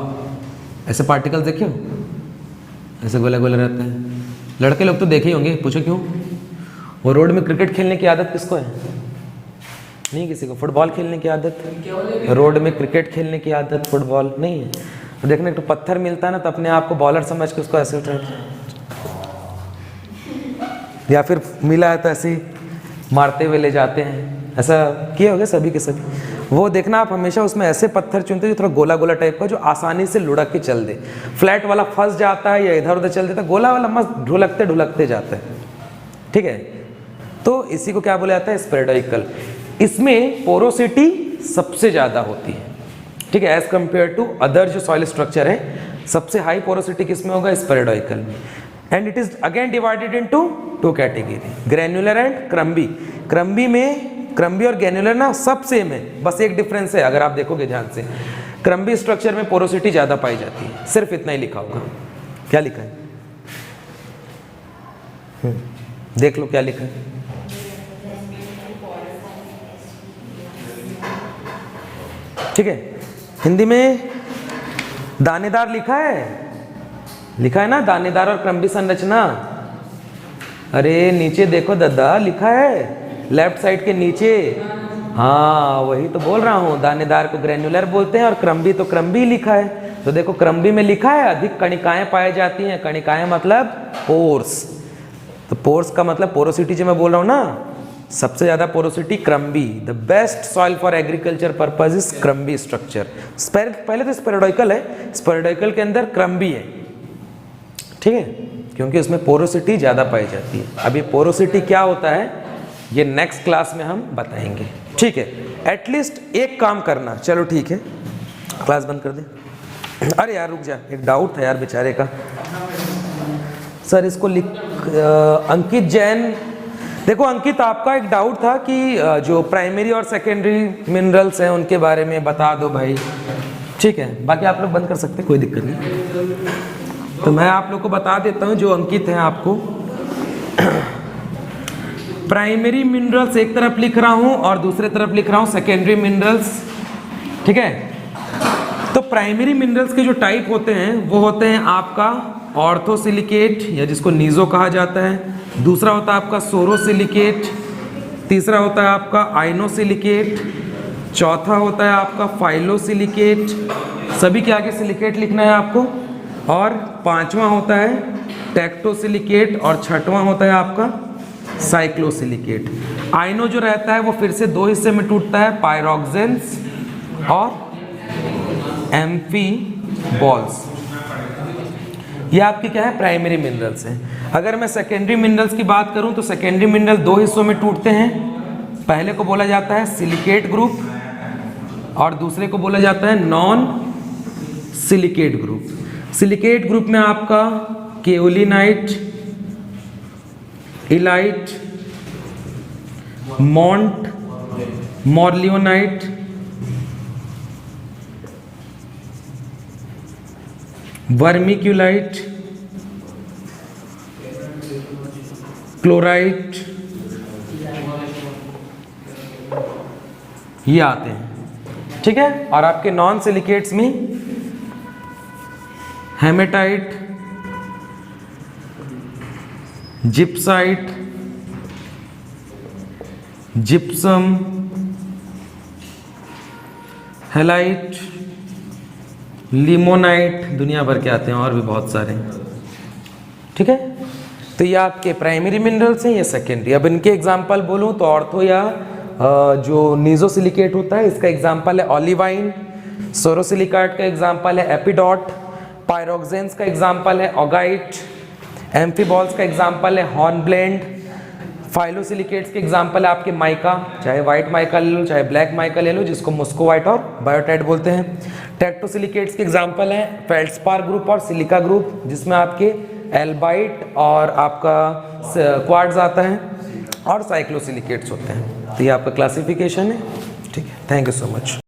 ऐसे पार्टिकल्स देखे हो, ऐसे गोला गोला रहते हैं। लड़के लोग तो देखे ही होंगे, पूछो क्यों? वो रोड में क्रिकेट खेलने की आदत किसको है? नहीं किसी को। फुटबॉल खेलने की आदत, रोड में क्रिकेट खेलने की आदत, फुटबॉल नहीं है। तो देखने तो पत्थर मिलता है ना, तो अपने आप को बॉलर समझ के उसको ऐसे उठा, या फिर मिला है तो ऐसे मारते हुए ले जाते हैं। ऐसा किए होंगे सभी के सभी। वो देखना आप हमेशा उसमें ऐसे पत्थर चुनते जो थोड़ा गोला गोला टाइप का, जो आसानी से लुढ़क के चल दे। फ्लैट वाला फंस जाता है या इधर उधर चल देता है, गोला वाला मस्त ढुलकते ढुलकते जाता है। ठीक है, तो इसी को क्या बोला जाता है? स्पोरेडिकल। इसमें पोरोसिटी सबसे ज़्यादा होती है, ठीक है, एज कंपेयर टू अदर जो सॉइल स्ट्रक्चर है। सबसे हाई पोरोसिटी किसमें होगा? स्पोरेडिकल में। And it is again divided into two category, granular and crumby. Crumby में, क्रम्बी और ग्रेन्युलर ना सब सेम है, बस एक डिफरेंस है। अगर आप देखोगे ध्यान से, क्रम्बी स्ट्रक्चर में पोरोसिटी ज़्यादा पाई जाती है। सिर्फ इतना ही लिखा होगा। क्या लिखा है? देख लो क्या लिखा है। ठीक है, हिंदी में दानेदार लिखा है ना, दानेदार और क्रम्बी संरचना। अरे नीचे देखो दादा, लिखा है लेफ्ट साइड के नीचे। हाँ वही तो बोल रहा हूँ, दानेदार को ग्रेन्युलर बोलते हैं और क्रम्बी तो क्रम्बी लिखा है। तो देखो क्रम्बी में लिखा है अधिक कणिकाएं पाई जाती हैं। कणिकाएं मतलब पोर्स। तो पोर्स का मतलब पोरोसिटी, जो मैं बोल रहा हूँ ना, सबसे ज्यादा porosity crumby. The best soil for agriculture purpose is crumby structure. पहले तो स्पेरोडोइकल है, स्पेरोडोइकल के अंदर क्रम्बी है, ठीक है, क्योंकि उसमें पोरोसिटी ज्यादा पाई जाती है। अब ये पोरोसिटी क्या होता है ये नेक्स्ट क्लास में हम बताएंगे, ठीक है। एटलीस्ट एक काम करना, चलो ठीक है, क्लास बंद कर दे। अरे यार रुक जा, एक डाउट था यार बेचारे का। सर इसको लिख अंकित जैन। देखो अंकित, आपका एक डाउट था कि जो प्राइमरी और सेकेंडरी मिनरल्स हैं उनके बारे में बता दो भाई, ठीक है। बाकी आप लोग बंद कर सकते हैं, कोई दिक्कत नहीं। तो मैं आप लोग को बता देता हूँ जो अंकित है आपको। प्राइमरी मिनरल्स एक तरफ लिख रहा हूँ और दूसरे तरफ लिख रहा हूँ सेकेंडरी मिनरल्स, ठीक है। तो प्राइमरी मिनरल्स के जो टाइप होते हैं वो होते हैं आपका ऑर्थोसिलिकेट, या जिसको नीजो कहा जाता है। दूसरा होता है आपका सोरोसिलिकेट। तीसरा होता है आपका आइनोसिलिकेट। चौथा होता है आपका फाइलोसिलिकेट। सभी के आगे सिलिकेट लिखना है आपको। और पांचवा होता है टेक्टोसिलिकेट और छठवां होता है आपका साइक्लोसिलिकेट। आइनो जो रहता है वो फिर से दो हिस्से में टूटता है, पायरोक्सेन्स और एम्फीबॉल्स। ये आपके क्या है, प्राइमरी मिनरल्स हैं। अगर मैं सेकेंडरी मिनरल्स की बात करूं तो सेकेंडरी मिनरल दो हिस्सों में टूटते हैं। पहले को बोला जाता है सिलिकेट ग्रुप और दूसरे को बोला जाता है non silicate group. Silicate group में आपका केओलिनाइट, इलाइट, मॉन्ट, मॉर्लियोनाइट, वर्मिक्यूलाइट, क्लोराइट, ये आते हैं, ठीक है। और आपके नॉन सिलिकेट्स में haematite, gypsite, gypsum, halide, limonite, दुनिया भर के आते हैं और भी बहुत सारे, ठीक है। तो ये आपके प्राइमरी मिनरल्स हैं, ये सेकेंडरी। अब इनके एग्जांपल बोलूं तो ऑर्थो या जो नीजोसिलिकेट होता है इसका एग्जांपल है ओलिवाइन। सोरोसिलिकेट का एग्जांपल है एपिडॉट। पायरोक्सेन्स का एग्जांपल है ऑगाइट। एम्फीबॉल्स का एग्जांपल है हॉर्नब्लेंड। फाइलोसिलिकेट्स के एग्जांपल है आपके माइका, चाहे व्हाइट माइका ले लो चाहे ब्लैक माइका ले लो, जिसको मुस्कोवाइट और बायोटाइट बोलते हैं। टेक्टोसिलिकेट्स के एग्जांपल हैं फेल्डस्पार ग्रुप और सिलिका ग्रुप, जिसमें आपके एल्बाइट और आपका क्वार्ट्ज आता है, और साइक्लोसिलिकेट्स होते हैं। तो ये आपका क्लासिफिकेशन है, ठीक है। Thank you so much.